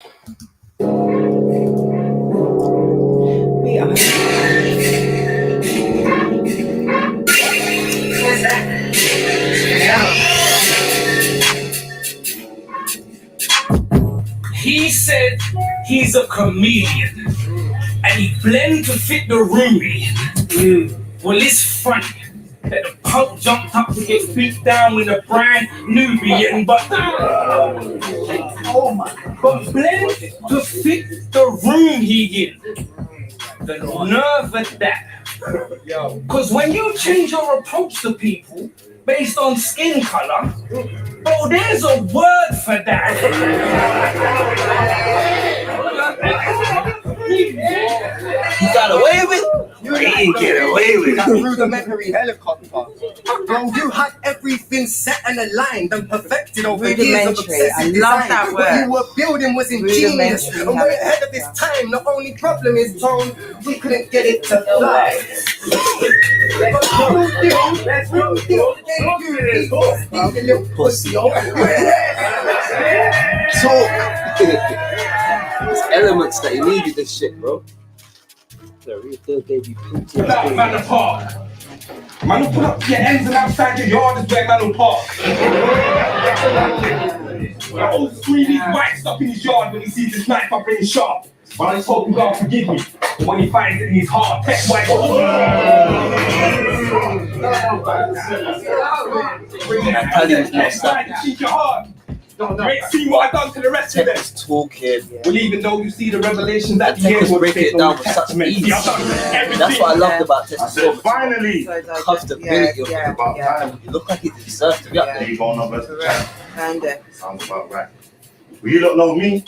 We are. He said he's a comedian and he blend to fit the room. Well, it's funny that the punk jumped up to get beat down with a brand Nubian, but blend to fit the room he in. The nerve of that. Because when you change your approach to people based on skin color, bro, there's a word for that. You got away with it? You didn't get away with it. That rudimentary helicopter. Bro, you had everything set and aligned and perfected over years of obsessive design. I love that word. What you were building was ingenious and way ahead of its time. The only problem is, tone, we couldn't get it to fly. Pussy. Talk. There's elements that you needed this shit, bro. Man will park. Man will put up your ends and outside your yard is where man will park. The old Swedish white stuck in his yard when he sees his knife up in his sharp. But I just hope God forgive me when he finds it in his heart. That's why Wait, see what I done to the rest of them. Talking. Well, even though you see the revelations at the end, break it down with such ease. That's what I loved about this. So finally, comfortability of it. About time. You look like it deserves to be up there. There you go, no better chance. Found it. Sounds about right. Well, you don't know me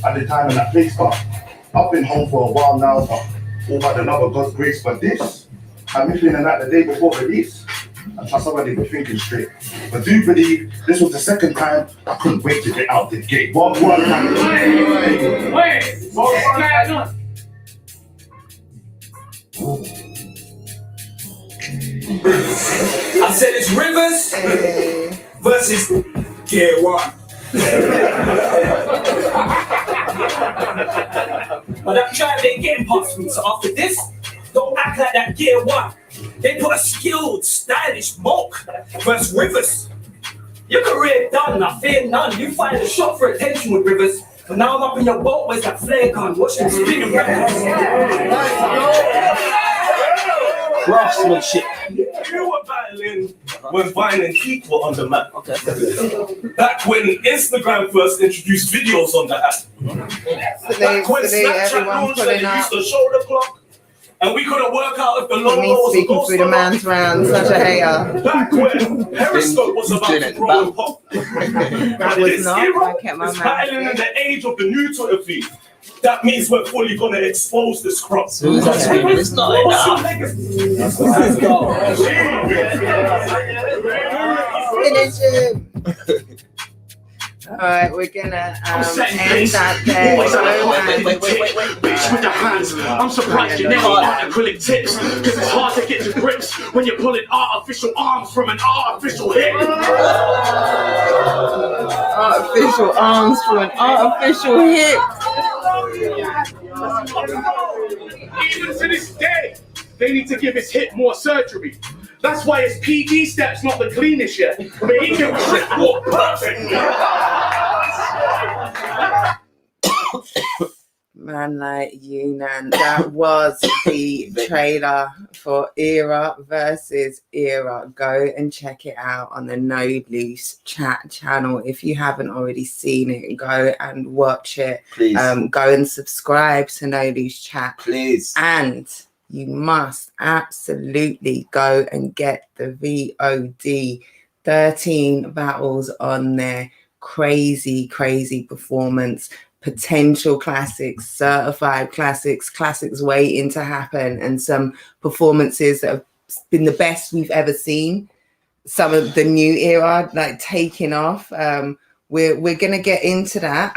at the time in that place, but I've been home for a while now, but all by the love of God's grace. But this, I'm feeling that the day before release. I trust somebody was thinking straight. But do believe this was the second time I couldn't wait to get out the gate. One time. Wait. I said it's Rivers versus Gear 1. But that child ain't getting past me, so after this, don't act like that Gear 1. They put a skilled, stylish Monk versus Rivers. Your career done, I fear none. You find a shot for attention with Rivers, but now I'm up in your boat, where's that flare gun? Watch them spinning round. Craftsmanship. You were battling when Vine and Keith were on the map. Back when Instagram first introduced videos on the app. Back when Snapchat launched and they used the shoulder clock. And we couldn't work out if the logo was a ghost through the man's round, such a hater. Back when Periscope was about to grow and pop. That was not. I kept my mouth battling in the age of the new Twitter feed. That means we're fully gonna expose this crop. It's not enough. Finish him. Alright, we're gonna end that there. Wait. Bitch with the hands. I'm surprised you never want acrylic tips. Cause it's hard to get to grips when you're pulling artificial arms from an artificial hip. Artificial arms from an artificial hip. Even to this day, they need to give his hip more surgery. That's why his PG step's not the cleanest yet. But he can trip walk perfectly. Man like you, Nan. That was the trailer for Era versus Era. Go and check it out on the No Loose Chat channel. If you haven't already seen it, go and watch it. Please. Go and subscribe to No Loose Chat. Please. And you must absolutely go and get the VOD. 13 battles on there. Crazy performance. Potential classics, certified classics waiting to happen, and some performances that have been the best we've ever seen. Some of the new era, like taking off. We're gonna get into that.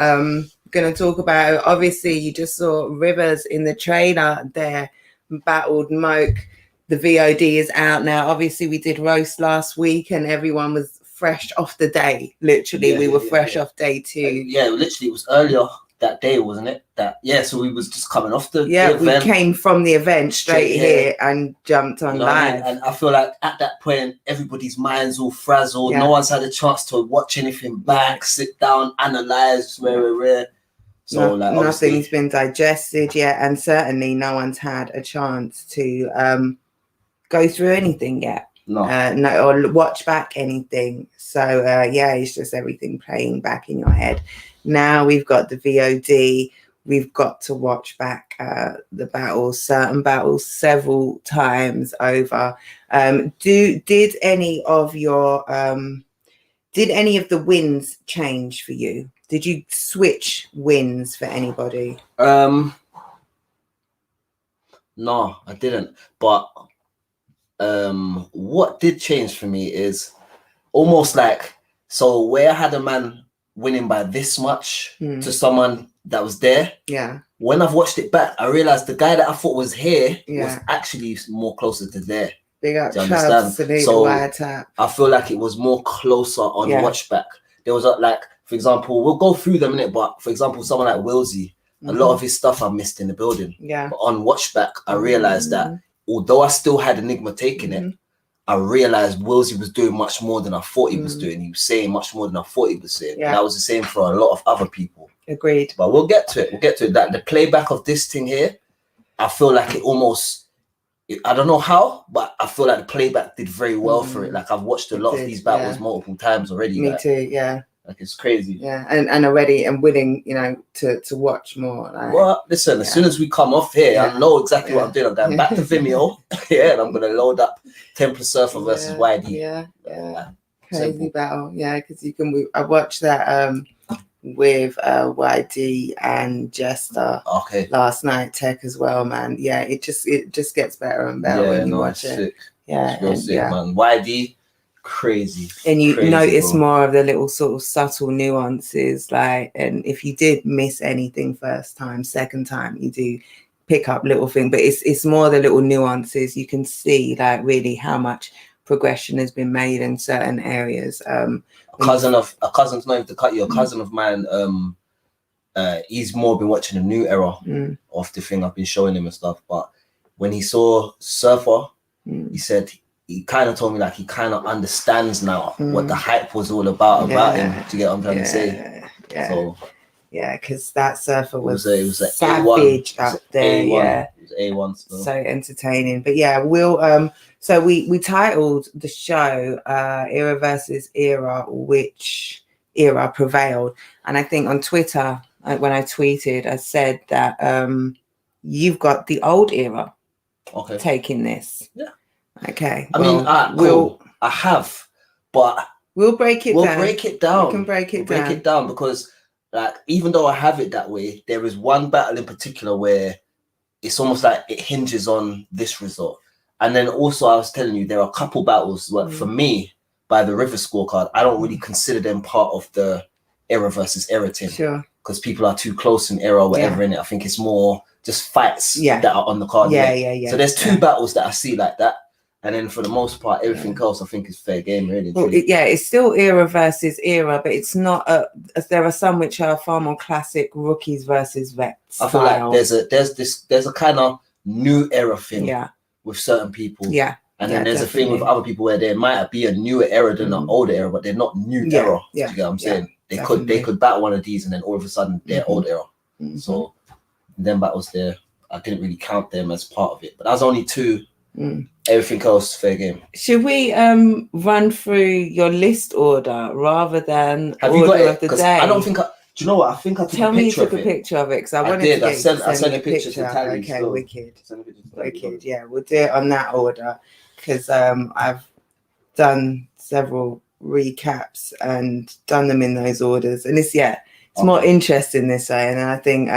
Gonna talk about, obviously, you just saw Rivers in the trailer there, battled Moke. The VOD is out now. Obviously, we did roast last week, and everyone was fresh off the day. Literally, we were fresh off day 2. Literally, it was earlier that day, wasn't it? So we was just coming off the we event. came from the event straight here and jumped on You know what I live. mean? And I feel like at that point, everybody's mind's all frazzled. No one's had a chance to watch anything back, sit down, analyze where. So nothing's been digested yet, and certainly no one's had a chance to go through anything yet. No, or watch back anything. So it's just everything playing back in your head. Now we've got the VOD. We've got to watch back the battles, certain battles, several times over. Did any of the wins change for you? Did you switch wins for anybody? No, I didn't. But what did change for me is almost like, so where I had a man winning by this much to someone that was there. Yeah. When I've watched it back, I realized the guy that I thought was here was actually more closer to there. Big up, do you understand? So I feel like it was more closer on watch back. There was for example, we'll go through them in it, but for example, someone like Wilsey, a lot of his stuff I missed in the building. Yeah. But on watch back, I realized that although I still had Enigma taking it, I realized Wilsey was doing much more than I thought he was doing. He was saying much more than I thought he was saying. And that was the same for a lot of other people. Agreed. But we'll get to it. That the playback of this thing here, I feel like it almost, I don't know how, but I feel like the playback did very well for it. Like I've watched a lot of these battles multiple times already. Me too, yeah. Like it's crazy. Yeah, and already and willing, to watch more. Well, listen, as soon as we come off here, I know exactly what I'm doing. I'm going back to Vimeo, and I'm going to load up Templar Surfer versus YD. Yeah. Crazy battle, because you can. I watched that with YD and Jester last night, Tech as well, man. Yeah, it just gets better and better when you watch it. Sick. Yeah, it's real sick, man. YD. Crazy, and you crazy, notice bro. More of the little sort of subtle nuances, and if you did miss anything first time, second time you do pick up little thing, but it's more the little nuances. You can see really how much progression has been made in certain areas. A cousin's not even to cut you, a cousin of mine, he's more been watching a new era of the thing I've been showing him and stuff, but when he saw Surfer, he said he kind of told me he kind of understands now what the hype was all about him. Do you get what I'm trying to say? Yeah. So, because that Surfer was it was savage A1. up there. A1. It was A1 still. So entertaining. But we'll so we titled the show Era versus Era, which era prevailed. And I think on Twitter, when I tweeted, I said that you've got the old era taking this. Yeah. Okay. I mean, I have, but we'll break it down. Break it down. We can break it down because, even though I have it that way, there is one battle in particular where it's almost like it hinges on this result. And then also, I was telling you, there are a couple battles where, for me, by the River scorecard, I don't really consider them part of the era versus era team. Sure. Because people are too close in era or whatever in it. I think it's more just fights that are on the card. Yeah. So there's two battles that I see like that. And then for the most part, everything else I think is fair game, really. Well, it's still era versus era, but it's not. There are some which are far more classic rookies versus vets. I feel like there's a kind of new era thing with certain people. Yeah. And then there's a thing with other people where there might be a newer era than an older era, but they're not new era. Yeah. Do you get what I'm saying? They could battle one of these and then all of a sudden they're old era. So them battles there, I didn't really count them as part of it. But that was only two. Everything else fair game. Should we run through your list order rather than have you got it? Of the day? I don't think do you know what? I think I took Tell a me picture you took a picture of it because I wanted to send a picture to Tally. Okay, wicked. Yeah, we'll do it on that order because I've done several recaps and done them in those orders, and it's more interesting this way. And I think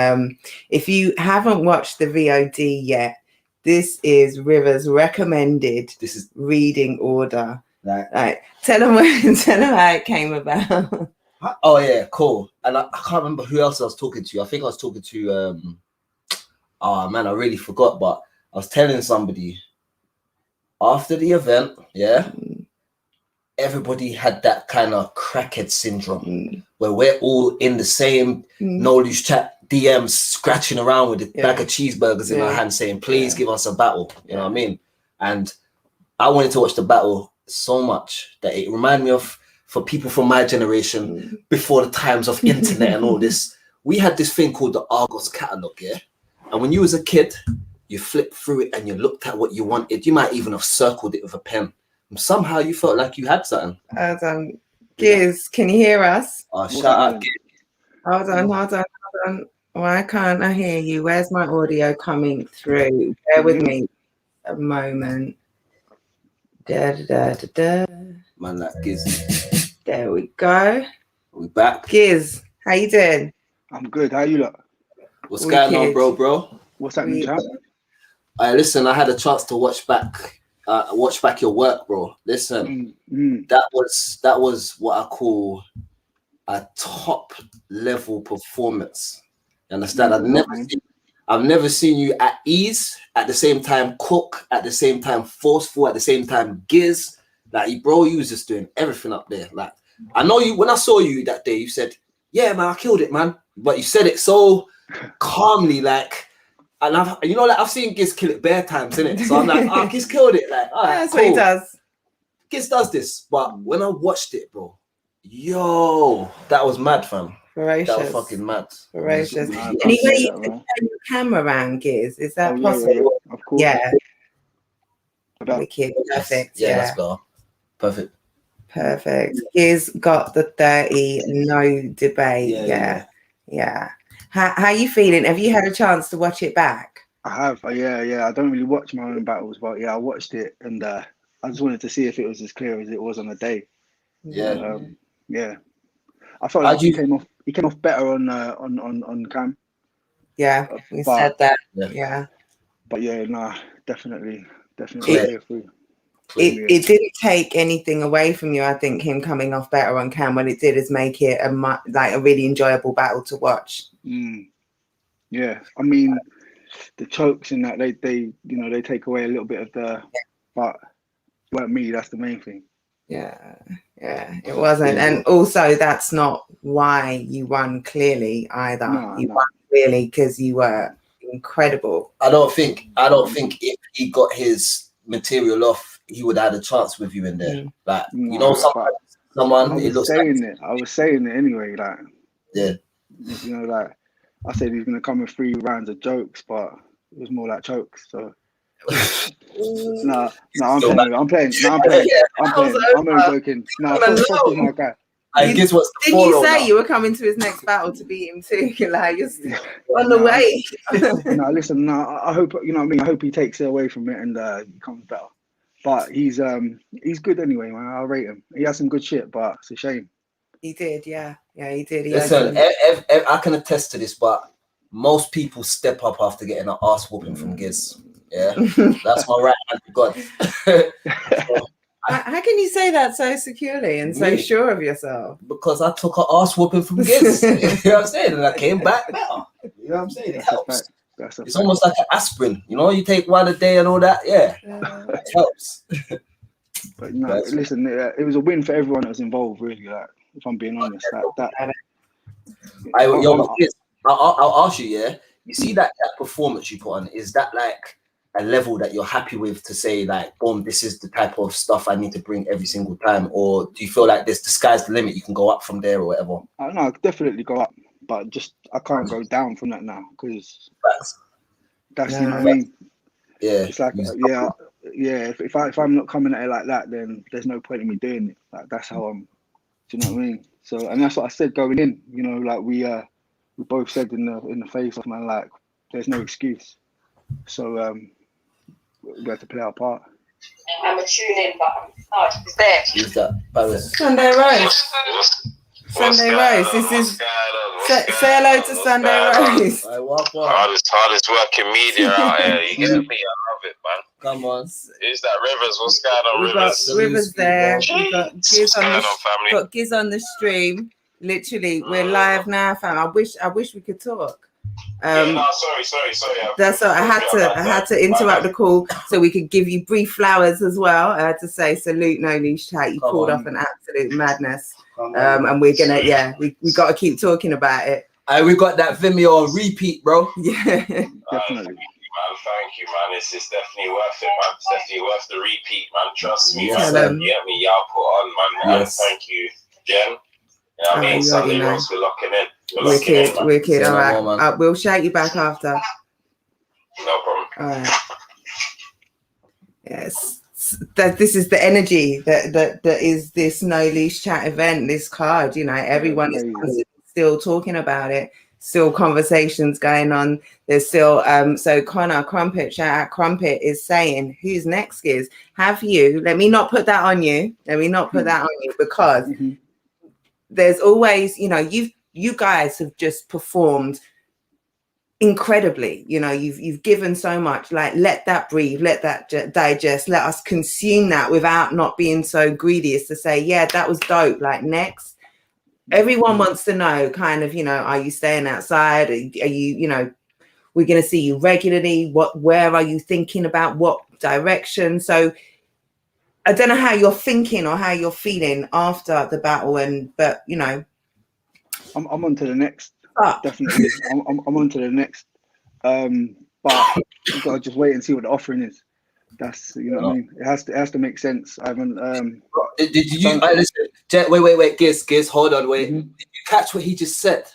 if you haven't watched the VOD yet, this is River's recommended reading order. Right. Tell them how it came about. Oh yeah, cool. And I can't remember who else I was talking to. I think I was talking to oh man, I really forgot, but I was telling somebody after the event, everybody had that kind of crackhead syndrome where we're all in the same no loose chat DMs scratching around with a bag of cheeseburgers in her hand saying, please give us a battle. You know what I mean? And I wanted to watch the battle so much that it reminded me of, for people from my generation, before the times of internet and all this, we had this thing called the Argos catalogue, yeah? And when you was a kid, you flipped through it and you looked at what you wanted. You might even have circled it with a pen. And somehow you felt like you had something. Giz, can you hear us? Oh, shout out, Giz. Hold on. Why can't I hear you? Where's my audio coming through? Bear with me a moment. Man, that Giz. There we go. We back. Giz, how you doing? I'm good. How you look? What's going on, bro? What's happening, champ? Listen, I had a chance to watch back your work, bro. Listen, that was what I call a top level performance. You understand? I've never seen you at ease, at the same time cook, at the same time forceful, at the same time Giz. Like, bro, you was just doing everything up there. Like, I know you, when I saw you that day, you said, yeah, man, I killed it, man. But you said it so calmly, like, and I've seen Giz kill it bare times, innit? So I'm like, oh, Giz killed it. Like, all right, that's what he does. Giz does this. But when I watched it, bro, yo, that was mad, fam. Ferocious. That was fucking mad. Ferocious. Anyway, you can turn your camera around, Giz. Is that possible? Yeah, of course. Yeah. Wicked. Perfect. Yeah, let's go. Perfect. Giz got the 30, no debate. Yeah. How you feeling? Have you had a chance to watch it back? I have. Yeah. I don't really watch my own battles, but yeah, I watched it, and I just wanted to see if it was as clear as it was on the day. Yeah. Yeah. I felt like he came off better on cam. Yeah, we said that. Yeah. But yeah, nah, definitely clear through. It didn't take anything away from you. I think him coming off better on cam, what it did is make it a really enjoyable battle to watch. Yeah, I mean, the chokes and that they take away a little bit of but it weren't me. That's the main thing. Yeah, it wasn't, and also that's not why you won clearly either. You won clearly because you were incredible. I don't think if he got his material off, he would have had a chance with you in there. Like, someone. I was saying it anyway. Like, like I said, he's gonna come with 3 rounds of jokes, but it was more like chokes. So. I'm playing. I'm only joking. Fox is my guy. Didn't you say you were coming to his next battle to beat him too? Like, you're still on the way. Listen. I hope you know what I mean. I hope he takes it away from it and he comes better. But he's good anyway, man. I rate him. He has some good shit, but it's a shame. He did, yeah, he did. Listen, I can attest to this, but most people step up after getting an ass whooping from Giz. Yeah, that's my right hand to God. How can you say that so securely and so sure of yourself? Because I took an ass whooping from Giz. You know what I'm saying? And I came back better. You know what I'm saying? It helps. It's almost like an aspirin. You know, you take one a day and all that. Yeah, it helps. But no, listen, it was a win for everyone that was involved. Really, like, if I'm being honest, I'll ask you. Yeah, you see that performance you put on, is that like a level that you're happy with to say, like, boom, this is the type of stuff I need to bring every single time? Or do you feel like the sky's the limit, you can go up from there or whatever? I know, I could definitely go up, but just I can't go down from that now, because that's you know what I mean? Yeah. It's like if I'm not coming at it like that, then there's no point in me doing it. Like, that's how I'm, do you know what I mean? So, and that's what I said going in, you know, like we both said in the face of, man, like, there's no excuse. So we have to play our part. I'm a tune in, but it's there. Who's that? Paris. Sunday Rose. Sunday Rose. This is say hello to Sunday Rose. Hardest working media out here. You get me? I love it, man. Come on. Who's that? Rivers. What's going on, Rivers? Got Rivers there. We've got Giz on the stream. Literally, we're live now, fam. I wish we could talk. Sorry. That's all. I had to interrupt the call so we could give you brief flowers as well. I had to say salute, no niche chat. You pulled off an absolute madness. And we're gonna, we got to keep talking about it. We got that Vimeo on repeat, bro. Yeah. Definitely. Thank you, man. It's definitely worth it, man. It's definitely worth the repeat, man. Trust me, Yes, man. You get me? Y'all put on, man. Yes. And thank you, Jen. You know what I mean? you Sunday already know. roast, we're locking in. We're locking in, man. Wicked. Say All no right. more, man. We'll shout you back after. No problem. All right. Yes. That this is the energy that is this No Leash Chat event, this card, you know, everyone is still talking about it, still conversations going on. There's still so Connor Crumpet, shout out Crumpet, is saying, who's next is have you, let me not put that on you, because there's always, you know, you guys have just performed incredibly, you know, you've given so much, like let that breathe, let that digest, let us consume that without not being so greedy as to say, yeah, that was dope, like next. Everyone wants to know kind of, you know, are you staying outside, are you, you know, we're going to see you regularly, where are you thinking about, what direction? So I don't know how you're thinking or how you're feeling after the battle, but you know, I'm on to the next. Definitely, I'm on to the next. But we've got to just wait and see what the offering is. That's, you know what I mean. It has to make sense. I haven't. Did you listen? Wait, Giz, hold on, wait. Did you catch what he just said?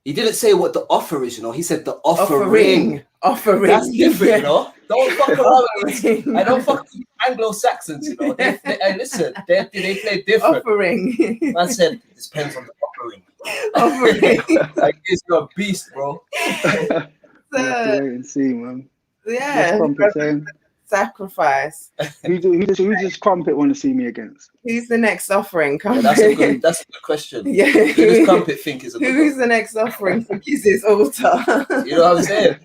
He didn't say what the offer is, you know. He said the offering. That's different, you know. Don't fuck around with these. I don't fuck with Anglo-Saxons, you know. They listen, they play different. Offering. Man said it depends on the offering. Like, it's a beast, bro. We'll have to wait and see, man. Yeah. What's Crumpet saying? Sacrifice. Who does Crumpet want to see me against? Who's the next offering? Yeah, that's a good question. Yeah. Who does Crumpet think is a good Who's the next offering for Giz's altar? You know what I'm saying?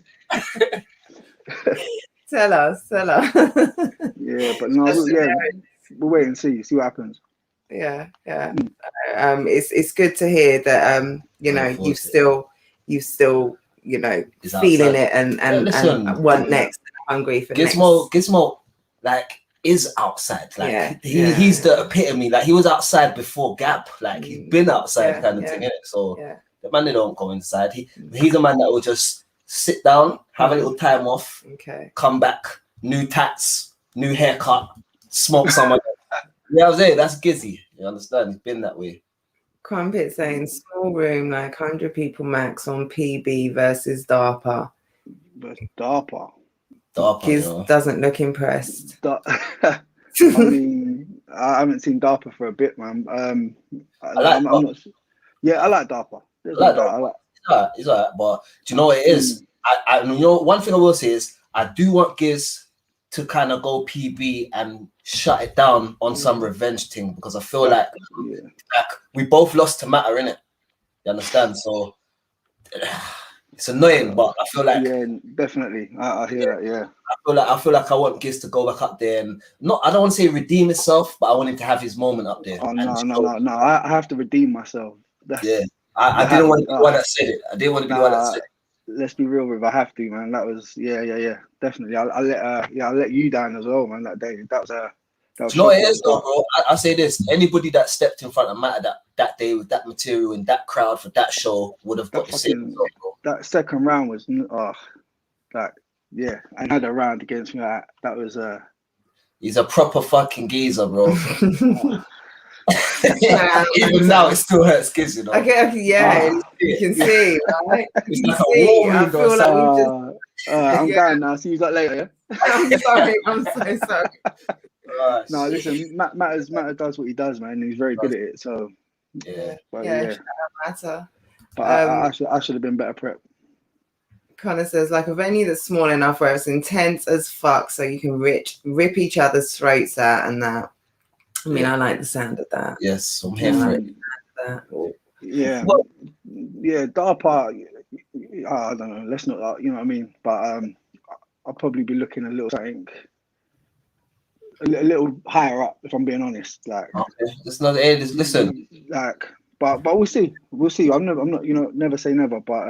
Tell us. Yeah, but no, we'll wait and see what happens. Yeah. It's good to hear that you know, you've still you know, feeling it and want next, hungry for Gizmo like is outside, like he's the epitome. Like he was outside before Gap, like he's been outside kind of thing, innit? So the man, they don't go inside. He's a man that will just sit down, have a little time off, come back, new tats, new haircut, smoke some. Yeah, I was saying that's Gizzy. You understand? He's been that way. Crumpet saying small room, like 100 people max on PB versus DARPA. DARPA. Giz doesn't look impressed. I mean, I haven't seen DARPA for a bit, man. I'm not. Yeah, I like DARPA. It's alright, but do you know what it is? I you know, one thing I will say is I do want Giz to kind of go PB and shut it down on some revenge thing, because I feel like we both lost to Matter, innit? You understand? So it's annoying, but I feel like definitely. I hear that. Yeah. I feel like I want Giz to go back up there and I don't want to say redeem himself, but I want him to have his moment up there. Oh no! I have to redeem myself. I didn't want to be the one that said it. I didn't want to be the one that said it. Let's be real with. I have to, man. That was definitely. I let you down as well, man. That day, that was you know what it is, though, bro. I say this: anybody that stepped in front of Matter that day with that material and that crowd for that show would have got the same result, bro. That second round was another round against me. That was He's a proper fucking geezer, bro. Even now, it still hurts Giz, you know. You can see, right? It's like a war I feel like we just. I'm going now. See you later. I'm sorry. I'm so sorry. No, listen. Matter does what he does, man. He's very good at it. So Matter. But I should have been better prepped. Connor says, like a venue that's small enough where it's intense as fuck, so you can rip each other's throats out and that. I mean, I like the sound of that. Yes, I'm here for it. Yeah, DARPA. I don't know. Let's not, you know what I mean. But I'll probably be looking a little something, a little higher up, if I'm being honest. Like, okay, it's not. Listen, like, but we'll see. We'll see. I'm not. You know, never say never. But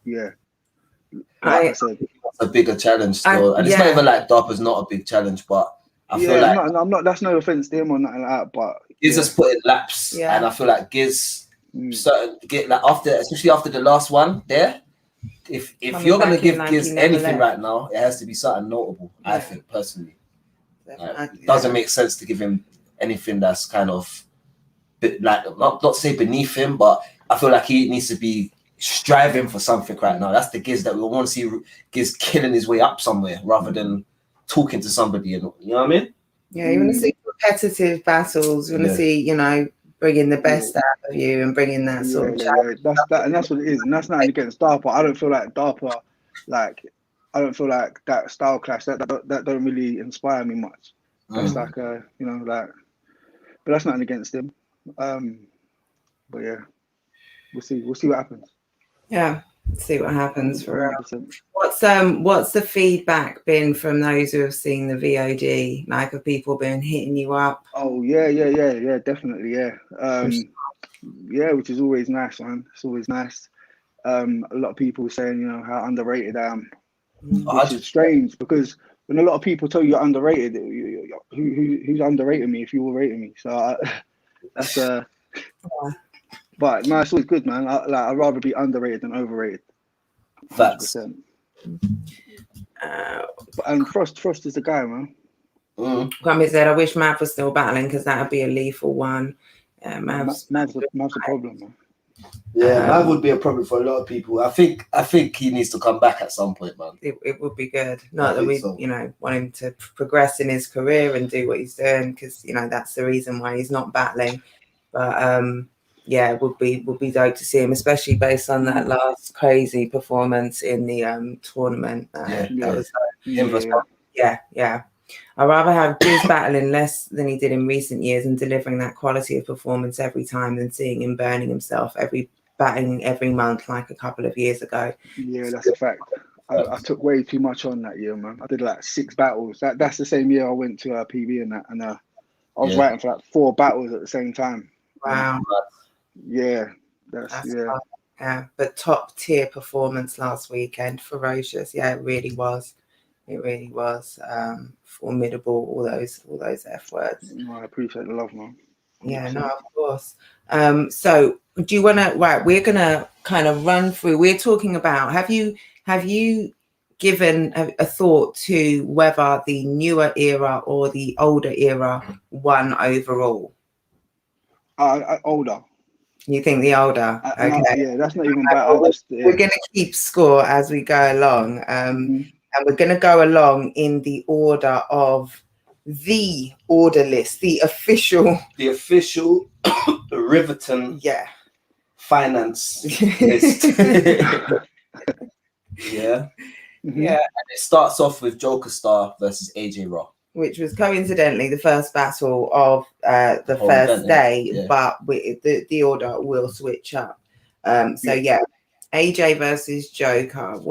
yeah. Like I said, it's a bigger challenge still, and it's not even like DARPA's not a big challenge, but I feel like I'm not. That's no offense to him or nothing like that, but Giz has put in laps, and I feel like Giz certain get like especially after the last one there. If you're gonna give Giz anything right now, it has to be something notable. Yeah. I think personally, it doesn't make sense to give him anything that's kind of like not to say beneath him, but I feel like he needs to be striving for something right now. That's the Giz that we want to see. Giz killing his way up somewhere rather than talking to somebody. You know what I mean? Yeah, you want to see competitive battles. You want to see, bringing the best out of you and bringing that sort of challenge. That's what it is, and that's not against Darpa. I don't feel like Darpa, I don't feel like that style clash that don't really inspire me much. That's but that's nothing against him. But yeah, we'll see what happens. Yeah, see what happens for real. What's the feedback been from those who have seen the VOD? Like, have people been hitting you up? Oh yeah, definitely, yeah, which is always nice, man. It's always nice. A lot of people saying, how underrated I am, which is strange because when a lot of people tell you you're underrated, who's underrated me if you were rating me? So that's but no, it's always good, man. I'd rather be underrated than overrated. 100%. And Frost is the guy, man. Kwame said, I wish Mav was still battling because that would be a lethal one. Mav's a problem, man. Yeah, Mav would be a problem for a lot of people. I think he needs to come back at some point, man. It would be good. Not that we, want him to progress in his career and do what he's doing because that's the reason why he's not battling. But yeah, it would be dope to see him, especially based on that last crazy performance in the tournament. Yeah. I'd rather have Giz battling less than he did in recent years and delivering that quality of performance every time than seeing him burning himself batting every month like a couple of years ago. Yeah, that's a fact. I took way too much on that year, man. I did like 6 battles. That's the same year I went to PB and that, and I was writing for like 4 battles at the same time. Wow. Yeah, that's fun. Yeah, but top tier performance last weekend, ferocious. Yeah, it really was. It really was formidable. All those F words. I appreciate the love, man. 100%. Yeah, no, of course. So do you want to? Right, we're gonna kind of run through. We're talking about. Have you given a thought to whether the newer era or the older era won overall? Older. You think the older? Okay. Yeah, that's not even bad. We're going to keep score as we go along. And we're going to go along in the order of the order list, the official Riverton finance list. Yeah. And it starts off with Joker Star versus AJ Raw, which was coincidentally the first battle of the first day, but the order will switch up. AJ versus Joker.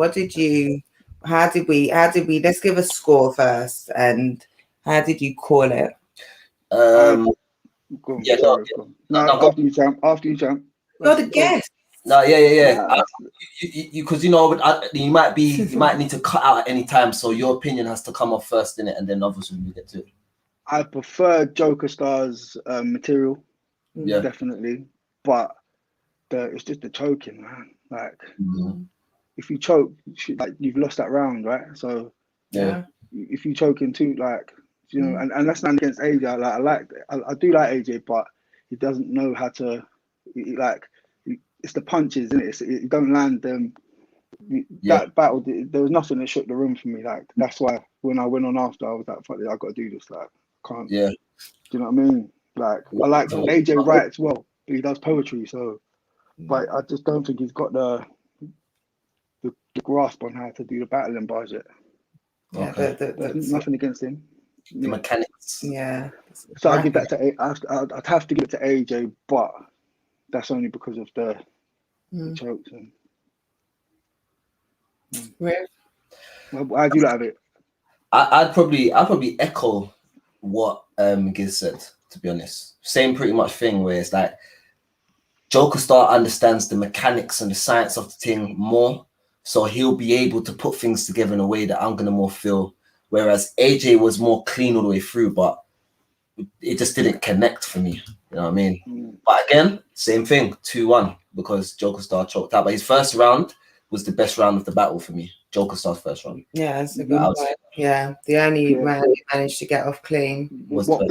How did we? Let's give a score first, and how did you call it? After you jump. You're the guest. No, because you might need to cut out at any time, so your opinion has to come off first in it, and then obviously we get to it. I prefer Joker Star's material, definitely, but it's just the choking, man. Like, if you choke, like you've lost that round, right? So if you choke in two, like and that's not against AJ. I do like AJ, but he doesn't know how to It's the punches, isn't it? You don't land them. That battle, there was nothing that shook the room for me. Like, that's why when I went on after, I was like, "Fuck it, I got to do this." Like, I can't. Yeah. Do you know what I mean? Like, I like AJ writes well, but he does poetry. So, but I just don't think he's got the grasp on how to do the battling budget. There's nothing against him. The mechanics. Yeah. So I give that to. I'd have to give it to AJ, but that's only because of the chokes. How do you like it? I'd probably echo what Giz said, to be honest. Same pretty much thing where it's like Joker Star understands the mechanics and the science of the thing more, so he'll be able to put things together in a way that I'm gonna more feel. Whereas AJ was more clean all the way through, but it just didn't connect for me. You know what I mean? But again, same thing, 2-1 because Joker Star choked out. But his first round was the best round of the battle for me. Joker Star's first round. Yeah, that's a good point. Yeah, the only man who managed to get off clean. What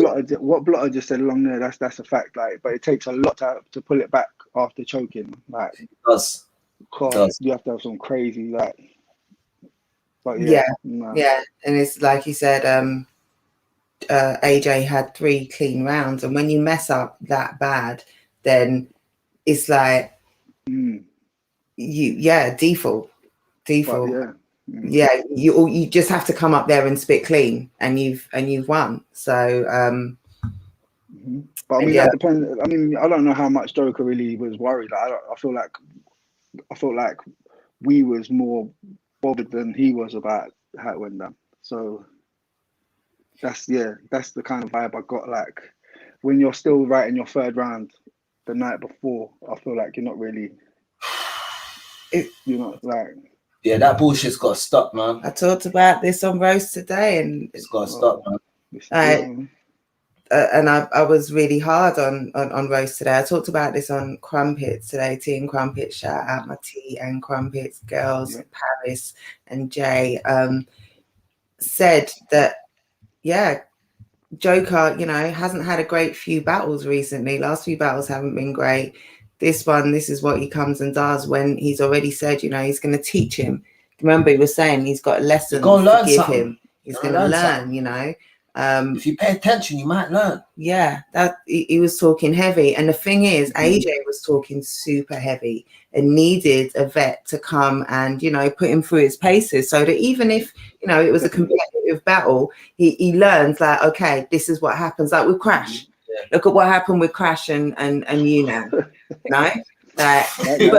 Blotter just said along there, that's a fact. Like, but it takes a lot to pull it back after choking. Like, it does. You have to have some crazy like. But yeah, and it's like you said, AJ had 3 clean rounds, and when you mess up that bad, then it's like default. But You just have to come up there and spit clean, and you've won. So but I mean that depends. I mean, I don't know how much Joker really was worried. I feel like we was more bothered than he was about how it went down. So that's the kind of vibe I got. Like when you're still right in your 3rd round the night before, I feel like you're not really yeah, that bullshit's got to stop, man. I talked about this on Roast today, and it's got to stop, man. And I was really hard on Roast today. I talked about this on Crumpets today. Tea and Crumpets, shout out my Tea and Crumpets girls, Paris and Jay, said that, Joker, hasn't had a great few battles recently. Last few battles haven't been great. This one, this is what he comes and does when he's already said, he's going to teach him. Remember, he was saying he's got lessons to give him. He's going to learn, if you pay attention, you might learn. Yeah, that he was talking heavy. And the thing is, AJ was talking super heavy and needed a vet to come and, put him through his paces so that even if, it was a competitive battle, he learns like, okay, this is what happens. Like with Crash. Yeah. Look at what happened with Crash and you now. No? That's a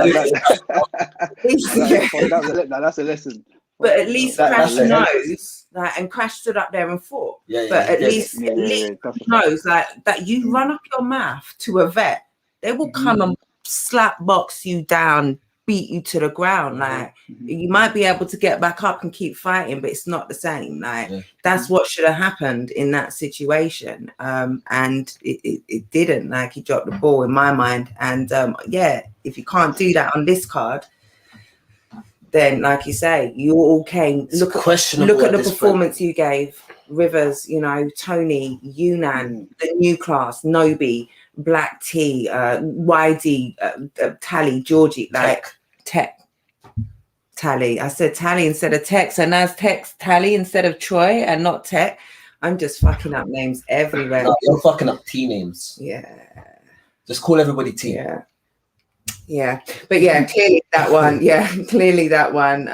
lesson. But at least Crash knows that, and Crash stood up there and fought. At least knows that you run up your mouth to a vet, they will come and slap box you down, beat you to the ground. Like you might be able to get back up and keep fighting, but it's not the same. Like that's what should have happened in that situation. And it didn't. Like he dropped the ball in my mind. And if you can't do that on this card, then, like you say, you all came. Look at the performance you gave. Rivers, Tony, Yunnan, the new class, Nobi, Black T, YD, Tally, Georgie, Tech. Tally. I said Tally instead of Tech, so now it's Tally instead of Troy and not Tech. I'm just fucking up names everywhere. No, you're fucking up T names. Yeah. Just call everybody T. Yeah, but clearly that one. Clearly that one.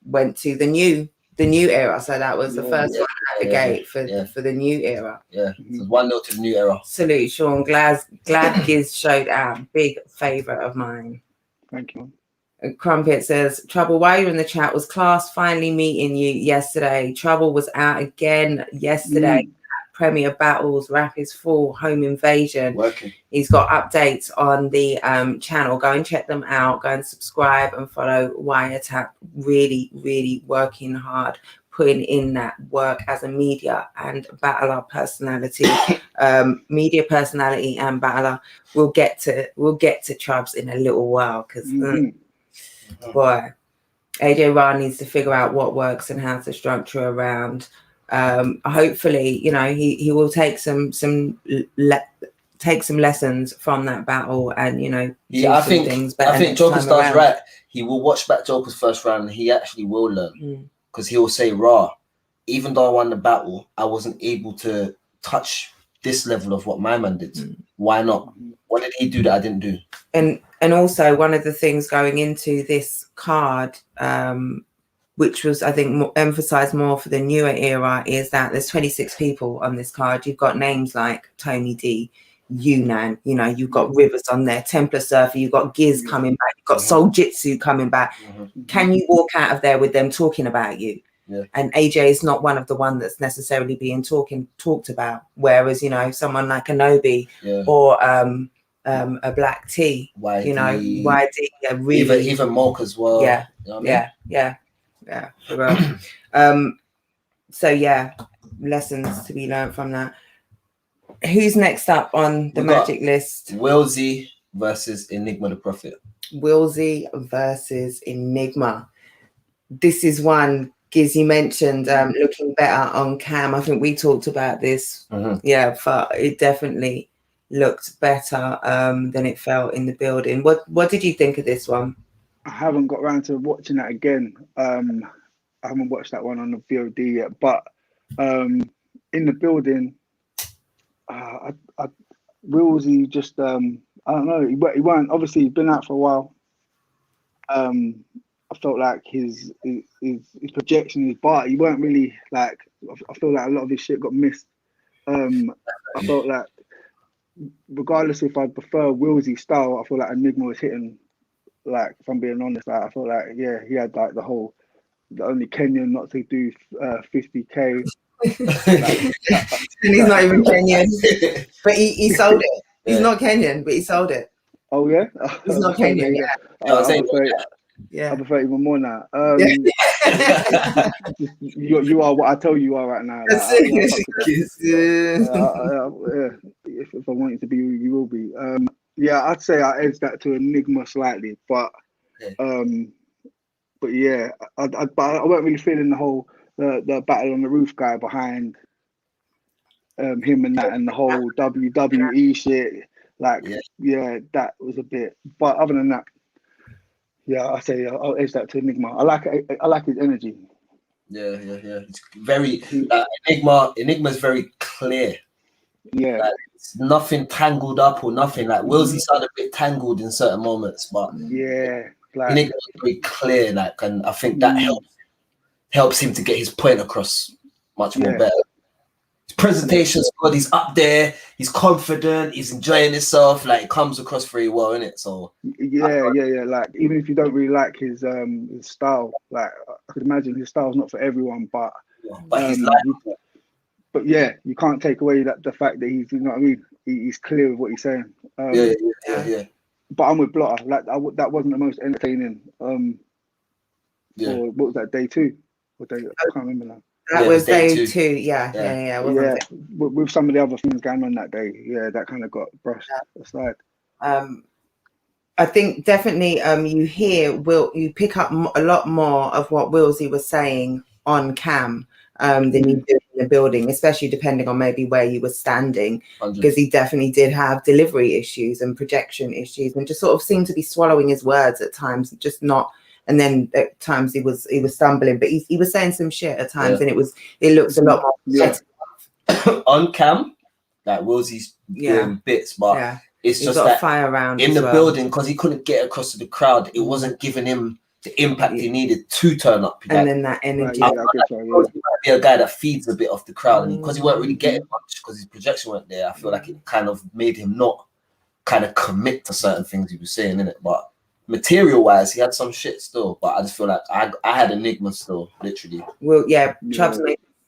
Went to the new era. So that was the first one out the gate for the new era. Yeah, so 1-0 to the new era. Salute, Sean. Glad Giz showed out. Big favourite of mine. Thank you. Crumpet says, Trouble, while you're in the chat, was class finally meeting you yesterday? Trouble was out again yesterday. Premier Battles, Rap is Full, Home Invasion. Working. He's got updates on the channel. Go and check them out. Go and subscribe and follow Wiretap. Really, really working hard, putting in that work as a media and battler personality. Media personality and battler. We'll get to Chubbs in a little while because boy, AJ Ra needs to figure out what works and how to structure around. Hopefully, he will take some lessons from that battle and I think Joker Star's right. He will watch back Joker's first round and he actually will learn because he will say, "Raw, even though I won the battle, I wasn't able to touch this level of what my man did. Why not? What did he do that I didn't do?" And also one of the things going into this card, which was, I think, emphasized more for the newer era, is that there's 26 people on this card. You've got names like Tony D, Yunnan, you've got Rivers on there, Templar Surfer, you've got Giz coming back, you've got Soul Jitsu coming back. Can you walk out of there with them talking about you? Yeah. And AJ is not one of the one that's necessarily being talked about. Whereas, someone like a Nobi or a Black T, YD, really, even Monk as well. Yeah, for real. So lessons to be learned from that. Who's next up on the We got magic list? Wilsey versus Enigma the Prophet. Wilsey versus Enigma. This is one Gizzy mentioned, looking better on cam. I think we talked about this. Yeah, but it definitely looked better than it felt in the building. What did you think of this one? I haven't got around to watching that again. I haven't watched that one on the VOD yet, but in the building, Willsy just I don't know. He weren't obviously he's been out for a while. I felt like his projection, his bar, he weren't really like. I feel like a lot of his shit got missed. I felt like, regardless if I prefer Willsy's style, I feel like Enigma was hitting. Like, if I'm being honest, like, I felt like he had like the only Kenyan not to do 50K. And he's not even Kenyan, but he sold it. He's not Kenyan, but he sold it. Oh yeah, he's not Kenyan. I prefer even more now. You are what I tell you are right now. If I want you to be, you will be. I'd say I edged that to Enigma slightly, but yeah, I weren't really feeling the whole the battle on the roof guy behind him and that, and the whole WWE shit. Like, that was a bit. But other than that, I say I'll edge that to Enigma. I like his energy. Yeah. It's very Enigma's very clear. Yeah. Like, it's nothing tangled up or nothing. Like Willsy sounded a bit tangled in certain moments, but like Enigma's very clear. Like, and I think that helps him to get his point across much more better. His presentation's good. He's up there. He's confident. He's enjoying himself. Like, it comes across very well, innit? So yeah. Like, even if you don't really like his style, like, I could imagine his style's not for everyone, but he's like. But yeah, you can't take away the fact that he's, you know what I mean? He's clear with what he's saying. Yeah. But I'm with Blotter. Like, that wasn't the most entertaining. Or what was that, day 2? I can't remember now. That was day 2. Yeah. With some of the other things going on that day, that kind of got brushed aside. I think definitely you pick up a lot more of what Willsy was saying on cam than you did in the building, especially depending on maybe where you were standing, because he definitely did have delivery issues and projection issues, and just sort of seemed to be swallowing his words at times, just not. And then at times he was stumbling, but he was saying some shit at times, and it looks a lot more on cam. Like Willsy's doing bits, but it's he's just got that a fire around in the well. building, because he couldn't get across to the crowd. It wasn't giving him the impact he needed to turn up. And then that energy. He might be a guy that feeds a bit off the crowd, and because he weren't really getting much because his projection weren't there, I feel like it kind of made him not kind of commit to certain things he was saying, innit? But material wise, he had some shit still. But I just feel like I had Enigma still, literally. Well, Chubbs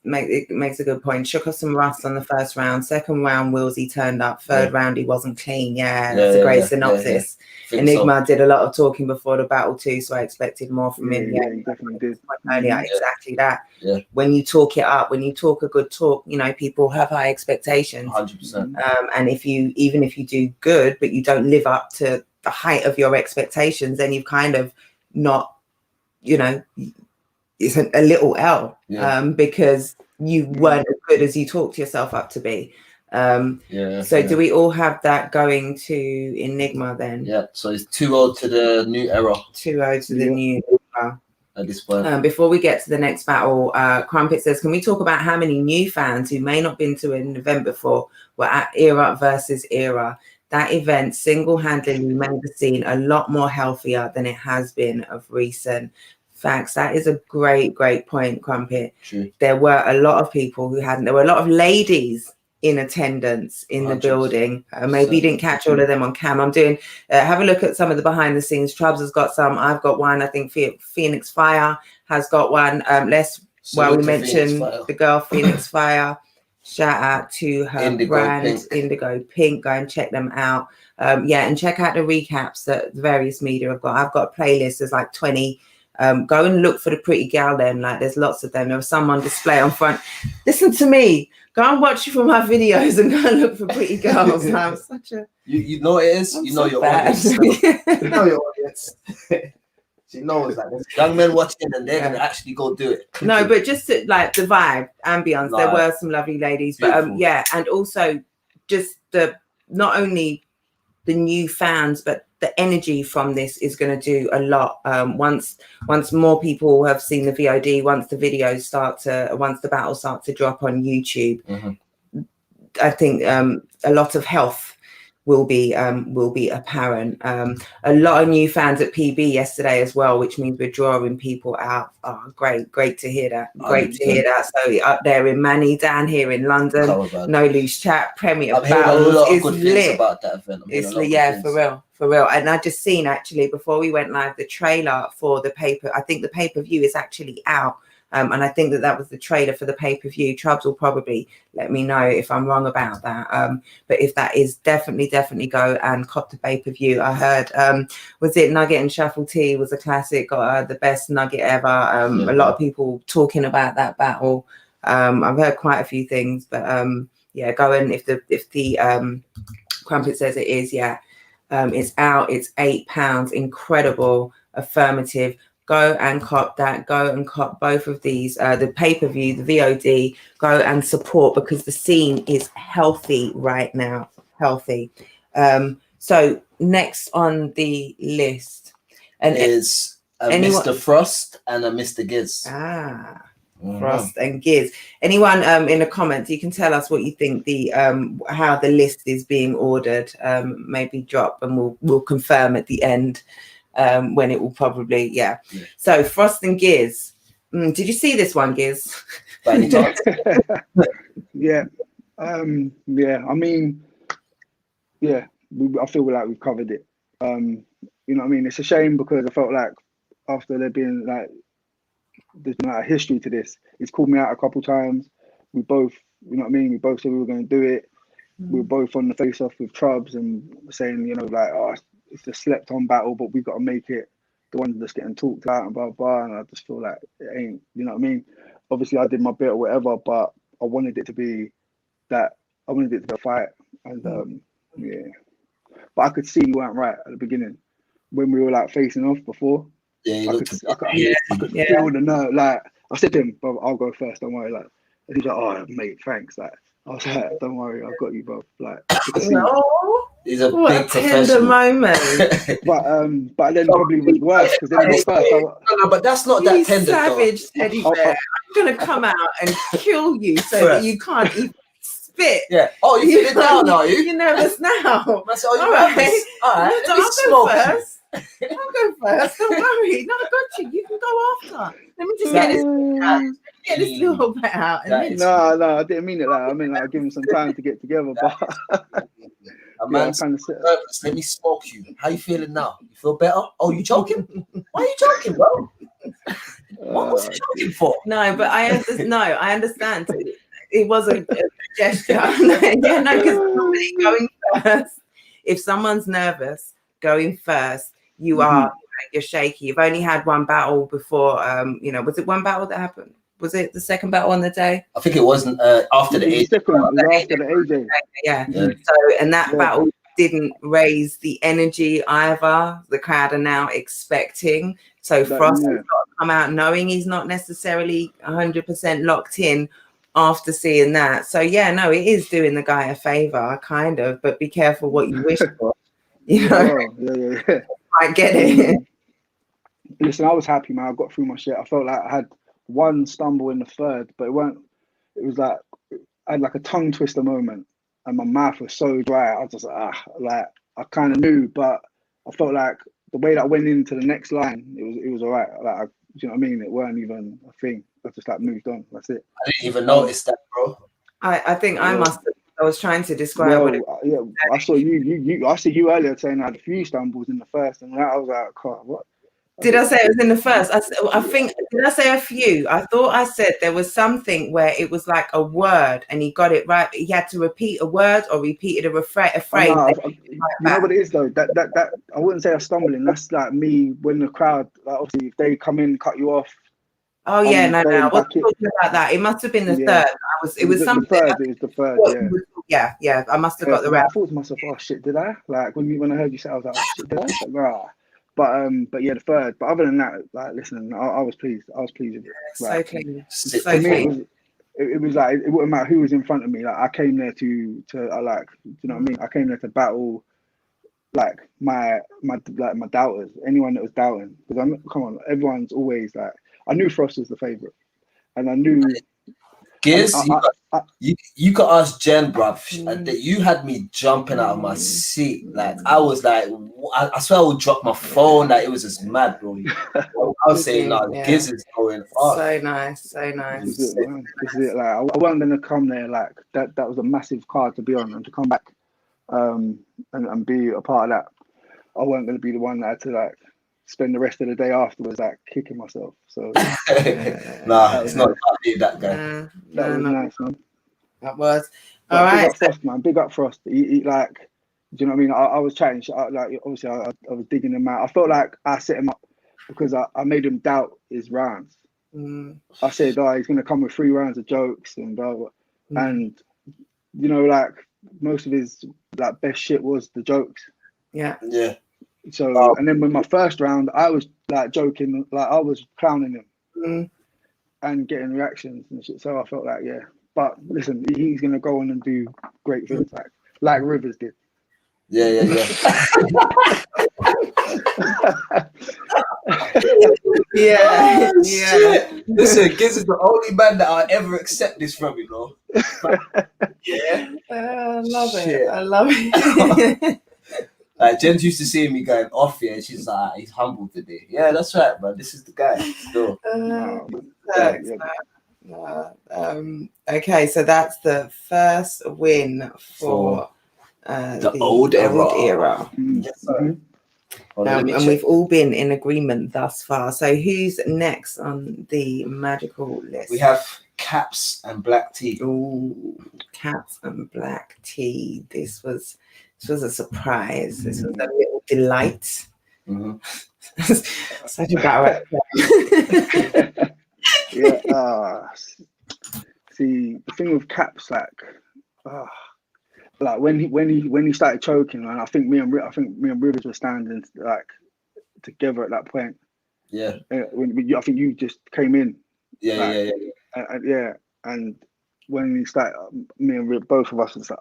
makes a good point. Shook off some rust on the first round. Second round, Willsy turned up. Third round, he wasn't clean. That's a great synopsis. Enigma did a lot of talking before the battle too, so I expected more from him. Yeah, he definitely did. Exactly that. When you talk it up, when you talk a good talk, you know, people have high expectations. 100%. And even if you do good, but you don't live up to the height of your expectations, then you've kind of not, you know, it's a little L, because you weren't as good as you talked yourself up to be. Do we all have that going to Enigma then? Yeah, so it's 2-0 to the new era. 2-0 to the new era. At this point. Before we get to the next battle, Crumpet says, can we talk about how many new fans who may not been to an event before were at Era versus Era? That event single-handedly made the scene a lot more healthier than it has been of recent. Facts. That is a great point, Crumpet. True. There were a lot of people who hadn't. There were a lot of ladies in attendance in the building. Maybe you didn't catch all of them on cam. I'm doing. Have a look at some of the behind the scenes. Trubs has got some. I've got one. I think Phoenix Fire has got one. We mentioned the girl Phoenix Fire. Shout out to her brand Indigo Pink. Go and check them out. And check out the recaps that the various media have got. I've got a playlist. There's like 20 Go and look for the pretty gal then. Like there's lots of them. There was some on display on front. Listen to me. Go and watch for my videos and go and look for pretty girls. I'm such a you know what it is. I'm you know so your bad. audience. You know your audience. She knows that there's young men watching and they're gonna actually go do it. No, but just to, like the vibe, ambience. There were some lovely ladies, but yeah, and also just the not only the new fans, but the energy from this is going to do a lot. Once more people have seen the VOD, once the battles start to drop on YouTube, I think a lot of health will be apparent. A lot of new fans at PB yesterday as well, which means we're drawing people out. Oh, great to hear that. Great to hear that. So up there in Manny, down here in London, No Loose Chat, Premier Battles is lit. About that event. It's for real. And I just seen actually before we went live the trailer for the paper. I think the pay-per-view is actually out. And I think that was the trailer for the pay-per-view. Trubs will probably let me know if I'm wrong about that. But if that is, definitely go and cop the pay-per-view. I heard, was it Nugget and Shuffle Tea was a classic, got the best nugget ever. A lot of people talking about that battle. I've heard quite a few things, but yeah, go and if the Crumpet says it is, it's out. It's £8. Incredible. Affirmative. Go and cop that. Go and cop both of these. The pay-per-view, the VOD. Go and support because the scene is healthy right now. Healthy. So next on the list is Mr. Frost and a Mr. Giz. Frost and Giz. Anyone in the comments, you can tell us what you think the how the list is being ordered. Maybe drop and we'll confirm at the end. When it will probably So Frost and Giz. Did you see this one, Giz? Yeah. I mean, I feel like we've covered it. You know what I mean? It's a shame because I felt like after there's been like a history to this. It's called me out a couple times. We both, you know what I mean? We both said we were going to do it. We were both on the face off with Trubs and saying, you know, like, oh, it's a slept on battle, but we've got to make it the one that's getting talked about and blah, blah. And I just feel like it ain't, you know what I mean? Obviously, I did my bit or whatever, but I wanted it to be that. I wanted it to be a fight. And but I could see you weren't right at the beginning when we were like facing off before. Yeah, I could feel the nerve. Like, I said to him, bro, I'll go first, don't worry. Like, and he's like, oh, mate, thanks. Like, I was like, don't worry, I've got you, bro. Like, he's a what big a tender professional. moment. but then probably was worse because then he was first. No, but that's not that tender. Savage teddy bear. I'm gonna come out and kill you so that you can't even spit. Yeah. Oh, you feel it down, are you? You're nervous now. I said, oh, you're nervous. All right. I'll go first. Don't worry. No, I got you. You can go after. Let me just get this little bit out. And no, I didn't mean it like. I mean, like, give him some time to get together. But a man's nervous. Let me smoke you. How you feeling now? You feel better? Oh, you joking? Why are you joking, bro? What was you joking for? No, but I understand. It was a gesture. Because normally going first, if someone's nervous, going first, you're shaky. You've only had one battle before. Was it one battle that happened? Was it the second battle on the day? I think it wasn't after the AJ. After the AJ. Yeah. So, and that battle didn't raise the energy either. The crowd are now expecting. So Frost has got to come out knowing he's not necessarily 100% locked in after seeing that. So it is doing the guy a favor, kind of. But be careful what you wish for. You know. I get it. Listen, I was happy, man. I got through my shit. I felt like I had one stumble in the third, but it was like I had like a tongue twister moment and my mouth was so dry. I was just like I kind of knew, but I felt like the way that I went into the next line, it was all right. Like, you know what I mean? It weren't even a thing. I just like moved on. That's it. I didn't even notice that, bro. I think I must have. I was trying to describe what it was. I saw you. I see you earlier saying I had a few stumbles in the first, and I was like, "God, what?" Did I say it was in the first? I think, did I say a few? I thought I said there was something where it was like a word and he got it right. He had to repeat a word or repeated a phrase. You know what it is though? That I wouldn't say I'm stumbling. That's like me when the crowd, like obviously if they come in, cut you off. Oh yeah, no, I wasn't in. talking about that. It must have been the third. It was something. It was the third. Yeah. I must have got the right. I thought to myself, oh shit, did I? Like when I heard you say, I was like, oh shit, did I? Like, nah. But yeah, the third. But other than that, like, listen, I was pleased. I was pleased with it. Like, so clean. For me, it was like it wouldn't matter who was in front of me. Like I came there to like, do you know what I mean? I came there to battle like my doubters, anyone that was doubting. Because come on, everyone's always like, I knew Frost was the favorite, and I knew. Giz, you could ask Jen, bruv. You had me jumping out of my seat. Like I was like, I swear I would drop my phone. Like it was just mad, bro. I was saying, Giz is going off. So nice. This is it. Like I wasn't gonna come there like that. That was a massive card to be on, and to come back, and be a part of that. I wasn't gonna be the one that had to like spend the rest of the day afterwards like kicking myself. So it's not that guy. That was nice, man. That was all right. Big up Frost, man. Big up Frost. He like, do you know what I mean? I was chatting. Like obviously, I was digging him out. I felt like I set him up because I made him doubt his rounds. I said, "Oh, he's gonna come with 3 rounds of jokes and blah blah." And you know, like most of his like best shit was the jokes. Yeah. So and then with my first round, I was like joking, like I was clowning him and getting reactions and shit. So I felt like, yeah. But listen, he's gonna go on and do great things like Rivers did. Yeah. Yeah. Listen, Giz is the only man that I'll ever accept this from, you know. I love it. Like Jen's used to seeing me going off here, and she's like, he's humble today. Yeah, that's right, man. This is the guy. Still. Okay, so that's the first win for the old era. Yes, sir. And we've all been in agreement thus far. So who's next on the magical list? We have Caps and Black Tea. Ooh, Caps and Black Tea. This was a surprise. This was a little delight. Such a battle. See, the thing with Caps, like when he started choking, and I think me and Rivers were standing like together at that point. Yeah. I think you just came in. Yeah. And when he started, me and Rivers, both of us was like,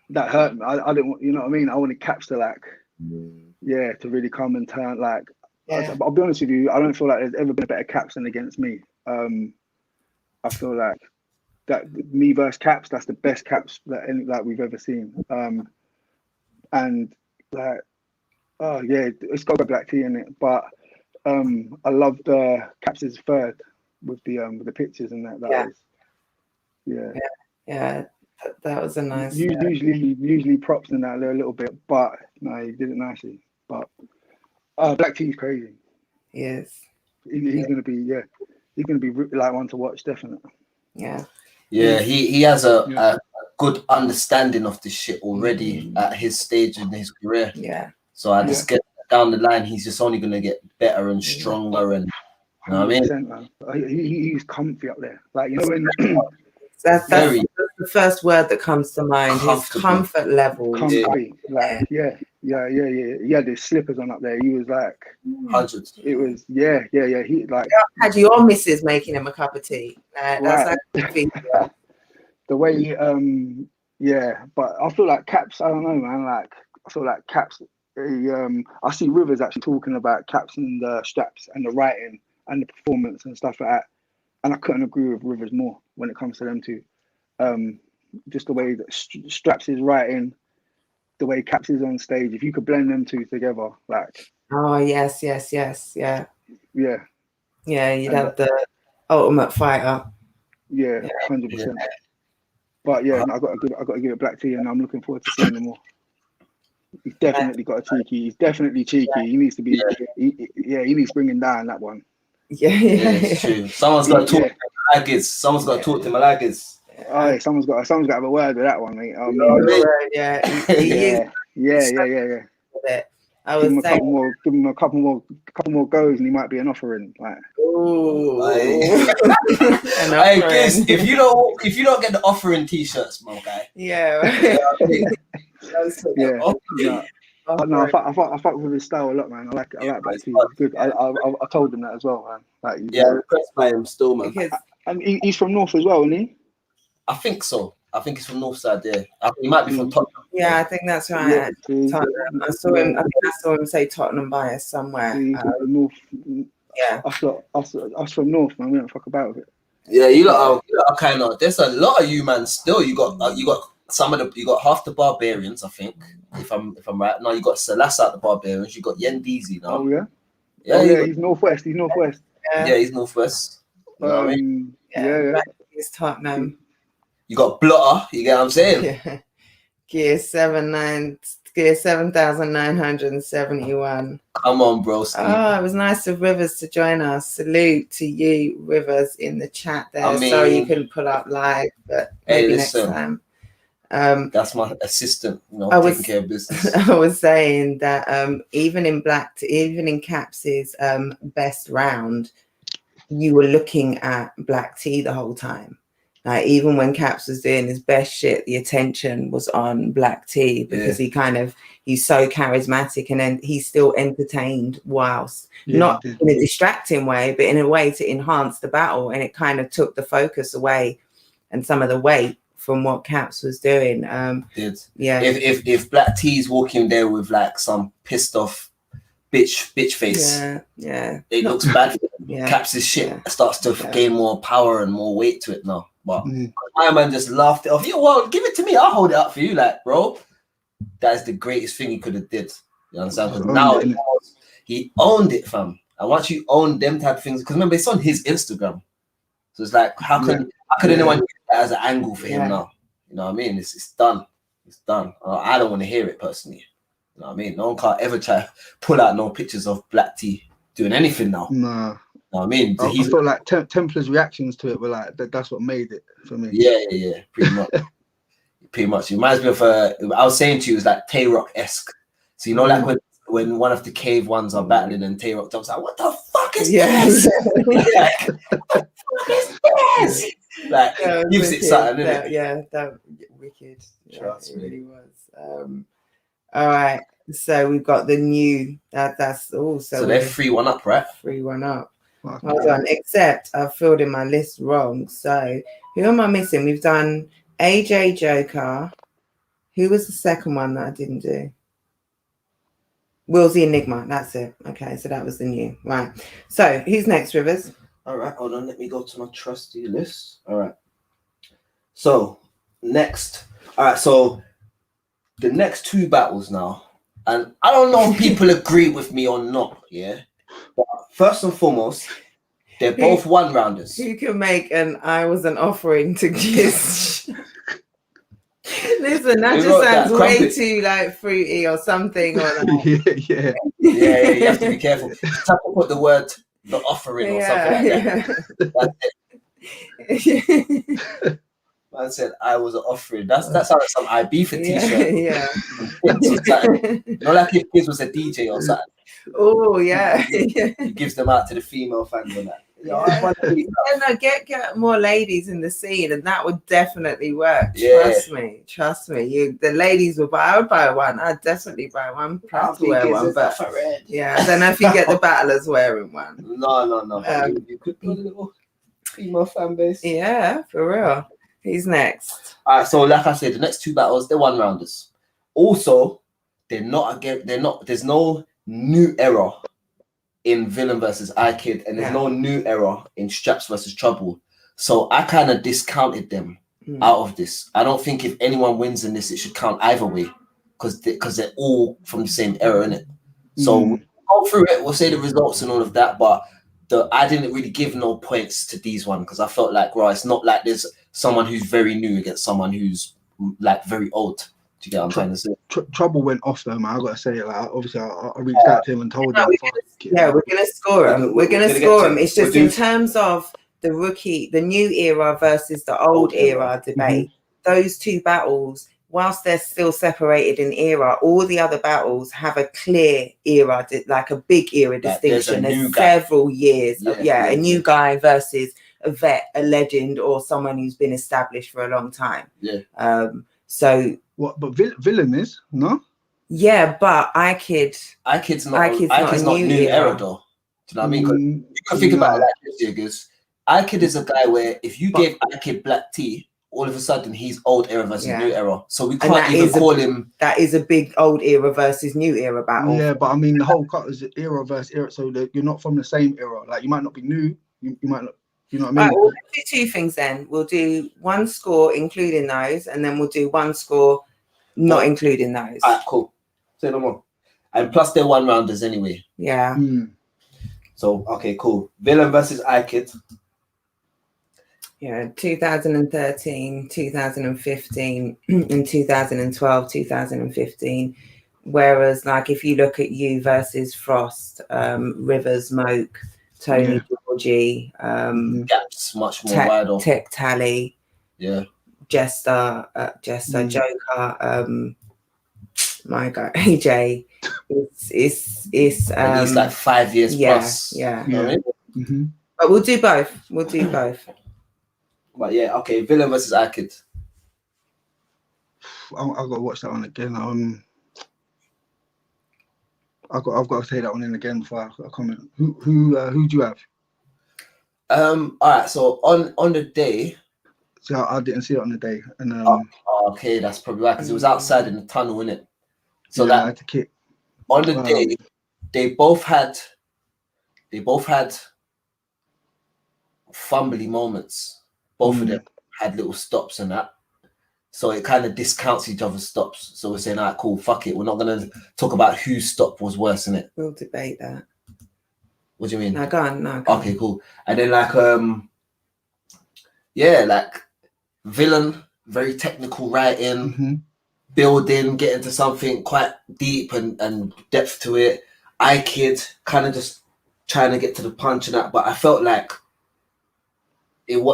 that hurt me. I didn't want, you know what I mean? I wanted Caps to to really come and turn like. I'll be honest with you, I don't feel like there's ever been a better Caps than against me. I feel like that me versus Caps, that's the best Caps that we've ever seen. And like, it's got a Black Tea in it, but I loved Caps' third with the pictures and that that was a nice. Usually props in that a little bit, but no, he did it nicely. But Black Tea's crazy. Yes, he's gonna be like one to watch, definitely. Yeah, he has a good understanding of this shit already at his stage in his career. Yeah. So I just get down the line, he's just only gonna get better and stronger, and you know what I mean? He's comfy up there, like you know when. That's the first word that comes to mind. His comfort level. Comfy, like yeah. He had his slippers on up there. He was like hundreds. It was He like had your missus making him a cup of tea. That's the way. But I feel like Caps. I don't know, man. Like I feel like Caps. I see Rivers actually talking about Caps and the straps and the writing and the performance and stuff like that. And I couldn't agree with Rivers more when it comes to them two. Just the way that Straps is writing, the way Caps is on stage. If you could blend them two together, like. Oh yes, yeah. Yeah, you'd have the ultimate fighter. Yeah, 100%. But yeah, I got to give it Black Tea, and I'm looking forward to seeing them more. He's definitely got a cheeky. He's definitely cheeky. He needs to be. He needs bringing down that one. Yeah, it's true. Someone's got to talk to him like this. Someone's got to talk to him like this. Oh, yeah, someone's got to have a word with that one, mate. I yeah. Yeah. I was give him a couple more goes, and he might be an offering. Like, hey, kids, if you don't get the offering t-shirts, my guy. Yeah. No, I fuck with his style a lot, man. I like that too. He's good. I told him that as well, man. Like, impressed by him still, man. And he's from North as well, isn't he? I think so. I think he's from North side there. He might be from Tottenham. Yeah, I think that's right. Tottenham. I saw him say Tottenham bias somewhere. North. Yeah. Us from North, man. We don't fuck about it. Yeah, you lot are kind of. There's a lot of you, man. Still, you got you got half the Barbarians, I think. If I'm right. No, you got Salas out the Barbarians. You got Yendizi now. Oh yeah. Yeah, he's Northwest. He's Northwest. Yeah, he's Northwest. You know what I mean? He's Tottenham. You got Blotter. You get what I'm saying? Yeah. Gear 7,971. Come on, bro. Steve. Oh, it was nice of Rivers to join us. Salute to you, Rivers, in the chat there. I mean, sorry you couldn't pull up live, but maybe next time. That's my assistant, taking care of business. I was saying that even in Caps's best round, you were looking at Black Tea the whole time. Like, even when Caps was doing his best shit, the attention was on Black Tea because he's so charismatic, and then he's still entertained whilst not in a distracting way, but in a way to enhance the battle. And it kind of took the focus away and some of the weight from what Caps was doing. Yeah. If Black Tea's walking there with like some pissed off bitch face, it looks bad for him. Yeah. Caps' shit starts to gain more power and more weight to it now. But my man just laughed it off. Well, give it to me. I'll hold it up for you, like, bro. That is the greatest thing he could have did. You understand? Because now he owned it, fam. And once you own them type of things, because remember, it's on his Instagram. So it's like, how could anyone use that as an angle for him now? You know what I mean? It's done. It's done. I don't want to hear it personally. You know what I mean? No one can't ever try to pull out no pictures of Black Tea doing anything now. Nah. You know what I mean? I felt like Templar's reactions to it were like that's what made it for me. Yeah, pretty much. Pretty much. It reminds me of I was saying to you, it was like Tay-Rock-esque. So you know, like when one of the cave ones are battling and Tay-Rock jumps out, what the fuck is this? Like, what the fuck is this? Like, gives it something, innit? Yeah, that wicked. Trust it me. really was. All right. So we've got the new that's all. So they're 3-1 up, right? 3-1 up. Hold on, except I've filled in my list wrong. So who am I missing? We've done AJ Joker. Who was the second one that I didn't do? Will's the Enigma. That's it. Okay, so that was the new. Right. So who's next, Rivers? All right, hold on. Let me go to my trusty list. All right. So next. All right, so the next two battles now. And I don't know if people agree with me or not, yeah? But first and foremost, they're both one-rounders. Who can make an I was an offering to kiss? Listen, that just sounds way too like fruity or something. Or like... yeah, you have to be careful. You have to put the word the offering or something like that. That's it. Man said I was an offering. That sounds like some IB for t-shirt. Yeah. You know, like if kids was a DJ or something. Oh yeah. He gives them out to the female fans and that. Get more ladies in the scene, and that would definitely work. Yeah. Trust me. The ladies will buy. I would buy one. I'd definitely buy one. Proud to wear one, but yeah, I don't know if you get the battlers wearing one. No. You could put a little female fan base. Yeah, for real. Who's next? All right, so like I said, the next two battles, they're one-rounders. Also, they're not. There's no new era in Villain versus iKid, and there's no new era in Straps versus Trouble. So I kind of discounted them out of this. I don't think if anyone wins in this, it should count either way, because they're all from the same era, innit? So we'll go through it. We'll say the results and all of that, but I didn't really give no points to these one because I felt like, right, it's not like there's someone who's very new against someone who's like very old. Do you get what I'm trying to say? Trouble went off though, man. I gotta say, like, obviously, I reached out to him and told him. We're gonna score him. We're gonna score him. It's just in terms of the new era versus the old era debate. Those two battles, whilst they're still separated in era, all the other battles have a clear era, like a big era distinction. There's several years. A new guy versus a vet, a legend, or someone who's been established for a long time. So what? But Villain is no. Yeah, but Ikid's not new era though. Do you know what I mean? 'Cause you can think about it like this, Diggers. Ikid is a guy where if you gave Ikid black tea, all of a sudden he's old era versus new era. So we can't even call him. That is a big old era versus new era battle. Yeah, but I mean the whole cut is era versus era, so that you're not from the same era. Like you might not be new, you might not. You know what I mean? Right, we'll do two things then. We'll do one score including those, and then we'll do one score not including those. All right, cool. Say no more. And plus they're one rounders anyway. Yeah. So okay, cool. Villain versus Ikid. Yeah, 2013, 2015, and 2012, 2015. Whereas, like, if you look at you versus Frost, Rivers, Moke, Tony, Georgie, gaps much more wide off. Tech Tally, Jester, Joker, my God, AJ. It's at least like 5 years plus. Yeah. You know what I mean? But we'll do both. But yeah, okay, Villain versus Ikid. I've got to watch that one again. I've got to take that one in again before I comment. Who do you have? All right, so on the day. So I didn't see it on the day, and okay, that's probably right because it was outside in the tunnel, innit? So I had to kick. On the day, they both had fumbly moments. Both of them had little stops and that. So it kind of discounts each other's stops. So we're saying, all right, cool, fuck it. We're not going to talk about whose stop was worse, innit? We'll debate that. What do you mean? No, go on. Okay, cool. And then like, like Villain, very technical writing, building, getting to something quite deep and depth to it. Ikid kind of just trying to get to the punch and that. But I felt like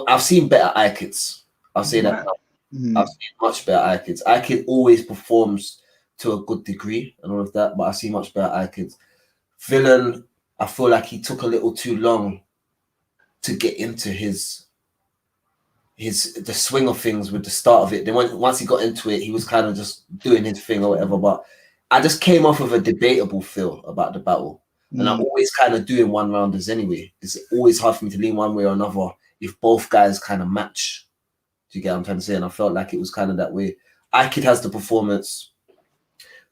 I've seen better Ikids. I'll say that now. I've seen much better Ikids. Ikid always performs to a good degree and all of that, but I see much better Ikids. Villain, I feel like he took a little too long to get into the swing of things with the start of it. Then once he got into it, he was kind of just doing his thing or whatever. But I just came off of a debatable feel about the battle. And I'm always kind of doing one rounders anyway. It's always hard for me to lean one way or another if both guys kind of match. Do you get what I'm trying to say? And I felt like it was kind of that way. Ikid has the performance.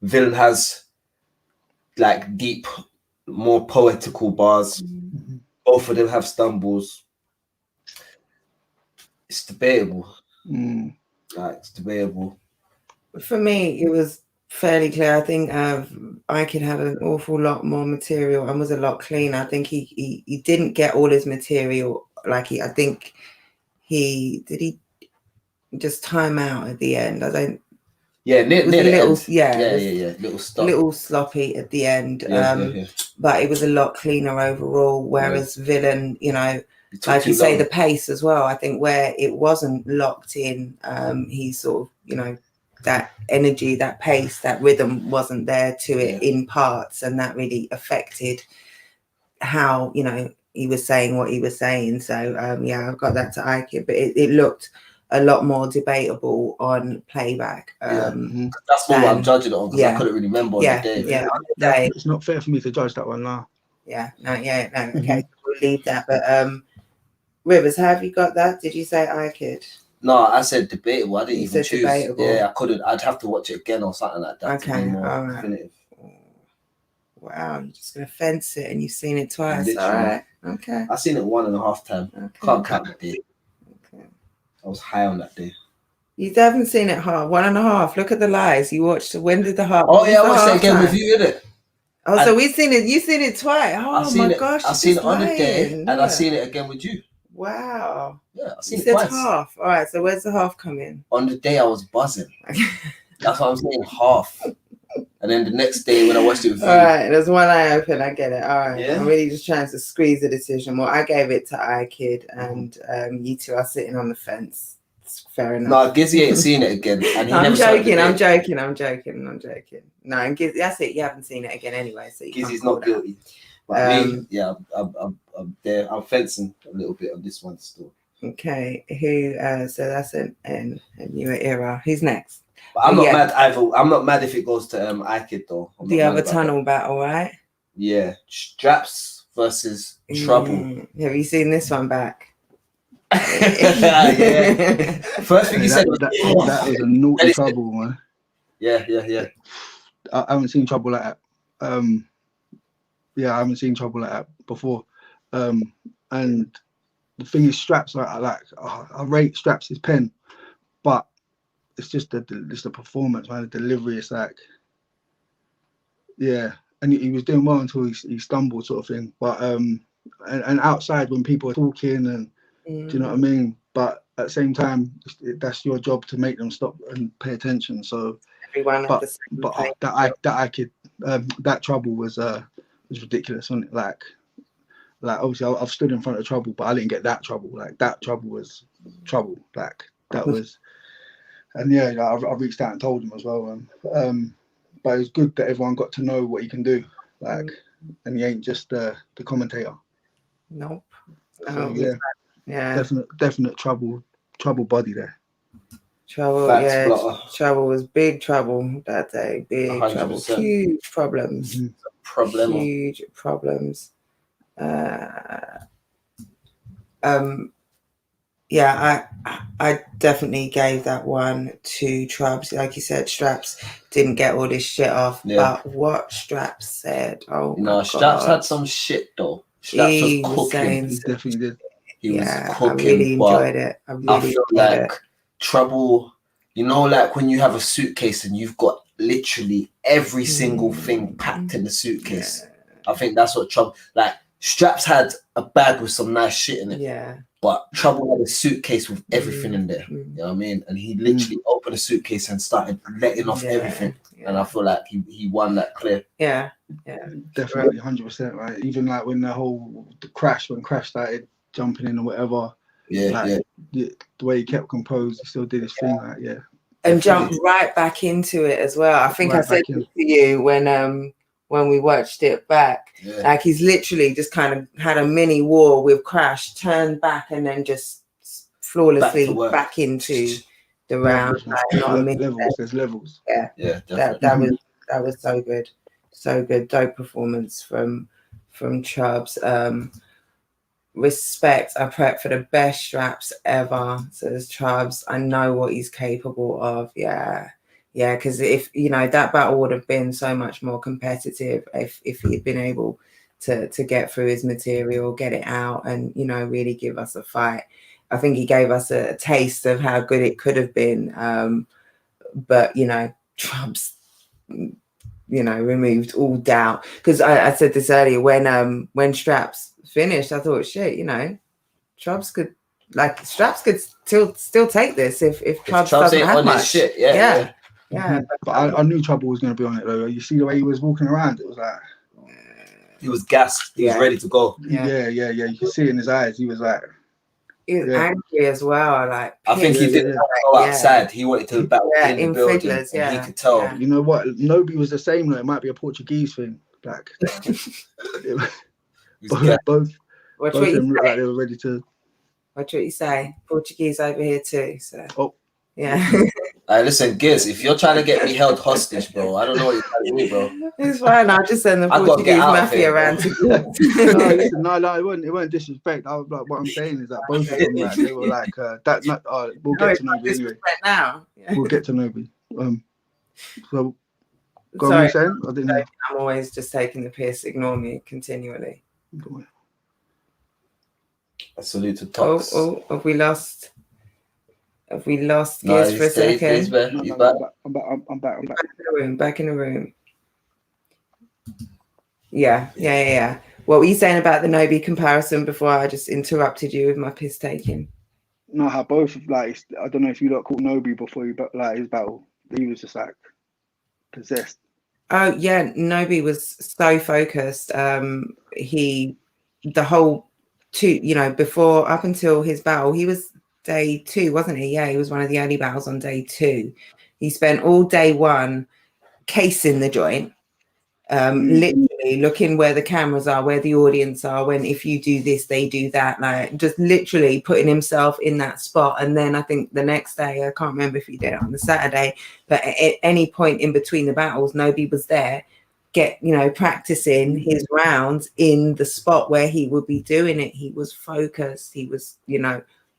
Villain has like deep, more poetical bars. Both of them have stumbles. It's debatable. It's debatable. For me, it was fairly clear. I think Ikid had an awful lot more material and was a lot cleaner. I think he didn't get all his material. I think he just time out at the end. I don't. Yeah, little stop. Little sloppy at the end. But it was a lot cleaner overall. Whereas Villain, like you say, the pace as well. I think where it wasn't locked in, he sort of, that energy, that pace, that rhythm wasn't there to it in parts, and that really affected how he was saying what he was saying. So I've got that to Ikid, but it looked a lot more debatable on playback. That's more what I'm judging it on because I couldn't really remember on the day. Yeah, on the day. It's not fair for me to judge that one now. Okay, we'll leave that. But Rivers, have you got that? Did you say Ikid? No, I said debatable. I didn't even choose. Debatable. Yeah, I couldn't. I'd have to watch it again or something like that. Okay, all right. Definitive. Wow, you're just gonna fence it, and you've seen it twice. Literally. All right. Okay. I've seen it 1.5 times. Okay. Can't count the day. Okay. I was high on that day. You haven't seen it half. 1.5. Look at the lies. You watched. When did the half? Oh yeah, I watched it again with you, innit? Oh, so we've seen it. You've seen it twice. Oh my gosh! I've seen it on the day, and I've seen it again with you. Wow. Yeah, I've seen you it twice. Half. All right. So where's the half come in? On the day, I was buzzing. That's what I'm saying, half. And then the next day when I watched it with you, all right, there's one eye open. I get it. All right, Yeah. I'm really just trying to squeeze a decision. Well, I gave it to iKid, and you two are sitting on the fence. It's fair enough. no, Gizzy ain't seen it again. And he I'm never started the joking. I'm debate. joking. No, and that's it. You haven't seen it again anyway, so you Gizzy's can't call not that. guilty. But me, yeah, I'm there. I'm fencing a little bit on this one still. Okay, so that's a newer era. Who's next? But I'm not mad either. I'm not mad if it goes to iKid though. The other tunnel battle, right? Yeah, Straps versus Trouble. Have you seen this one back? Yeah. First thing you said that was a naughty Trouble, man. Yeah. I haven't seen Trouble like that. I haven't seen Trouble like that before. And the thing is, Straps, I rate Straps' pen, but it's just the performance, man. The delivery is like, yeah. And he was doing well until he stumbled, sort of thing. But and outside when people are talking, and do you know what I mean? But at the same time, that's your job to make them stop and pay attention. So, everyone that Trouble was ridiculous, wasn't it? Like obviously I've stood in front of Trouble, but I didn't get that Trouble. Like that Trouble was Trouble. Like that was, and yeah, I reached out and told him as well. But it was good that everyone got to know what he can do. Like, and he ain't just the commentator. Nope. So, yeah. Definite Trouble body there. Trouble, Facts, Trouble was big trouble that day. Big 100%. Trouble, huge problems. Huge problems. I definitely gave that one to Trubs. Like you said, Straps didn't get all this shit off, but what Straps said, Straps had some shit though. Straps was cooking. He definitely did. He was cooking. I really enjoyed it. I feel like Trouble, like when you have a suitcase and you've got literally every single thing packed in the suitcase. I think that's what Trouble, like Straps had a bag with some nice shit in it. Yeah. But Trouble had a suitcase with everything in there. You know what I mean? And he literally opened a suitcase and started letting off everything. Yeah. And I feel like he won that clear. Yeah. Definitely 100%, right? Even like when the crash started jumping in or whatever. The way he kept composed, he still did his thing, like, yeah. And jumped right back into it as well. I think I said to you when we watched it back, like he's literally just kind of had a mini war with Crash, turned back and then just flawlessly back into the round. There's levels. Yeah, that was so good. So good. Dope performance from Chubbs. Respect. I prepped for the best Straps ever. Says Chubbs. I know what he's capable of. Yeah, because if that battle would have been so much more competitive if he had been able to get through his material, get it out, and really give us a fight. I think he gave us a taste of how good it could have been. But Chubbs removed all doubt, because I said this earlier when Straps finished, I thought Straps could still take this if Chubbs doesn't have much shit. But I knew Trouble was going to be on it though. You see the way he was walking around, it was like he was gassed. He was ready to go. Yeah. You could see it in his eyes. He was like, he was angry as well. Like I think he didn't go outside. He wanted to battle in the building. Fiddlers, and he could tell. You know what? Nobi was the same though. It might be a Portuguese thing. Like both of them looked like they were ready to. Watch what you say. Portuguese over here too. So yeah. Listen, Giz, if you're trying to get me held hostage, bro, I don't know what you're trying to do, bro. It's fine. I'll just send the Portuguese mafia around to you. No, it wasn't disrespect. I was like, what I'm saying is that both of them, like, they were like, we'll get to Nobi anyway. Now. We'll get to Nobi. So, go on, saying? I didn't know. I'm always just taking the piss. Ignore me continually. A salute to Tox. Oh, have we lost Giz for a second? He's back. I'm back. Back in the room. Yeah. What were you saying about the Nobi comparison before I just interrupted you with my piss taking? No, how both, like, I don't know if you lot called Nobi before his battle, he was just like possessed. Oh yeah, Nobi was so focused. The whole before, up until his battle, he was day 2, wasn't he? Yeah, he was one of the early battles on day 2. He spent all day 1 casing the joint, literally looking where the cameras are, where the audience are, when if you do this, they do that, like just literally putting himself in that spot. And then I think the next day, I can't remember if he did it on the Saturday, but at any point in between the battles, Nobi was there, practicing his rounds in the spot where he would be doing it. He was focused, he was,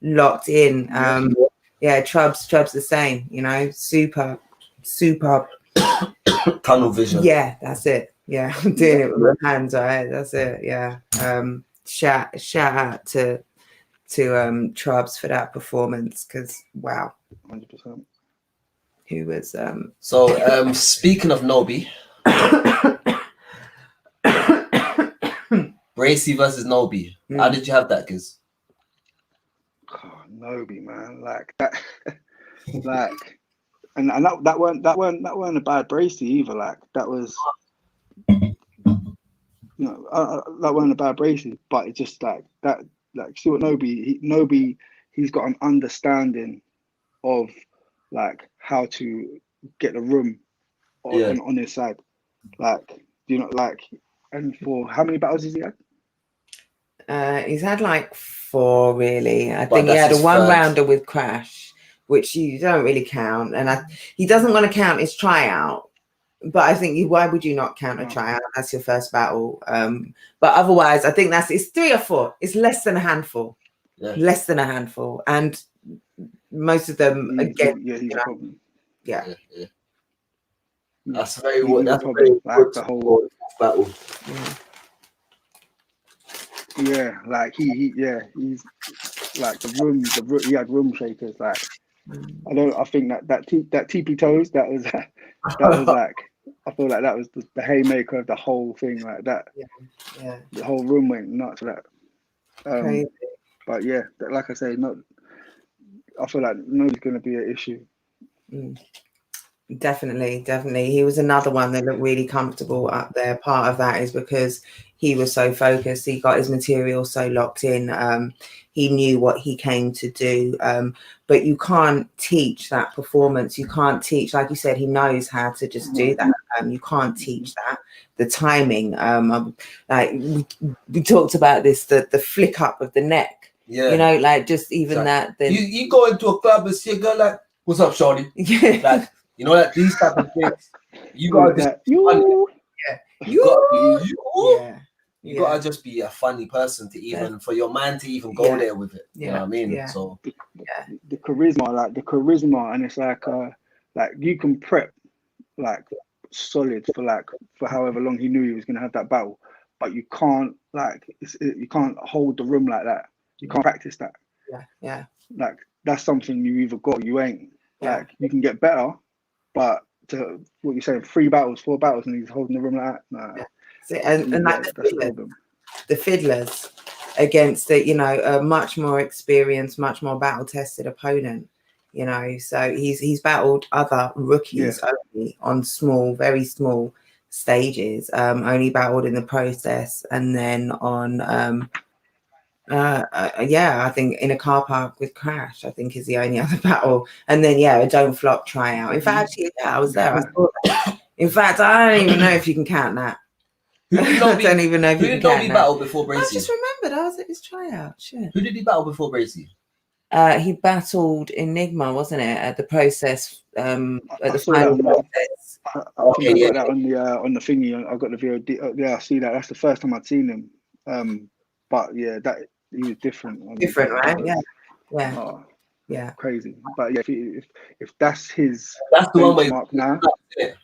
locked in. Trub's the same, super tunnel vision. Yeah, that's it. Yeah, I'm doing it with my hands. All right, that's it. Yeah. Shout out to Trubs for that performance, because wow, 100%. Who was So speaking of Nobi, Bracy versus Nobi. How did you have that, Giz? Oh, Nobi, man, like that, like, and that weren't a bad Bracy either. Like that was, that weren't a bad Bracy, but it's just like that. Like, see what Nobi, he's got an understanding of like how to get the room on his side. Like, and for how many battles has he had? He's had like 4, really. I think he had a 1-rounder with Crash, which you don't really count, and he doesn't want to count his tryout. But I think why would you not count a tryout? That's your first battle. But otherwise, I think it's 3 or 4. It's less than a handful. Yeah. Less than a handful, and most of them again. Yeah. That's very like the whole battle. Yeah, like he's like the room. He had room shakers. Like I think that TP toes that was like, I feel like that was the haymaker of the whole thing. Like that. Yeah. The whole room went nuts for that. But yeah, like I say, I feel like nobody's going to be an issue. Definitely. He was another one that looked really comfortable up there. Part of that is because he was so focused. He got his material so locked in. He knew what he came to do. But you can't teach that performance. You can't teach, like you said, he knows how to just do that. You can't teach that. The timing. Like we talked about this, the flick up of the neck. Yeah. Like just even that. Then you go into a club and see a girl like, "What's up, shorty?" Yeah. Like, like these type of things. You gotta just you gotta just be a funny person to even for your man to even go there with it. You know what I mean? Yeah. So the charisma, and it's like you can prep like solid for however long he knew he was gonna have that battle, but you can't you can't hold the room like that. You can't practice that. Yeah. Like that's something you either got or you ain't. Like you can get better, but to what you're saying, 4 battles, and he's holding the room like that. Nah. And like the fiddlers against a much more experienced, much more battle tested opponent. So he's battled other rookies only on very small stages. Only battled in the process, and then on I think in a car park with Crash, I think is the only other battle. And then a Don't Flop tryout. In fact, I was there. I saw that. In fact, I don't even know if you can count that. I don't even know if you can count that. Battle before Bracy? I just remembered I was at his tryout. Shit. Who did he battle before Bracy? He battled Enigma, wasn't it, at the process? At the final process. I got that on the thingy. I got the VOD. I see that. That's the first time I'd seen him. But yeah, that he was different. Different, right? Yeah. Crazy. But yeah, if that's his the benchmark now.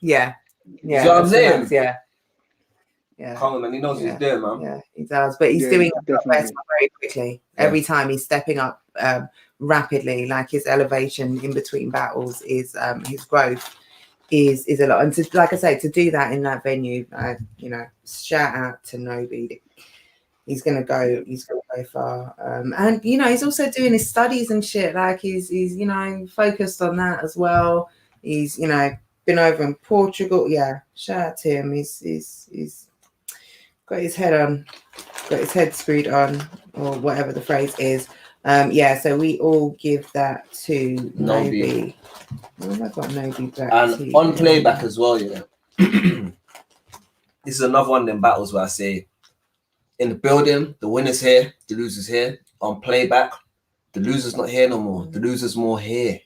Yeah. You know what I'm saying? Yeah. Come on, man. He knows what he's doing, man. Yeah, he does. But he's doing it very quickly. Every time he's stepping up rapidly. Like his elevation in between battles is his growth is a lot. And like I say, to do that in that venue, shout out to Nobi. He's gonna go far. And he's also doing his studies and shit. Like he's focused on that as well. He's, you know, been over in Portugal. Yeah, shout out to him. He's got his head screwed on, or whatever the phrase is. Yeah, so we all give that to Nobi. What have I got Nobi back and to? on playback as well, yeah. This is another one of them battles where I say, in the building, the winner's here, the loser's here. On playback, the loser's not here no more. The loser's more here.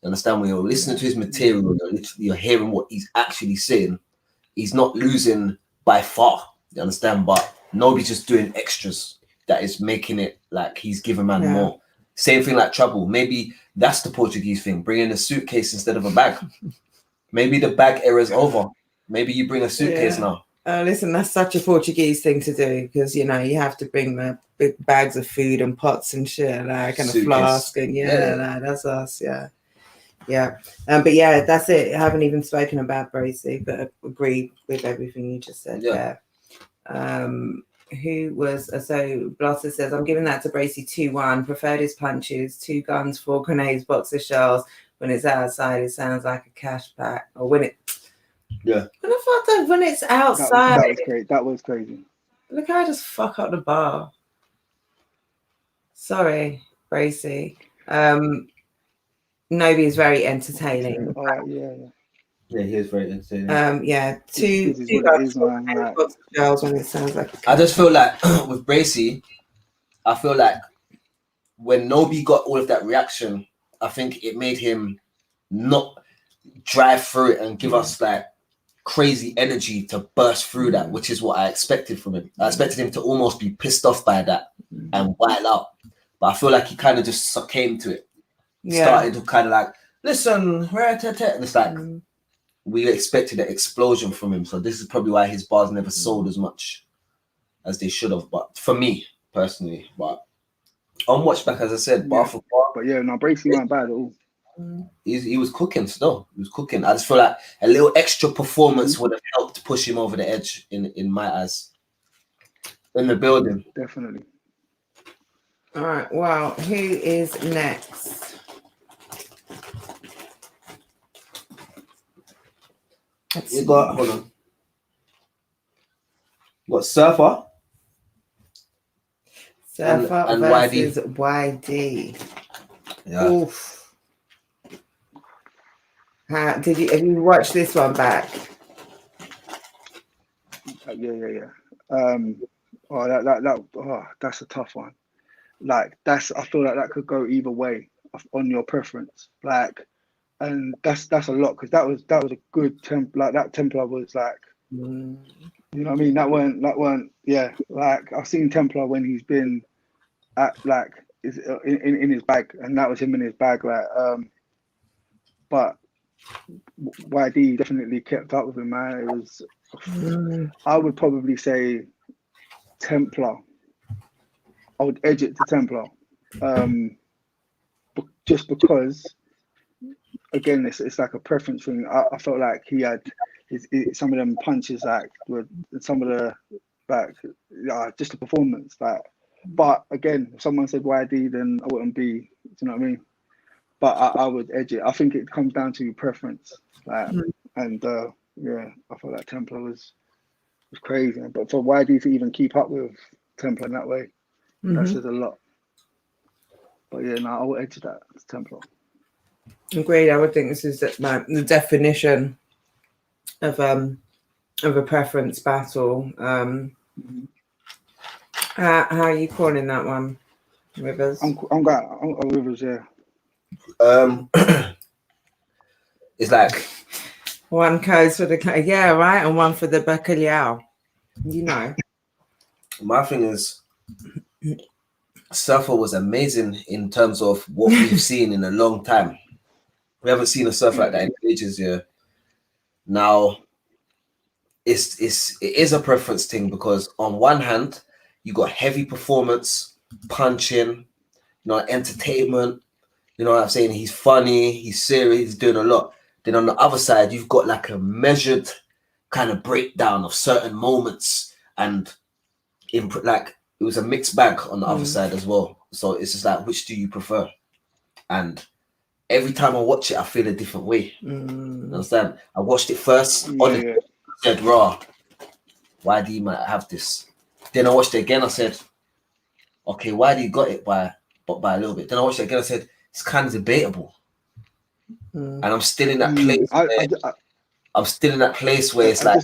You understand? When you're listening to his material, you're hearing what he's actually saying. He's not losing by far. You understand? But nobody's just doing extras that is making it like he's giving man more. Same thing like Trouble. Maybe that's the Portuguese thing. Bringing a suitcase instead of a bag. Maybe the bag era is over. Maybe you bring a suitcase now. Listen, that's such a Portuguese thing to do because, you know, you have to bring the big bags of food and pots and shit, like, and a flask. And that's us. Yeah. But yeah, that's it. I haven't even spoken about Bracy, but agree with everything you just said there. Who was so Blosser says, I'm giving that to Bracy 2-1. Preferred his punches, 2 guns, 4 grenades, box of shells. When it's outside, it sounds like a cash pack. Or when it when it's outside. That was great. That was crazy. Look how I just fuck up the bar. Sorry, Bracy. Nobi is very entertaining. Yeah, he is very entertaining. 2 guns, 4 grenades, box of shells when it sounds like a cash pack. I just feel like with Bracy, I feel like when Nobi got all of that reaction, I think it made him not drive through it and give us like crazy energy to burst through that, which is what I expected from him. I expected him to almost be pissed off by that and wild out. But I feel like he kind of just succumbed to it. Started to kind of like, listen, and it's like we expected an explosion from him. So this is probably why his bars never sold as much as they should have. But for me personally, but on watchback, as I said, bar for bar. But yeah, no, Bracy weren't bad at all. He was cooking still. He was cooking. I just feel like a little extra performance would have helped push him over the edge in my eyes. In the building. Definitely. All right. Well, who is next? You got, hold on. You got Surfer. Surfer and versus YD. Yeah. Oof. Have you watched this one back? Yeah. That's a tough one. Like I feel like that could go either way on your preference. Like, and that's a lot because that was a good temp. Like that Templar was like, you know what I mean? That weren't like I've seen Templar when he's been at like in his bag, and that was him in his bag. Like, but YD definitely kept up with him, man. It was, I would probably say Templar. I would edge it to Templar, just because, again, it's like a preference thing. I felt like he had some of them punches, like with some of the just the performance, like. But again, if someone said YD, then I wouldn't be. Do you know what I mean? But I would edge it. I think it comes down to your preference, like, and I felt like Templar was crazy. But for YD to even keep up with Templar in that way, that says a lot. But yeah, no, I will edge that. It's Templar. Agreed. I would think this is the definition of a preference battle. How are you calling that one, Rivers? I'm Rivers, yeah. It's like one goes for the right, and one for the bacalhau. You know, my thing is, Surfer was amazing in terms of what we've seen in a long time. We haven't seen a Surfer like that in ages. Yeah. Now, it is a preference thing because on one hand, you got heavy performance, punching, entertainment. You know what I'm saying? He's funny, he's serious, he's doing a lot. Then on the other side, you've got like a measured kind of breakdown of certain moments, and like it was a mixed bag on the other side as well. So it's just like, which do you prefer? And every time I watch it, I feel a different way. Understand? I watched it first on the said, raw, why do you might have this? Then I watched it again, I said, okay, why do you got it by a little bit? Then I watched it again, I said, it's kind of debatable. And I'm still in that place I'm still in that place where it's like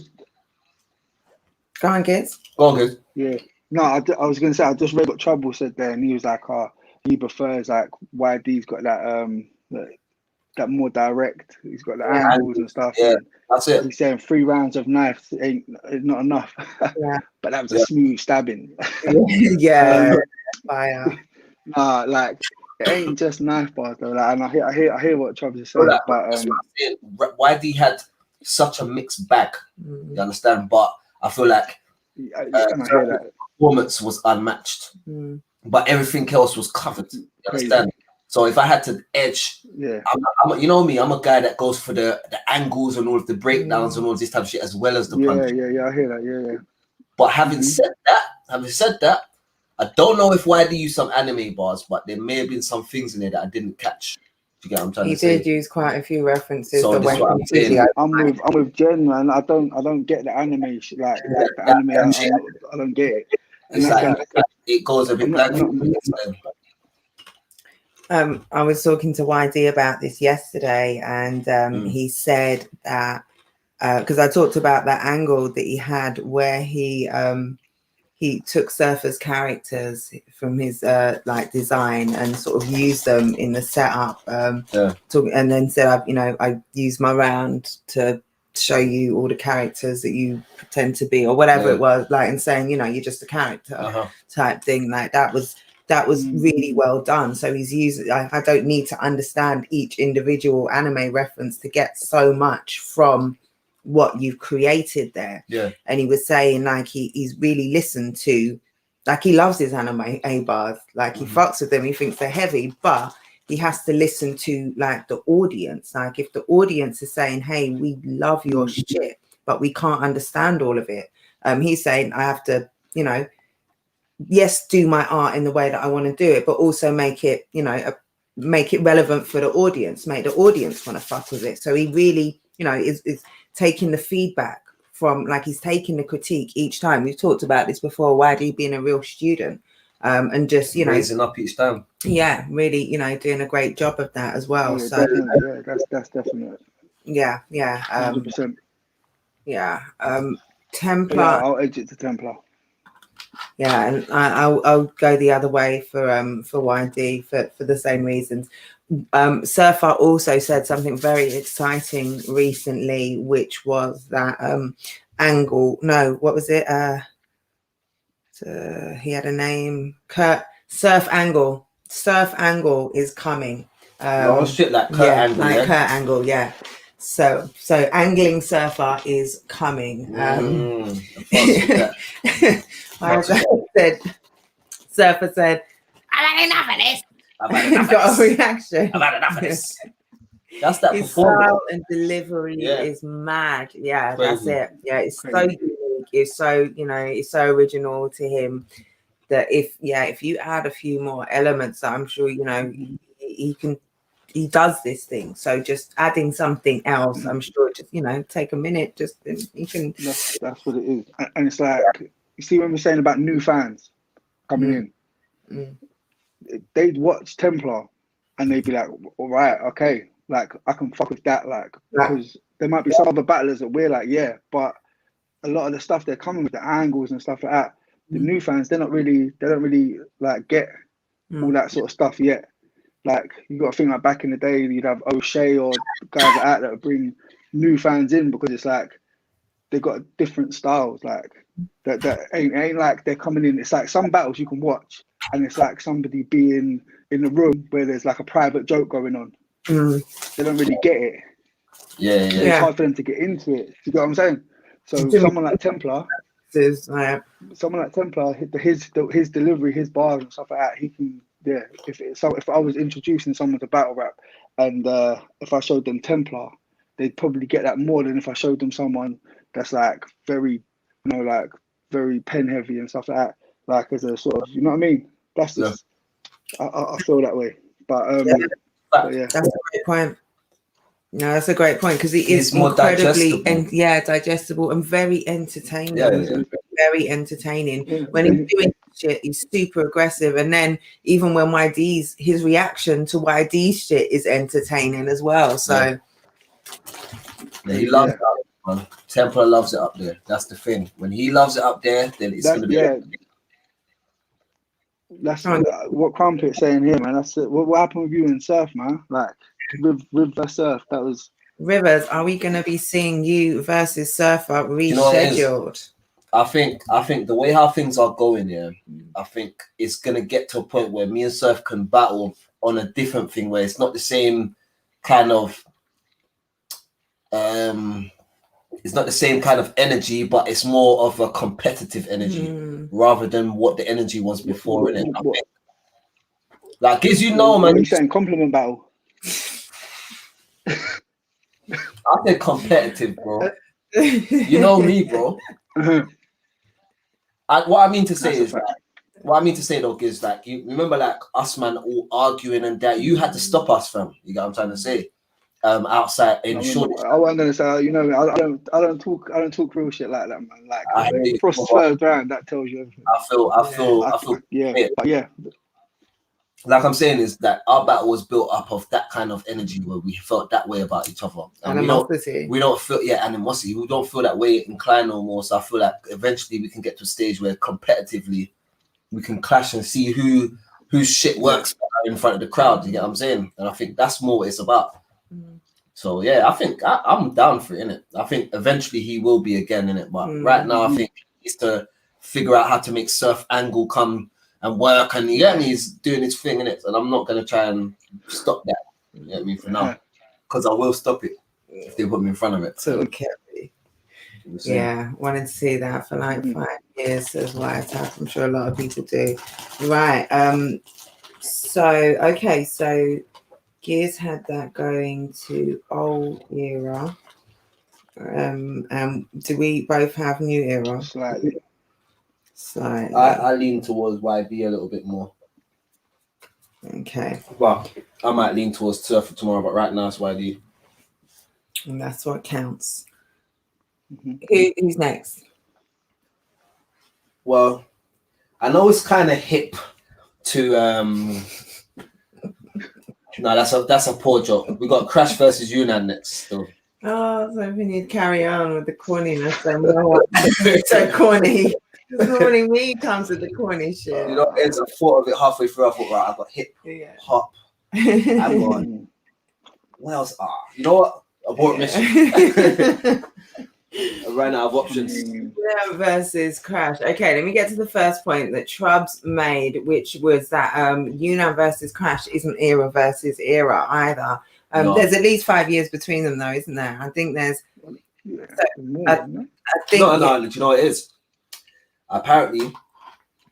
go on, kids. Go on, kids. Yeah. No, I was gonna say I just read what Trouble said there, and he was like, he prefers like YD's got that more direct. He's got the angles and stuff. Yeah, and that's it. He's saying 3 rounds of knife ain't not enough. Yeah. But that was a smooth stabbing. Yeah. Fire. Nah, like it ain't just knife bars though. Like, and I hear what Trouble is saying. But that's what I'm saying. YD had such a mixed bag. You understand? But I feel like performance was unmatched, but everything else was covered. You understand? So if I had to edge, I'm you know me, I'm a guy that goes for the angles and all of the breakdowns and all of this type of shit as well as the punch. Yeah, I hear that. Yeah. But having said that, I don't know if YD used some anime bars, but there may have been some things in there that I didn't catch. You get what I'm trying to say? He did use quite a few references. So this is what I'm saying. I'm with Jen, man. I don't get the anime shit, like the anime. I don't get it. It's like it goes a bit blank. I was talking to YD about this yesterday, and he said that because I talked about that angle that he had where he took Surfer's characters from his like design and sort of used them in the setup, and then said, I used my round to show you all the characters that you pretend to be, or whatever it was, like, and saying, you're just a character type thing. Like that was really well done. So he's using, I don't need to understand each individual anime reference to get so much from what you've created there. Yeah. And he was saying like he's really listened to, like he loves his anime A-bars, like he fucks with them, he thinks they're heavy, but he has to listen to like the audience. Like if the audience is saying, hey, we love your shit, but we can't understand all of it. He's saying I have to, yes, do my art in the way that I want to do it, but also make it, make it relevant for the audience, make the audience want to fuck with it. So he really, is taking the feedback from, like, he's taking the critique each time. We've talked about this before, YD being a real student, and just, raising up each time. Yeah, really, doing a great job of that as well. Yeah, so definitely, that's definite. Yeah. 100%. Yeah. Templar. Yeah, I'll edge it to Templar. Yeah, and I'll go the other way for YD for the same reasons. Surfer also said something very exciting recently, which was that angle. No, what was it? He had a name. Surf Angle. Surf Angle is coming. Shit, like Kurt Angle. Like Kurt Angle. Yeah. So Angling Surfer is coming. Surfer said, I've had enough of this. Got a reaction. I've had enough of this. That's that His performance. style and delivery is mad. Yeah, Crazy. that's it. Yeah, it's so unique. It's so, it's so original to him that if you add a few more elements, I'm sure, he does this thing. So just adding something else, I'm sure, just, take a minute, just you can. That's what it is. And it's like, you see when we're saying about new fans coming in, they'd watch Templar and they'd be like, all right, okay, like I can fuck with that, like, because there might be some other battlers that we're like, yeah, but a lot of the stuff they're coming with, the angles and stuff like that, the new fans, they don't really like get all that sort of stuff yet. Like, you got to think like back in the day, you'd have O'Shea or guys like that would bring new fans in because it's like they got different styles. Like that ain't like they're coming in. It's like some battles you can watch, and it's like somebody being in the room where there's like a private joke going on. They don't really get it. Yeah. It's hard for them to get into it. You get what I'm saying? So someone like Templar, his delivery, his bars and stuff like that, he can. Yeah, if I was introducing someone to battle rap, and if I showed them Templar, they'd probably get that more than if I showed them someone that's like very, like very pen heavy and stuff like that. Like as a sort of, you know what I mean? That's just, I feel that way. But But yeah, That's a great point. No, that's a great point because it He's is more incredibly digestible. digestible and very entertaining. Yeah. Very entertaining. Yeah, When he's doing shit, he's super aggressive, and then even when his reaction to YD's shit is entertaining as well. So he loves it up there, man. Templar loves it up there. That's the thing. When he loves it up there, then it's that gonna be. yeah. That's what Crumpet's saying here, man. That's it. What happened with you and Surf, man? Like with the Surf, that was. Rivers, are we going to be seeing you versus Surfer rescheduled? I think the way how things are going, I think it's gonna get to a point where me and Surf can battle on a different thing where it's not the same kind of it's not the same kind of energy, but it's more of a competitive energy rather than what the energy was before, innit? Like, as you know, man. What are you saying? Compliment battle. I said competitive, bro. You know me, bro. What I mean to say is that, what I mean to say though is like, you remember like us man all arguing and that you had to stop us, fam. You get what I'm trying to say? Outside in short. I wasn't gonna say, you know, I don't talk real shit like that, man. Like Frost's first round, that tells you everything. I feel yeah. Like I'm saying is that our battle was built up of that kind of energy where we felt that way about each other. And we don't feel animosity. We don't feel that way inclined no more. So I feel like eventually we can get to a stage where competitively we can clash and see whose shit works in front of the crowd. You get what I'm saying? And I think that's more what it's about. So yeah, I think I'm down for it, innit? I think eventually he will be again, innit? But right now I think it's to figure out how to make Surf Angle come and work, and he's doing his thing, innit? And I'm not gonna try and stop that. You get me for now, because I will stop it if they put me in front of it. So wanted to see that for like 5 years as White House. I'm sure a lot of people do. Right. So Gears had that going to old era. Do we both have new era? Slightly. I lean towards YB a little bit more. Okay. But I might lean towards Surf for tomorrow, but right now it's YB. And that's what counts. Who's next? Well, I know it's kind of hip to no, that's a poor joke. We got Crash versus Yunnan next still. Oh, so we need to carry on with the corniness. So corny. Normally me comes with the corny shit. You know, as I thought of it halfway through, I thought, right, I got hip, hop. I'm going. What else? You know what? Abort mission. I ran out of options. Yuna versus Crash. Okay, let me get to the first point that Trubs made, which was that Yuna versus Crash isn't era versus era either. There's at least 5 years between them, though, isn't there? I think there's. I think No. Do you know what it is? Apparently,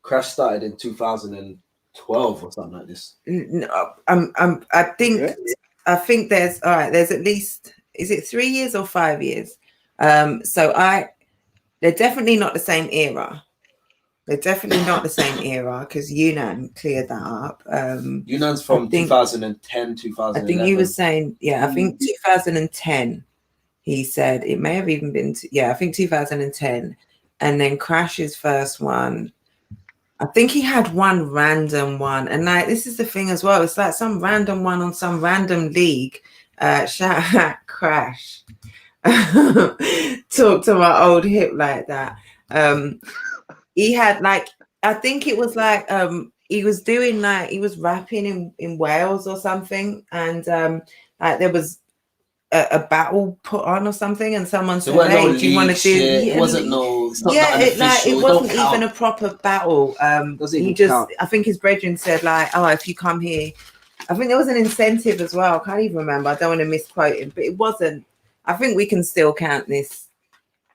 Crash started in 2012 or something like this. No, I think there's there's at least, is it 3 years or 5 years? They're definitely not the same era. They're definitely not the same era because Yunnan cleared that up. Yunnan's from 2010, 2011. I think you were saying, I think 2010. He said it may have even been, I think 2010. And then Crash's first one, I think he had one random one. And like, this is the thing as well. It's like some random one on some random league. Shout out Crash. Talk to my old hip like that. He had like, I think it was like, he was doing like, he was rapping in Wales or something. And like there was a battle put on or something, and someone said, "Hey, do you want to do?" It wasn't it wasn't even a proper battle. He just, I think his brethren said like, "Oh, if you come here," I think there was an incentive as well. I can't even remember. I don't want to misquote him, but it wasn't. I think we can still count this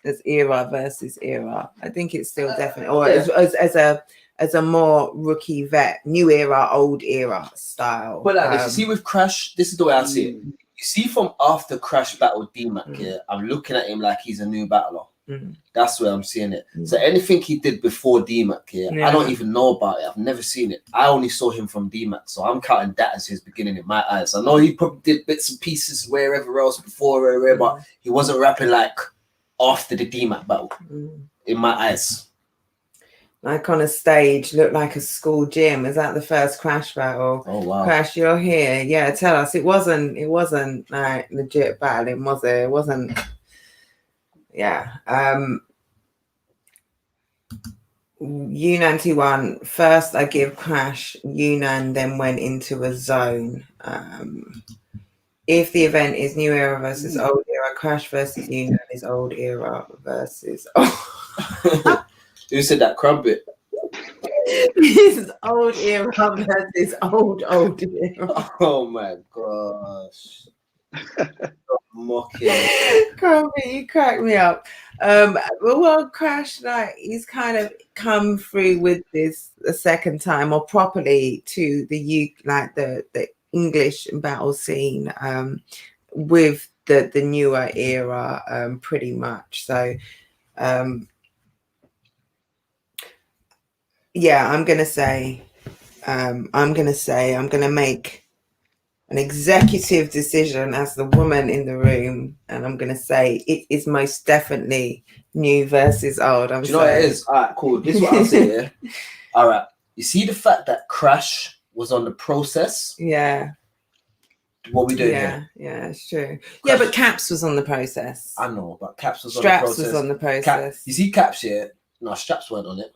as era versus era. I think it's still definitely, or as a more rookie vet, new era, old era style. But like, you see with Crash, this is the way I see it. You see, from after Crash battled D-Mac, I'm looking at him like he's a new battler. That's where I'm seeing it. So anything he did before DMAC here, I don't even know about it. I've never seen it. I only saw him from DMAC, so I'm counting that as his beginning in my eyes. I know he probably did bits and pieces wherever else before, but he wasn't rapping like after the DMAC battle in my eyes. Like on a stage, looked like a school gym. Is that the first Crash battle? Oh wow. Crash, you're here. Yeah, tell us. It wasn't like legit battling, was it? It wasn't. Yeah. Yunnan 2-1. First I give Crash. Yunnan then went into a zone. If the event is new era versus old era, Crash versus Yunnan is old era versus Who said that crumpet? This is old era versus old era. Oh my gosh. Mocking. Crumpet, you crack me up. Well, Crash, like he's kind of come through with this a second time or properly to the English battle scene with the newer era pretty much. So yeah, I'm gonna make an executive decision as the woman in the room, and I'm gonna say it is most definitely new versus old. Do you know what it is? All right, cool. This is what I'll say here. All right, you see the fact that Crash was on the process. Yeah. What we doing here? Yeah, it's true. Crash. Yeah, but Caps was on the process. I know, but Caps was Straps on the process. was on the process. You see Caps here? No, Straps weren't on it.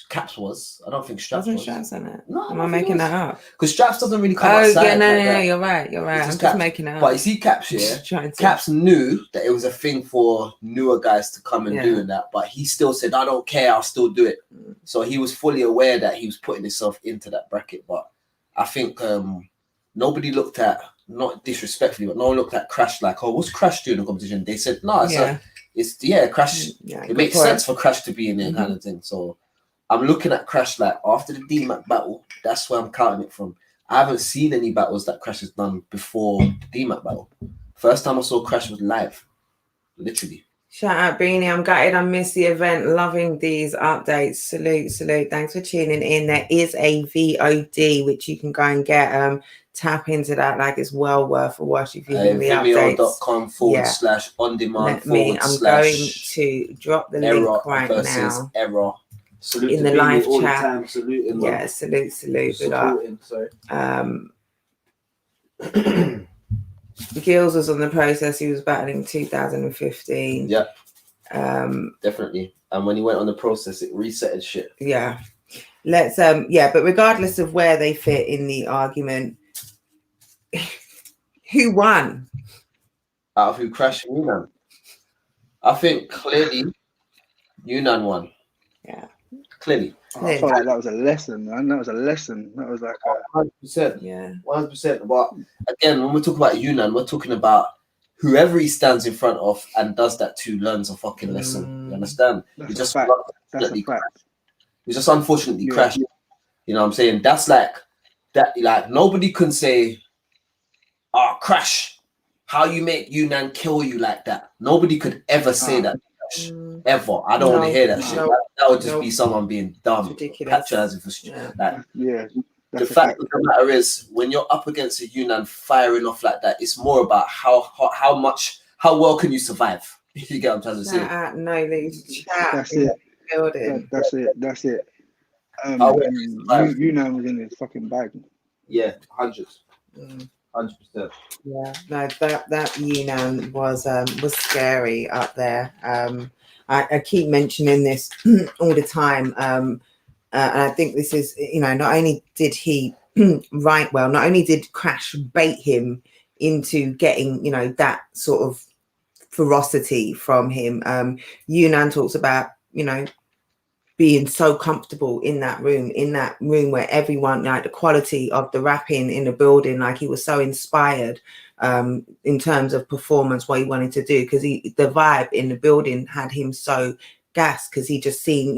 Caps was. I don't think Straps was. Straps on it? No, am I making that up? Because Straps doesn't really come outside. Yeah, no, that. You're right. I'm just making it up. But you see Caps here. Caps knew that it was a thing for newer guys to come and doing that, but he still said, "I don't care. I'll still do it." So he was fully aware that he was putting himself into that bracket. But I think nobody looked at, not disrespectfully, but no one looked at Crash like, "Oh, what's Crash doing in the competition?" They said, "No, it's Crash. It makes sense for Crash to be in there, kind of thing." So I'm looking at Crash like after the DMAC battle, that's where I'm counting it from. I haven't seen any battles that Crash has done before the DMAC battle. First time I saw Crash was live, literally. Shout out Beanie, I'm gutted I missed the event. Loving these updates. Salute. Thanks for tuning in. There is a VOD which you can go and get. Tap into that, like it's well worth a watch if you're in the updates. Vimeo.com/on-demand/. I'm going to drop the link right now. Error. Salute in the live all chat. The time. Saluting, yeah, salute. Gills was on the process. He was battling 2015. Yeah. Definitely. And when he went on the process, it resetted shit. Yeah. But regardless of where they fit in the argument, who won? Out of who crashed Yunnan? I think clearly Yunnan won. Yeah. Clearly. I felt like that was a lesson, man. That was a lesson. That was like 100%. Yeah. 100%. But again, when we talk about Yunnan, we're talking about whoever he stands in front of and does that to learns a fucking lesson. You understand? That's he a just fact. That's a fact. He just unfortunately crashed. You know what I'm saying? That's like that. Like nobody can say, "Oh, Crash, how you make Yunnan kill you like that?" Nobody could ever say that. Ever. I don't want to hear that shit. That would just be someone being dumb, patronizing for shit. Like, the fact of the matter is, when you're up against a Yunnan firing off like that, it's more about how well can you survive. You get what I'm trying to say? That's it. That's it. Yunnan was in his fucking bag. Yeah, 100%. Yeah, no, that Yunnan was scary up there. I keep mentioning this all the time, and I think this is, not only did he write well, not only did Crash bait him into getting, that sort of ferocity from him. Yunnan talks about, being so comfortable in that room where everyone, like the quality of the rapping in the building, like he was so inspired in terms of performance, what he wanted to do, because the vibe in the building had him so gassed, because he just seen,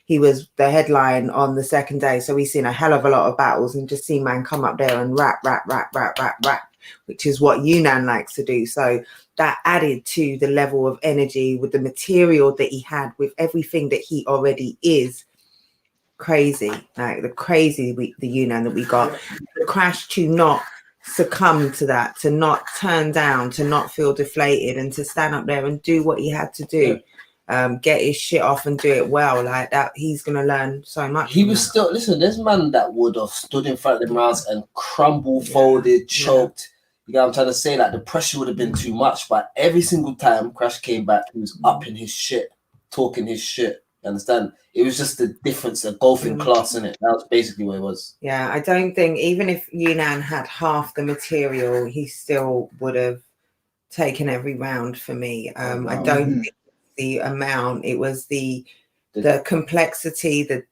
he was the headline on the second day, so he's seen a hell of a lot of battles and just seen man come up there and rap. which is what Yunnan likes to do. So that added to the level of energy with the material that he had, with everything that he already is. Crazy, like the Yunnan that we got. The Crash to not succumb to that, to not turn down, to not feel deflated, and to stand up there and do what he had to do. Get his shit off and do it well. Like that, he's gonna learn so much. He was still, listen, there's man that would have stood in front of them rounds and crumbled, folded, choked. You know what I'm trying to say? Like the pressure would have been too much, but every single time Crash came back, he was up in his shit, talking his shit. You understand? It was just the difference, a golfing class in it. That was basically what it was. Yeah, I don't think, even if Yunnan had half the material, he still would have taken every round for me. I don't think the amount, it was the complexity, the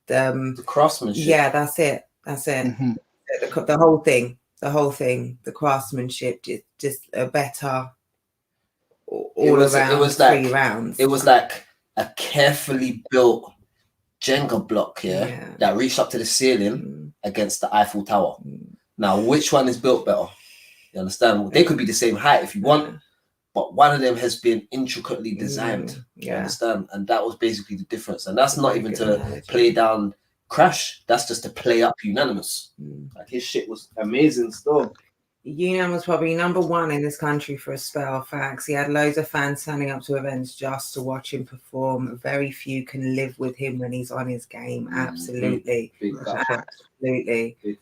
craftsmanship. Yeah, that's it. The whole thing, the craftsmanship, just a better around. It was 3 rounds. It was like a carefully built Jenga block that reached up to the ceiling against the Eiffel Tower. Now, which one is built better? You understand? They could be the same height if you want, but one of them has been intricately designed. You understand? And that was basically the difference. And that's not even to play down Crash. That's just to play up Unanimous. Like his shit was amazing still. Yunnan was probably number 1 in this country for a spell. Facts. He had loads of fans signing up to events just to watch him perform. Very few can live with him when he's on his game. Absolutely. Absolutely. He's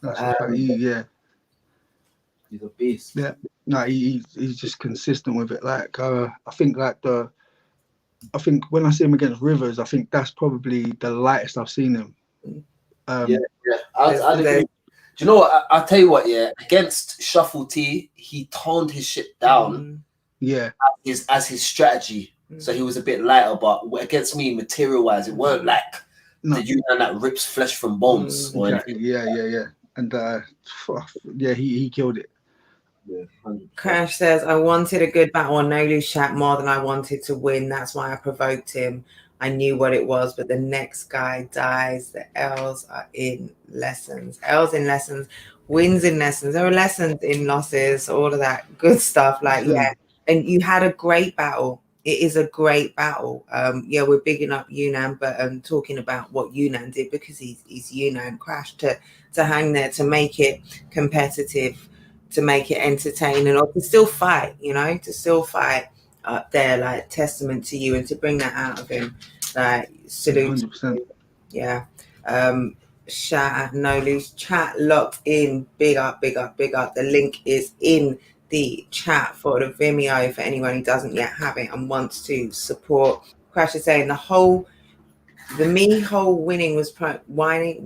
a beast. Yeah. No, he's just consistent with it. Like I think when I see him against Rivers, I think that's probably the lightest I've seen him. I'd agree. Do you know what? I'll tell you what, against Shuffle T, he toned his shit down as his strategy. So he was a bit lighter, but against me, material-wise, it weren't like the Yunnan that rips flesh from bones. Or anything. And he killed it. Crash says, I wanted a good battle on No Lose Chat more than I wanted to win. That's why I provoked him. I knew what it was, but the next guy dies. The L's are in lessons. L's in lessons, wins in lessons. There are lessons in losses, all of that good stuff. Like, and you had a great battle. It is a great battle. We're bigging up Yunnan, but talking about what Yunnan did, because he's Yunnan. Crash to hang there, to make it competitive, to make it entertaining, or to still fight, to still fight up there, like testament to you, and to bring that out of him, like salute. 100%. Shout out No Loose Chat, locked in, big up. The link is in the chat for the Vimeo for anyone who doesn't yet have it and wants to support. Crash is saying the whole winning was promo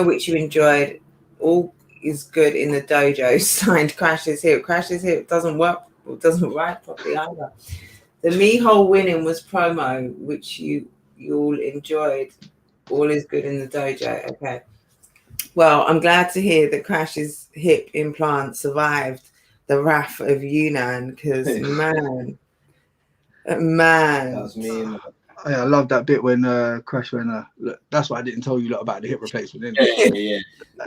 which you enjoyed, all is good in the dojo. Signed Crash's Hip. Crash's Hip doesn't work, or doesn't write properly either. The Mihole winning was promo which you all enjoyed. All is good in the dojo. Okay. Well, I'm glad to hear that Crash's hip implant survived the wrath of Yunnan, because man. That was me. I love that bit when Crash went, look, that's why I didn't tell you lot about the hip replacement. Yeah.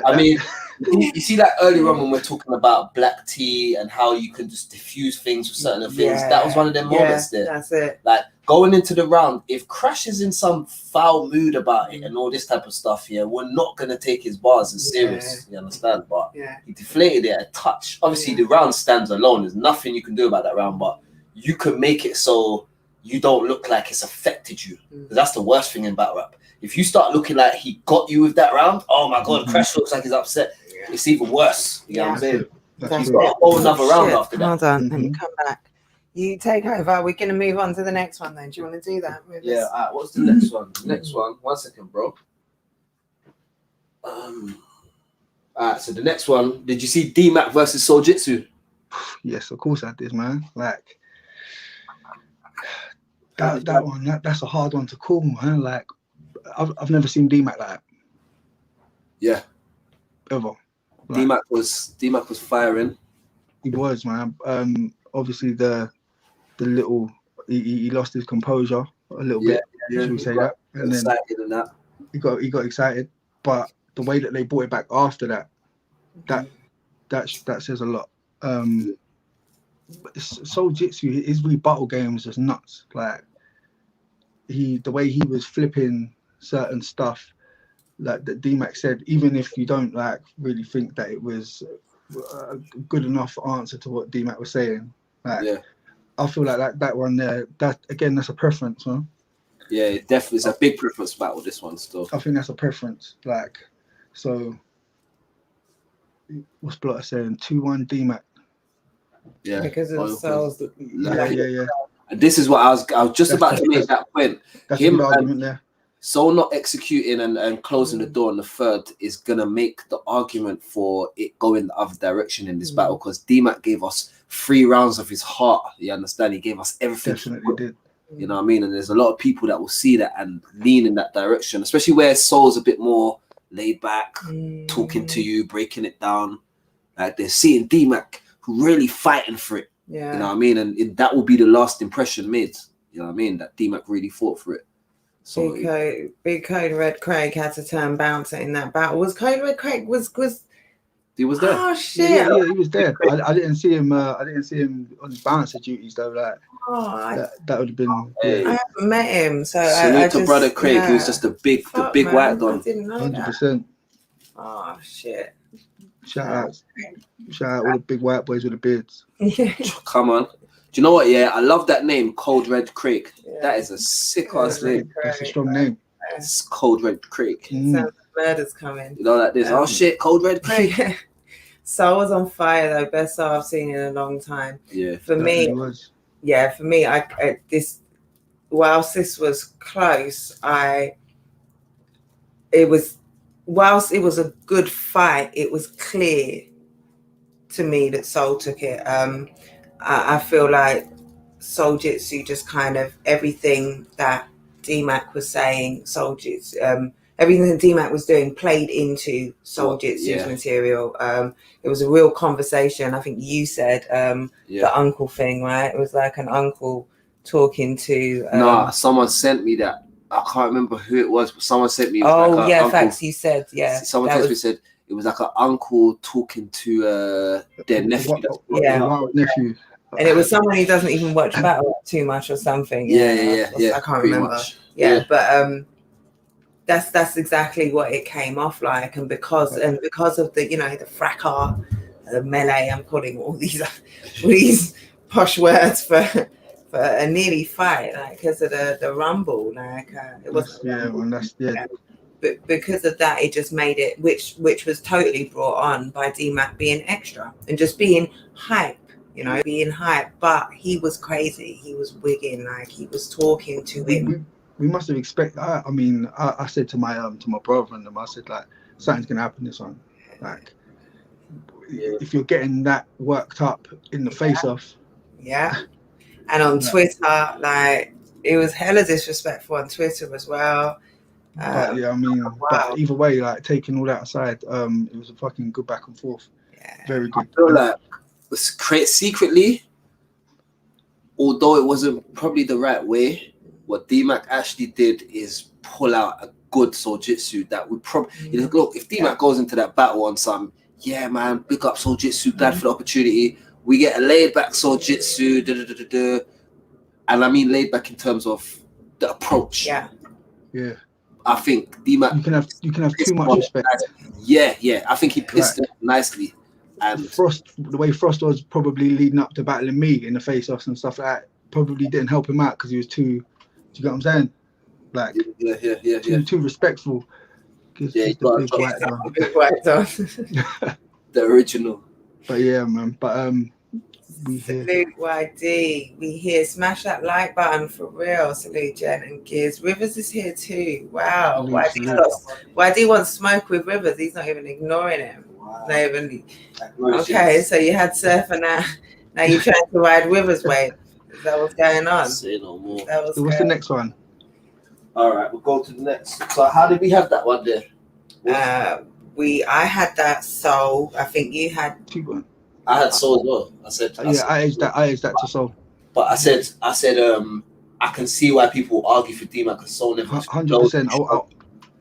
I mean, you see that earlier on when we're talking about black tea and how you can just diffuse things with certain things. That was one of them moments there. That's it. Like going into the round, if Crash is in some foul mood about it and all this type of stuff, we're not going to take his bars as serious. You understand? But he deflated it a touch. Obviously, the round stands alone. There's nothing you can do about that round, but you can make it so you don't look like it's affected you. That's the worst thing in battle rap. If you start looking like he got you with that round, oh my God, Crash looks like he's upset. It's even worse. You know what I'm saying? He's got a whole another round after that. Hold on, let me come back. You take over. We're going to move on to the next one then. Do you want to do that? All right, what's the next one? The next one, 1 second, bro. All right, so the next one, did you see D-Mac versus Soljitsu? Yes, of course I did, man. Like, that one, that's a hard one to call, man. Like, I've never seen D-Mac like that. Yeah. Ever. Like, D-Mac was firing. He was, man. Obviously the little he lost his composure a little bit. Should we say that? And then he got excited, but the way that they brought it back after that says a lot. Soul Jitsu, his rebuttal game was just nuts. Like the way he was flipping certain stuff, like that D-Mac said, even if you don't like really think that it was a good enough answer to what D-Mac was saying, like I feel like that one there, that again, that's a preference, man. Yeah, it definitely is a big preference battle, this one still. I think that's a preference. Like, so what's Blotter saying? 2-1 D-Mac. Yeah, because of the souls. Yeah. And this is what I was just about to make that point. That's a good argument there. Soul not executing and closing the door on the third is gonna make the argument for it going the other direction in this battle, because D-Mac gave us 3 rounds of his heart. You understand? He gave us everything. Definitely did. You know what I mean? And there's a lot of people that will see that and lean in that direction, especially where Soul's a bit more laid back, talking to you, breaking it down. Like they're seeing D-Mac really fighting for it. Yeah. You know what I mean? And that will be the last impression made. You know what I mean? That D-Mac really fought for it. So Big Code Red Craig had to turn bouncer in that battle. Was Code Red Craig he was there? Oh shit! Yeah, he was there. I didn't see him. I didn't see him on his bouncer duties though. Like that would have been. I haven't met him, so salute to brother Craig. He was just the big white don. 100%. Oh shit! Shout out all the big white boys with the beards. Come on. Do you know what? Yeah, I love that name, Cold Red Craig. Yeah. That is a sick ass name. That's a strong name. It's Cold Red Craig. Sounds murder's coming. You know, like this. Oh shit, Cold Red Craig. Soul was on fire though. Best soul I've seen in a long time. Yeah. For me, I whilst this was close, whilst it was a good fight, it was clear to me that Soul took it. I feel like Soul Jitsu just kind of everything that D-Mac was saying, Soul Jitsu, everything that D-Mac was doing played into Soul Jitsu's material. It was a real conversation. I think you said the uncle thing, right? It was like an uncle talking to... someone sent me that. I can't remember who it was, but someone sent me... facts, you said, Someone texted me said it was like an uncle talking to their nephew. Nephew. And it was someone who doesn't even watch battle too much or something. Yeah. I can't remember. But that's exactly what it came off like, and because of the the fracas, the melee. I'm calling all these posh words for a nearly fight, like because of the rumble, like it was. But because of that, it just made it, which was totally brought on by D-Mac being extra and just being hype. Being hype, but he was crazy. He was wigging, like he was talking to him. We must have expected. I said to my brother and them, I said like something's gonna happen this one. Like if you're getting that worked up in the face-off. Yeah, and on Twitter, like it was hella disrespectful on Twitter as well. But but either way, like taking all that aside, it was a fucking good back and forth. Yeah, very good. I feel like secretly, although it wasn't probably the right way, what D-Mac actually did is pull out a good Soul Jitsu that would probably look, if D-Mac goes into that battle on some, big up Soul Jitsu, glad for the opportunity, we get a laid back Soul Jitsu, and I mean laid back in terms of the approach. Yeah. I think D-Mac, you can have too much respect. I think he pissed it nicely. And the way Frost was probably leading up to battling me in the face-offs and stuff like that probably didn't help him out because he was too. Do you get what I'm saying? Like too respectful. The original. But yeah, man. But Salute YD. We here. Smash that like button for real. Salute Jen and Gears. Rivers is here too. Wow. YD wants smoke with Rivers. He's not even ignoring him. Okay, so you had Surfer now you're trying to ride Rivers' way. Is that what's going on? Say no more. What's the next one? All right, we'll go to the next. So how did we have that one there? I had that Soul. I think you had. I had Soul as well. I aged that to Soul. But I said I can see why people argue for D-Mac because Soul never. 100%.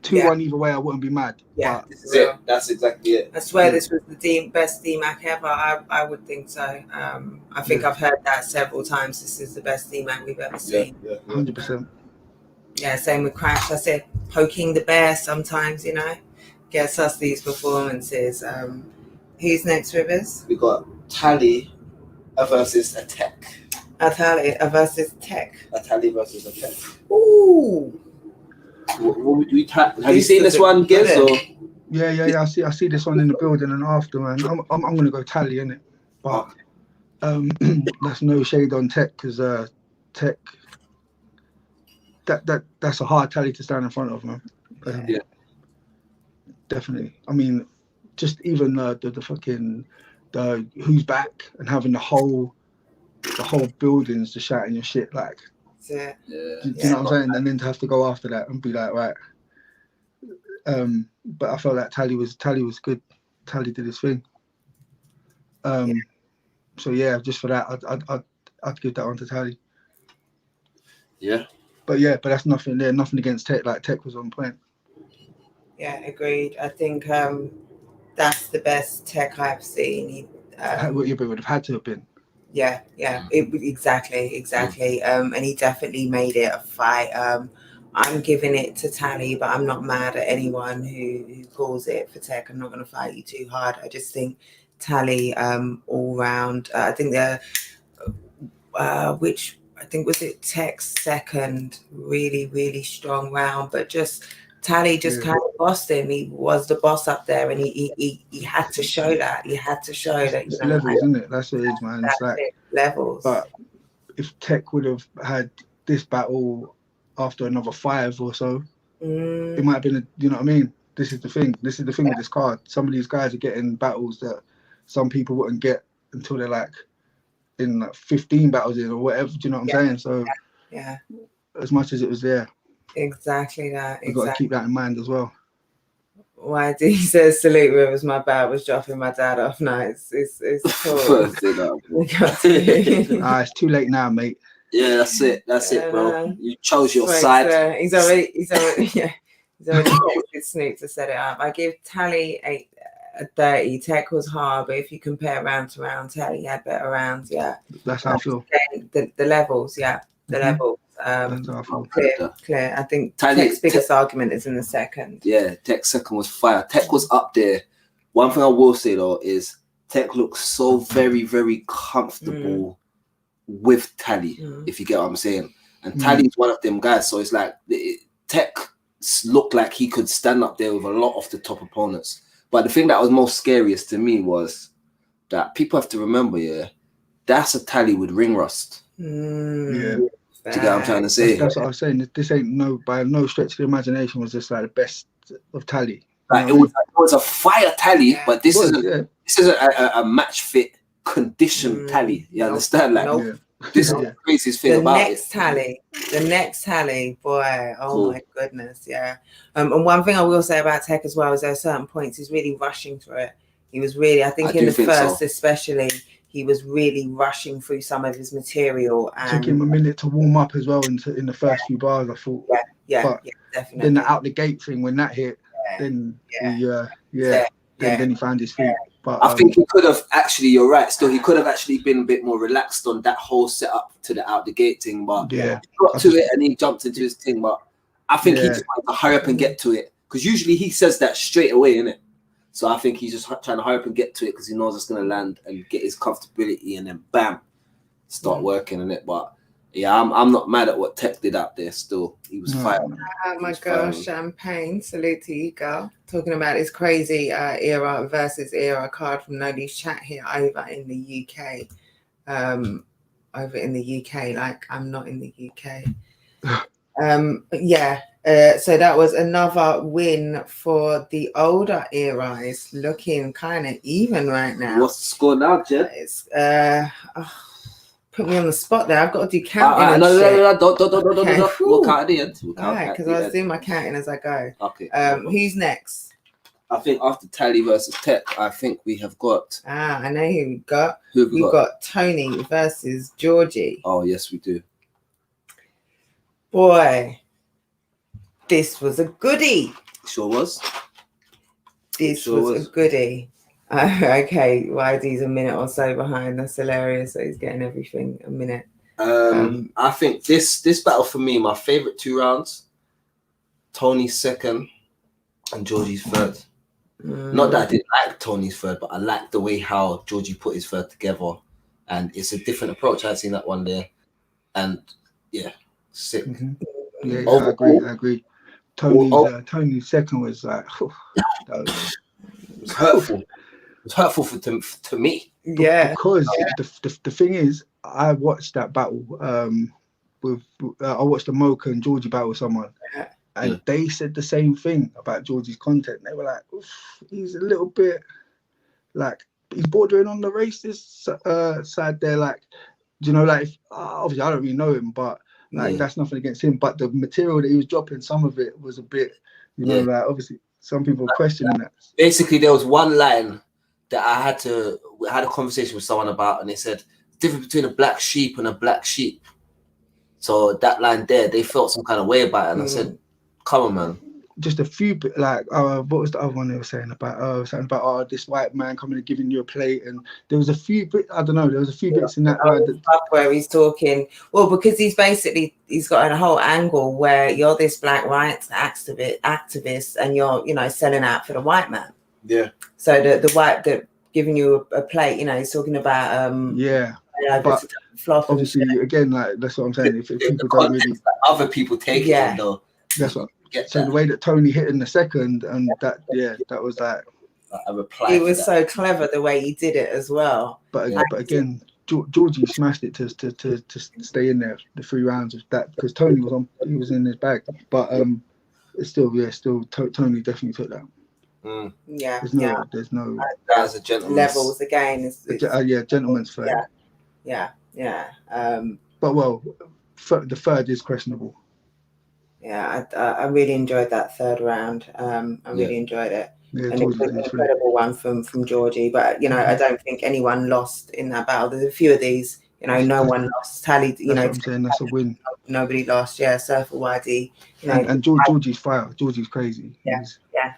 2-1 either way, I wouldn't be mad. Yeah, But This is it. That's exactly it. I swear this was the best DMAC ever. I would think so. I think I've heard that several times. This is the best DMAC we've ever seen. 100%. Yeah, same with Crash. I said poking the bear sometimes, gets us these performances. Who's next, Rivers? We got Tally versus Attack. Tally versus Tech. Tally versus Attack. Ooh. Have you seen this one, Giz? Or? Yeah. I see this one in the building and after, man. I'm gonna go Tally in it, but that's no shade on Tech because Tech. That's a hard Tally to stand in front of, man. Yeah. Definitely. I mean, just even the fucking who's back and having the whole buildings to shouting your shit like. Yeah. Do you know what I'm saying? And then to have to go after that and be like, right. But I felt like Tally was good. Tally did his thing. So yeah, just for that, I'd give that one to Tally. Yeah. But that's nothing there. Nothing against Tech. Like Tech was on point. Yeah, agreed. I think that's the best Tech I've seen. What you would have had to have been. Yeah, exactly. And he definitely made it a fight. I'm giving it to Tally, but I'm not mad at anyone who calls it for Tech. I'm not going to fight you too hard. I just think Tally all round. I think was it Tech's second really, really strong round, but just Tally just kind of bossed him. He was the boss up there, and he had to show that. He had to show that. It's levels, isn't it? That's what it is, man. It's like levels. But if Tech would have had this battle after another 5 or so, it might have been. You know what I mean? This is the thing. This is the thing with this card. Some of these guys are getting battles that some people wouldn't get until they're like in like 15 battles in or whatever. Do you know what I'm saying? So yeah, as much as it was there. Exactly that. You've got to keep that in mind as well. YD says salute Rivers. My bad was dropping my dad off. No, it's cool. It's too late now, mate. Yeah, that's it, bro. You chose your side. He's already texted Snoop to set it up. I give Tally a 30. Tech was hard, but if you compare round to round, Tally had better rounds. Yeah, that's how I feel. The levels, the levels. Clear. I think Tech's biggest argument is in the second. Yeah, Tech's second was fire. Tech was up there. One thing I will say though is Tech looks so very, very comfortable with Tally, if you get what I'm saying. And Tally's one of them guys, so it's like Tech looked like he could stand up there with a lot of the top opponents. But the thing that was most scariest to me was that people have to remember, that's a Tally with ring rust. Yeah. Do you get what I'm trying to say? That's what I was saying. This ain't by no stretch of the imagination was just like the best of Tally. Like it was a fire Tally, but this isn't a match fit condition Tally. You understand? Like this is the craziest thing about it. The next Tally, boy, my goodness, yeah. And one thing I will say about Tech as well is there are certain points he's really rushing through it. He was really, I think in the first especially, he was really rushing through some of his material. And took him a minute to warm up as well in the first few bars, I thought. Yeah, definitely. Then the out the gate thing, when that hit, then he found his feet. But I think he could have actually, you're right, still he could have actually been a bit more relaxed on that whole setup to the out the gate thing, but he got to it and he jumped into his thing. But I think he just wanted to hurry up and get to it. Because usually he says that straight away, innit? So I think he's just trying to hurry up and get to it because he knows it's going to land and get his comfortability and then bam, start working on it. But yeah, I'm not mad at what Tech did out there still. He was fighting. Oh my gosh, Champagne. Salute to you, girl. Talking about his crazy era versus era card from Noli's chat here over in the UK. Like I'm not in the UK. So that was another win for the older era. It's looking kind of even right now. What's the score now, Jed? It's put me on the spot there. I've got to do counting. No, don't. We'll count at the end. All right, because I was doing my counting as I go. Okay. Who's next? I think after Tally versus Tech, I think we have got. I know who we got. Who have we got? We've got Tony versus Georgie. Oh yes, we do. Boy, this was a goodie. Sure was. This Sure was a goodie. Okay, YD's a minute or so behind. That's hilarious. So he's getting everything a minute. I think this battle for me, my favorite 2 rounds, Tony's second and Georgie's third. Not that I didn't like Tony's third, but I liked the way how Georgie put his third together, and it's a different approach. I've seen that one there, and yeah, sick. Yeah, I agree. Tony's second was like, that was hurtful. It was hurtful to me. Yeah, because the thing is, I watched that battle with I watched the Mocha and Georgie battle with someone, and they said the same thing about Georgie's content. They were like, he's a little bit like he's bordering on the racist side there. Like, you know, like obviously I don't really know him, but like that's nothing against him. But the material that he was dropping, some of it was a bit, you know, like obviously some people are questioning that. Basically, there was one line that I had a conversation with someone about, and they said the difference between a black sheep and a black sheep. So that line there, they felt some kind of way about it, and I said, "Come on, man." Just a few bit like what was the other one they were saying about? Something about this white man coming and giving you a plate, and there was a few bit. I don't know. There was a few bits in that where he's talking. Well, because he's got a whole angle where you're this black rights activist, and you're selling out for the white man. Yeah. So the white that giving you a plate, he's talking about but obviously again, like that's what I'm saying. If people don't really, other people take it though. That's what. So the way that Tony hit in the second, and that was like a reply. It was so clever the way he did it as well. But again, Georgie smashed it to stay in there the 3 rounds of that, because Tony was in his bag. But it's still Tony definitely took that. Yeah. There's no. As a gentleman. Levels again. Gentleman's fair. Yeah. But the third is questionable. Yeah, I really enjoyed that third round. I really enjoyed it. Yeah, and it was an incredible one from Georgie. But I don't think anyone lost in that battle. There's a few of these. No one lost. Tallied. That's what I'm saying. That's a win. Nobody lost. Yeah, Surfer YD. And Georgie's fire. Georgie's crazy. Yeah.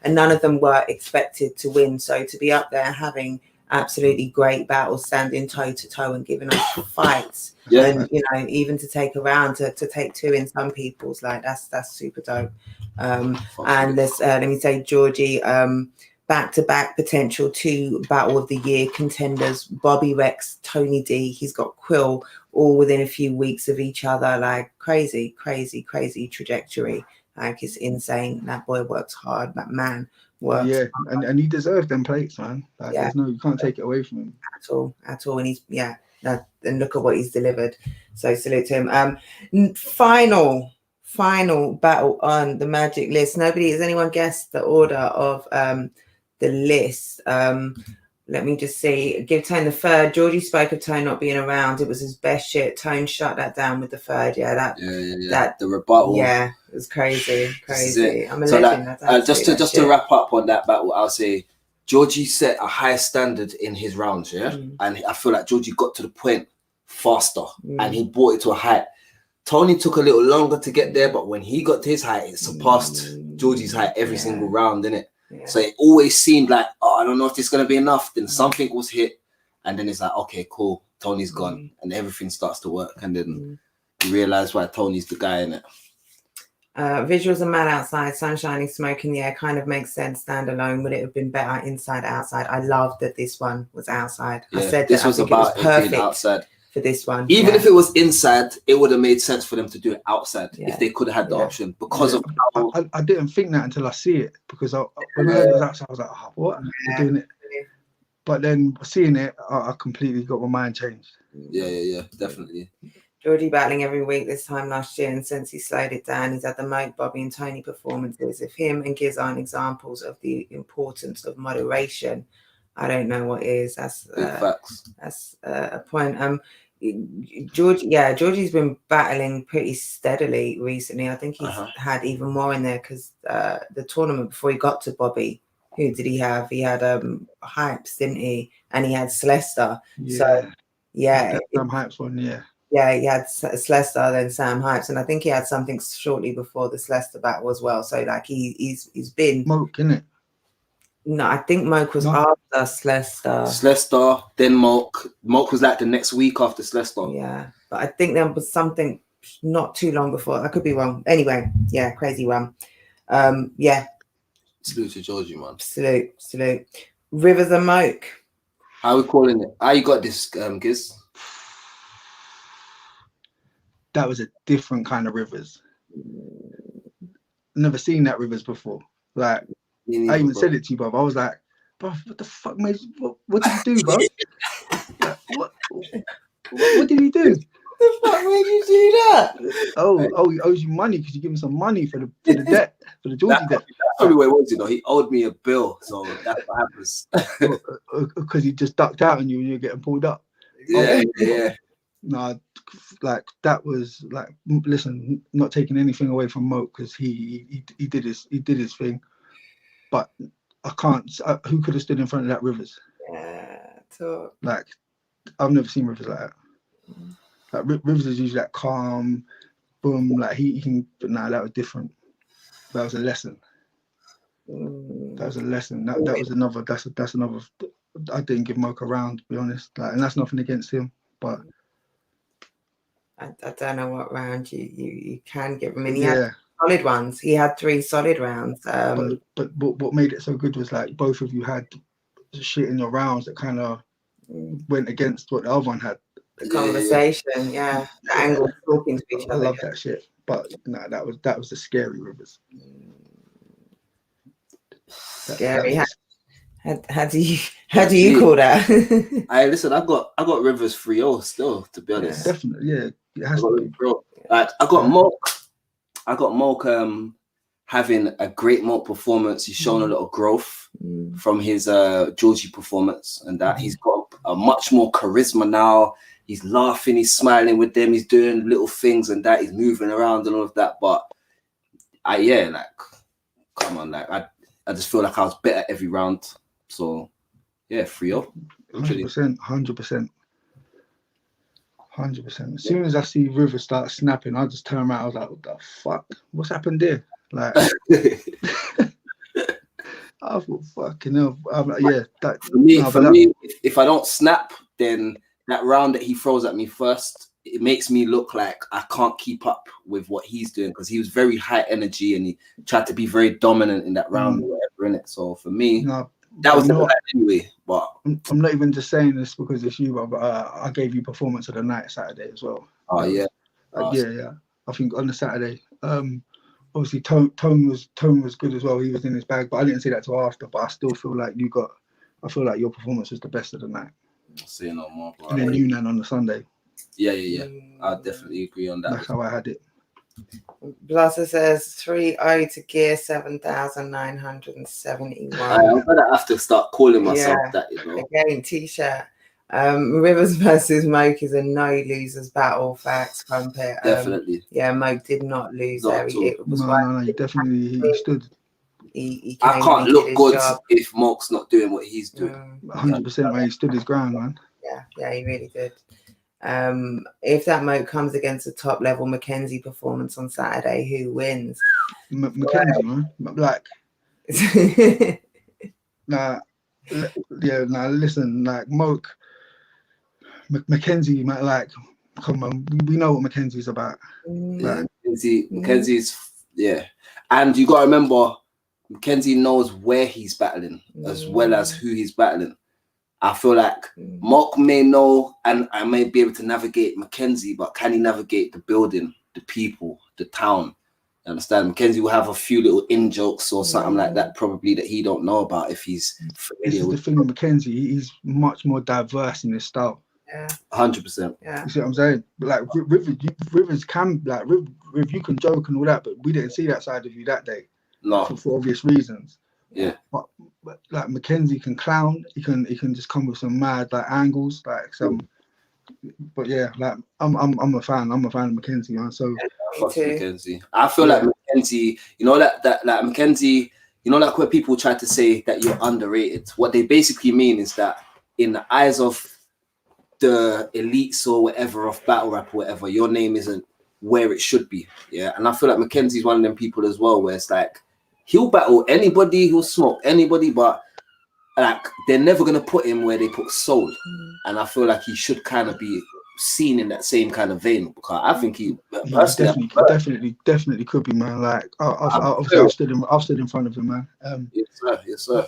And none of them were expected to win. So to be up there having absolutely great battles, standing toe to toe and giving us fights. And even to take a round to take 2 in some people's, like that's super dope. And let's let me say Georgie, back-to-back potential 2 battle of the year contenders, Bobby Rex, Tony D. He's got Quill, all within a few weeks of each other. Like crazy trajectory. Like it's insane. That boy works hard. That man works. Yeah, and he deserved them plates, man. Like, you can't take it away from him at all. And he's and look at what he's delivered. So salute to him. Final battle on the Magic list. Has anyone guessed the order of the list? Let me just see. Give Tone the third. Georgie spoke of Tone not being around. It was his best shit. Tone shut that down with the third. That the rebuttal. Yeah, it was crazy. I'm a so legend. Just to wrap up on that battle, I'll say Georgie set a high standard in his rounds, and I feel like Georgie got to the point faster, and he brought it to a height. Tony took a little longer to get there, but when he got to his height, it surpassed Georgie's height every single round, didn't it? Yeah. So it always seemed like, I don't know if this is going to be enough. Then something was hit, and then it's like, okay, cool, Tony's gone, and everything starts to work, and then you realize why Tony's the guy in it. Visuals of man outside, sun shining, smoke in the air kind of makes sense standalone. Would it have been better inside outside? I love that this one was outside. Yeah, I said this that was I think about it was perfect outside for this one. Even if it was inside, it would have made sense for them to do it outside if they could have had the option, because of how... I didn't think that until I see it, because when I heard it was outside, I was like, what? They're doing it. But then seeing it, I completely got my mind changed. Yeah, definitely. Georgie battling every week this time last year, and since he slowed it down, he's had the Moke, Bobby and Tony performances of him, and gives on examples of the importance of moderation. I don't know what is. That's facts. That's a point. Georgie's been battling pretty steadily recently. I think he's had even more in there, because the tournament before he got to Bobby, who did he have? He had Hypes, didn't he? And he had Celesta. Yeah. So yeah, some Hypes one, yeah. Yeah, he had Slester, then Sam Hypes, and I think he had something shortly before the Slester battle as well. So like he's been Moke, innit? No, I think Moke was No? after Slester. Slester, then Moke. Moke was like the next week after Slester. Yeah, but I think there was something not too long before. I could be wrong. Anyway, yeah, crazy one. Yeah. Salute to Georgie, man. Salute. Rivers and Moke. How are we calling it? How you got this, Giz? That was a different kind of Rivers. Never seen that Rivers before. Like, I even said it to you, bro. I was like, bro, what the fuck made you, what did you do, bro? Like, what did he do? The fuck made you do that? Oh, he owes you money because you give him some money for the debt, for the Georgie debt. That's probably what it was, you know. He owed me a bill, so that's what happens. Because he just ducked out on you and you're getting pulled up. Yeah. No, like that was like, listen, not taking anything away from Moke because he did his thing, but I can't. Who could have stood in front of that Rivers? Yeah, talk. Like, I've never seen Rivers like that. Like Rivers is usually like calm, boom. Like he can, but nah, that was different. That was a lesson. That was a lesson. That was another. That's another. I didn't give Moke a round, to be honest. Like, and that's nothing against him, but I don't know what round you can give him. I mean, he had solid ones. He had 3 solid rounds. But what made it so good was like both of you had shit in your rounds that kind of went against what the other one had. The conversation, the angle talking to each other. I love that shit. But no, that was the scary Rivers. Scary. How do you call that? Listen, I got Rivers 3-0 still, to be honest. Definitely, yeah. It has to be. Like I got Moke having a great Moke performance. He's shown a lot of growth from his Georgie performance, and that he's got a much more charisma now. He's laughing, he's smiling with them, he's doing little things and that, he's moving around and all of that. But come on, like I just feel like I was better every round. So yeah, 3-0. 100%. As soon as I see Rivers start snapping, I just turn around. I was like, "What the fuck? What's happened there?" Like, I thought, "Fucking hell!" I'm like, yeah. That, for me, if I don't snap, then that round that he throws at me first, it makes me look like I can't keep up with what he's doing because he was very high energy and he tried to be very dominant in that round or whatever in it. So for me, that was the anyway. But I'm not even just saying this because it's you, but I gave you performance of the night Saturday as well. Oh yeah. Yeah. I think on the Saturday, obviously tone was good as well. He was in his bag, but I didn't see that till after. But I still feel like I feel like your performance was the best of the night. I'll say no more. Bro. And then Yunnan on the Sunday. Yeah. I definitely agree on that. That's how I had it. Blaser says 3-0 to Gear 7,971. I'm gonna have to start calling myself that, you know. Again, t-shirt. Rivers versus Moke is a no losers battle. Facts, Crumpet. Definitely. Moke did not lose Not there. at all. No, he definitely he stood. He I can't look good if Moke's not doing what he's doing. 100%, man. He stood his ground, man. Yeah, he really did. If that Moke comes against a top level Mackenzie performance on Saturday, who wins? Mackenzie, man. Like, listen, like Moke, Mackenzie, like, come on, we know what Mackenzie's about. Like, Mackenzie's, and you got to remember, Mackenzie knows where he's battling as well as who he's battling. I feel like Moke may know and I may be able to navigate Mackenzie, but can he navigate the building, the people, the town? You understand? Mackenzie will have a few little in-jokes or something like that probably that he don't know about if he's familiar with. The thing with Mackenzie, he's much more diverse in his style. 100%. You see what I'm saying? Like Rivers can, like Riv, you can joke and all that, but we didn't see that side of you that day. No. For obvious reasons. Yeah. But like Mackenzie can clown. He can just come with some mad like angles, like some. But yeah, like I'm a fan. I'm a fan of Mackenzie, man. So Mackenzie. I feel like Mackenzie. You know that like Mackenzie. You know, like where people try to say that you're underrated. What they basically mean is that in the eyes of the elites or whatever of battle rap or whatever, your name isn't where it should be. Yeah. And I feel like Mackenzie's one of them people as well, where it's like he'll battle anybody, he'll smoke anybody, but like they're never gonna put him where they put Soul. And I feel like he should kind of be seen in that same kind of vein, because I think he personally definitely could be, man. Like obviously I've stood in front of him, man. Yes sir.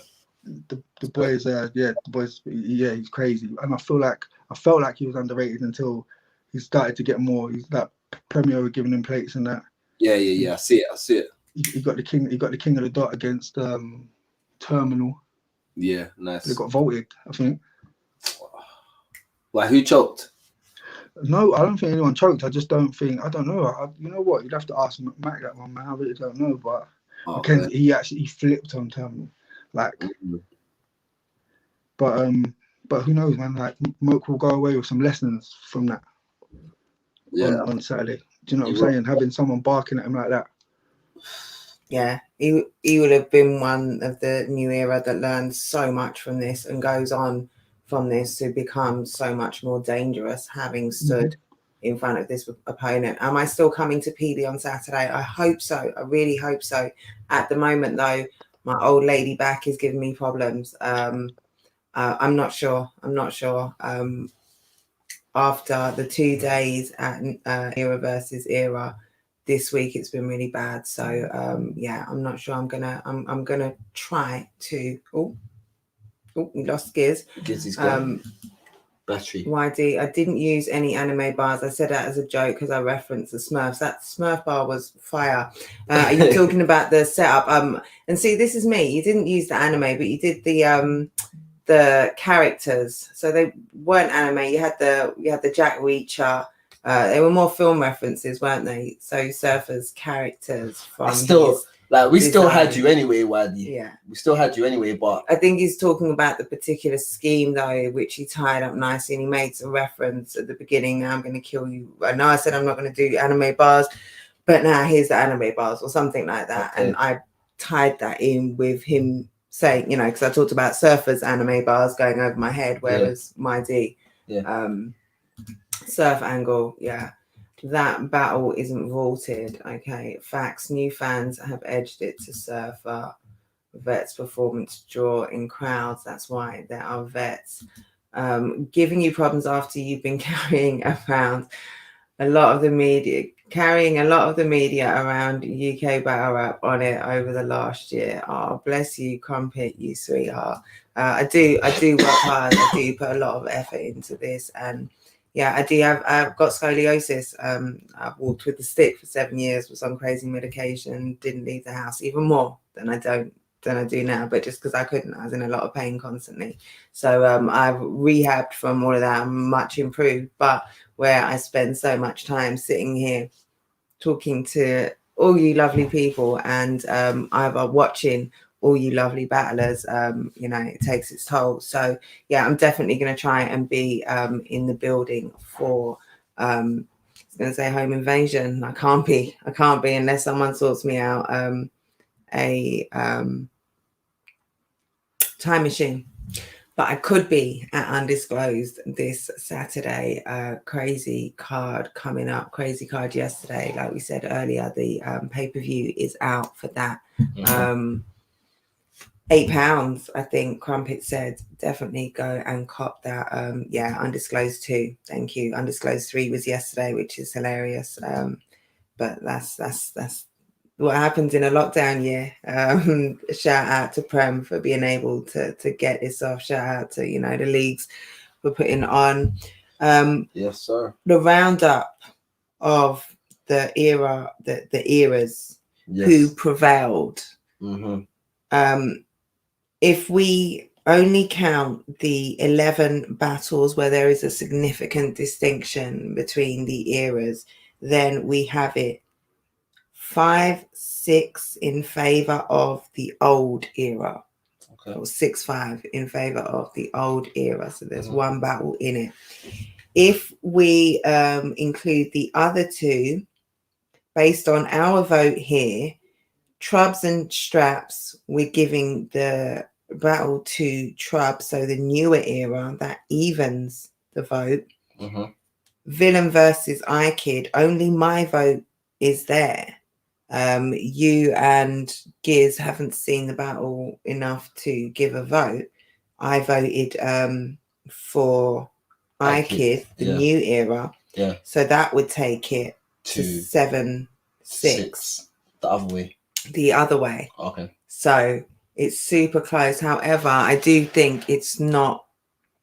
The boys, the boys, he's crazy, and I felt like he was underrated until he started to get more. He's like Premier were giving him plates and that. Yeah. I see it. He got the king of the dot against Terminal. Yeah, nice. They got voted, I think. Why? Who choked? No, I don't think anyone choked. I don't know. You know what? You'd have to ask Mac that one, man. I really don't know, but he actually flipped on Terminal, like. But who knows, man? Like Moke will go away with some lessons from that. On Saturday. Do you know what I'm saying? Having someone barking at him like that. Yeah, he would have been one of the new era that learns so much from this and goes on from this to become so much more dangerous, having stood in front of this opponent. Am I still coming to PD on Saturday? I hope so. I really hope so. At the moment, though, my old lady back is giving me problems. I'm not sure. After the 2 days at Era versus Era, this week it's been really bad. So I'm not sure. I'm gonna try to. Oh, we lost Giz. Giz is gone. Battery. YD, I didn't use any anime bars. I said that as a joke because I referenced the Smurfs. That Smurf bar was fire. Are you talking about the setup? And see, this is me. You didn't use the anime, but you did the characters. So they weren't anime. You had the Jack Reacher. They were more film references, weren't they? So Surfer's characters from we still had you anyway, Wadi. Yeah. We still had you anyway, but I think he's talking about the particular scheme though, which he tied up nicely, and he made some reference at the beginning. Now I'm going to kill you. I know I said I'm not going to do anime bars, but now here's the anime bars or something like that. Okay. And I tied that in with him saying, because I talked about Surfer's anime bars going over my head, whereas my Surf angle, that battle isn't vaulted. Okay, facts. New fans have edged it to Surfer. Vets performance draw in crowds. That's why there are vets giving you problems after you've been carrying around a lot of the media around UK battle rap on it over the last year. Oh, bless you, Crumpet, you sweetheart. I do work hard. I do put a lot of effort into this, and I've got scoliosis. I've walked with a stick for 7 years, was on crazy medication, didn't leave the house, even more than I do now, but just because I couldn't, I was in a lot of pain constantly. So I've rehabbed from all of that. I'm much improved, but where I spend so much time sitting here talking to all you lovely people and either watching all you lovely battlers, it takes its toll. So I'm definitely going to try and be in the building for I was going to say home invasion. I can't be unless someone sorts me out a time machine. But I could be at Undisclosed this Saturday. Crazy card coming up. Crazy card yesterday. Like we said earlier, the pay-per-view is out for that. £8, I think Crumpet said. Definitely go and cop that. Undisclosed 2. Thank you. Undisclosed 3 was yesterday, which is hilarious. But that's what happens in a lockdown year. Shout out to Prem for being able to get this off. Shout out to the leagues for putting on yes sir, the roundup of the eras who prevailed. If we only count the 11 battles where there is a significant distinction between the eras, then we have it 5-6 in favor of the old era. Okay. Or 6-5 in favor of the old era. So there's one battle in it. If we include the other two, based on our vote here, Trubs and Straps, we're giving the battle to Trub. So the newer era, that evens the vote. Mhm. Villain versus iKid, only my vote is there. You and Gears haven't seen the battle enough to give a vote. I voted for iKid, the yeah. new era. Yeah. So that would take it to 7-6. The other way. The other way. Okay. So it's super close. However, I do think it's not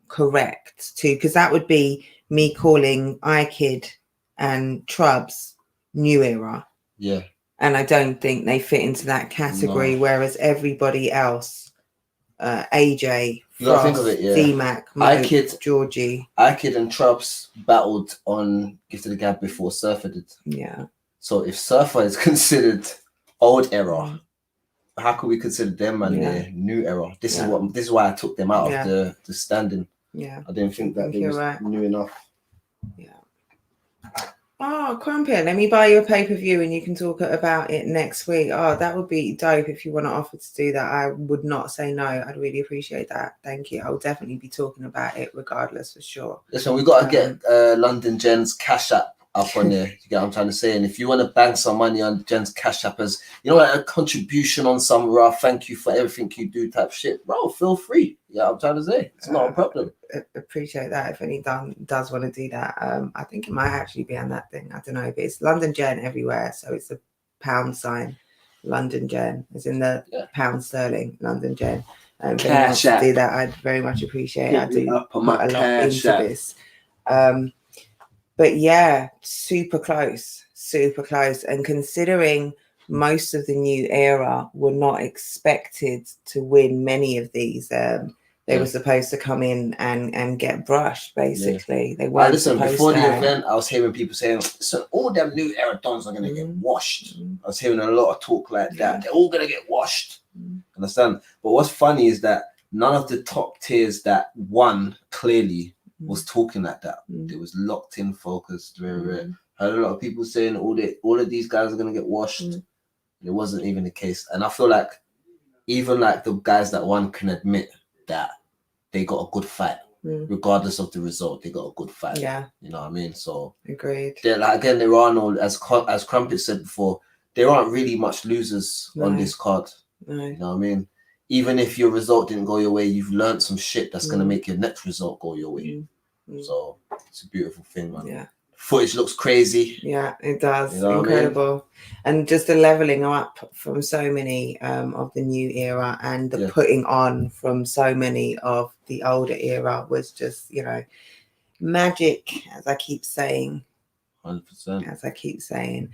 correct to, because that would be me calling iKid and Trubs new era. Yeah. And I don't think they fit into that category. No. Whereas everybody else, AJ, You gotta think Frost, of it, yeah. D-Mac, iKid, Georgie. iKid and Trubs battled on Gifted the Gab before Surfer did. Yeah. So if Surfer is considered old era, how could we consider them and their new era? This is why I took them out of the standing. Yeah. I didn't think that they was new enough. Yeah. Oh, Crumpet, let me buy you a pay-per-view and you can talk about it next week. Oh, that would be dope if you want to offer to do that. I would not say no. I'd really appreciate that. Thank you. I'll definitely be talking about it regardless, for sure. Listen, we got to get London Jen's Cash App up on there. You get what I'm trying to say? And if you want to bang some money on Jen's Cash App as, you know, like a contribution on some raw thank you for everything you do type shit, bro, feel free. Yeah, I'm trying to say. It's not a problem. Appreciate that. If any does want to do that, I think it might actually be on that thing. I don't know, but it's London Gen everywhere. So it's a £, London Gen, as in the pound sterling, London Gen. If anyone wants to do that, I'd very much appreciate it. I do put a lot into this. But yeah, super close. And considering most of the new era were not expected to win many of these, they were supposed to come in and get brushed, basically. They weren't before the event, I was hearing people saying, so all them new era dons are going to get washed. I was hearing a lot of talk like that. They're all going to get washed. Understand? But what's funny is that none of the top tiers that won clearly was talking like that. It was locked in, focused, very rare. Heard a lot of people saying all of these guys are going to get washed. It wasn't even the case. And I feel like even like the guys that won can admit that they got a good fight, regardless of the result. They got a good fight. Yeah, you know what I mean. So agreed. They're like, again, there are no, as Crumpet said before, there aren't really much losers on this card. You know what I mean. Even if your result didn't go your way, you've learned some shit that's gonna make your next result go your way. So it's a beautiful thing, man. Yeah. Footage looks crazy. Yeah, it does. You know incredible. What I mean? And just the leveling up from so many of the new era and the putting on from so many of the older era was just, you know, magic, as I keep saying. 100%. As I keep saying.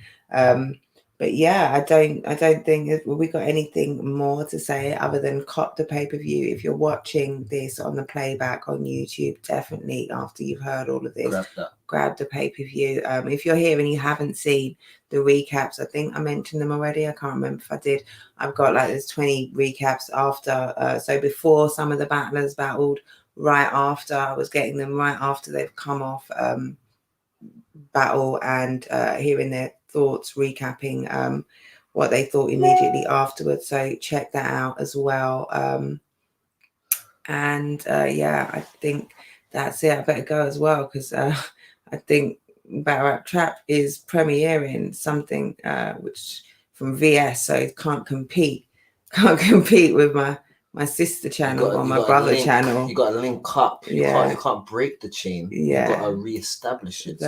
But yeah, I don't think we got anything more to say other than cop the pay-per-view. If you're watching this on the playback on YouTube, definitely after you've heard all of this, grab the pay-per-view. If you're here and you haven't seen the recaps, I think I mentioned them already. I can't remember if I did. I've got like there's 20 recaps after. So before some of the battlers battled, right after, I was getting them right after they've come off battle and hearing their thoughts, recapping what they thought immediately afterwards. So check that out as well. Yeah, I think that's it. I better go as well because I think Battle Rap Trap is premiering something which from VS, so it can't compete with my sister channel or my brother channel. You got to link up. You can't break the chain. You got to reestablish it.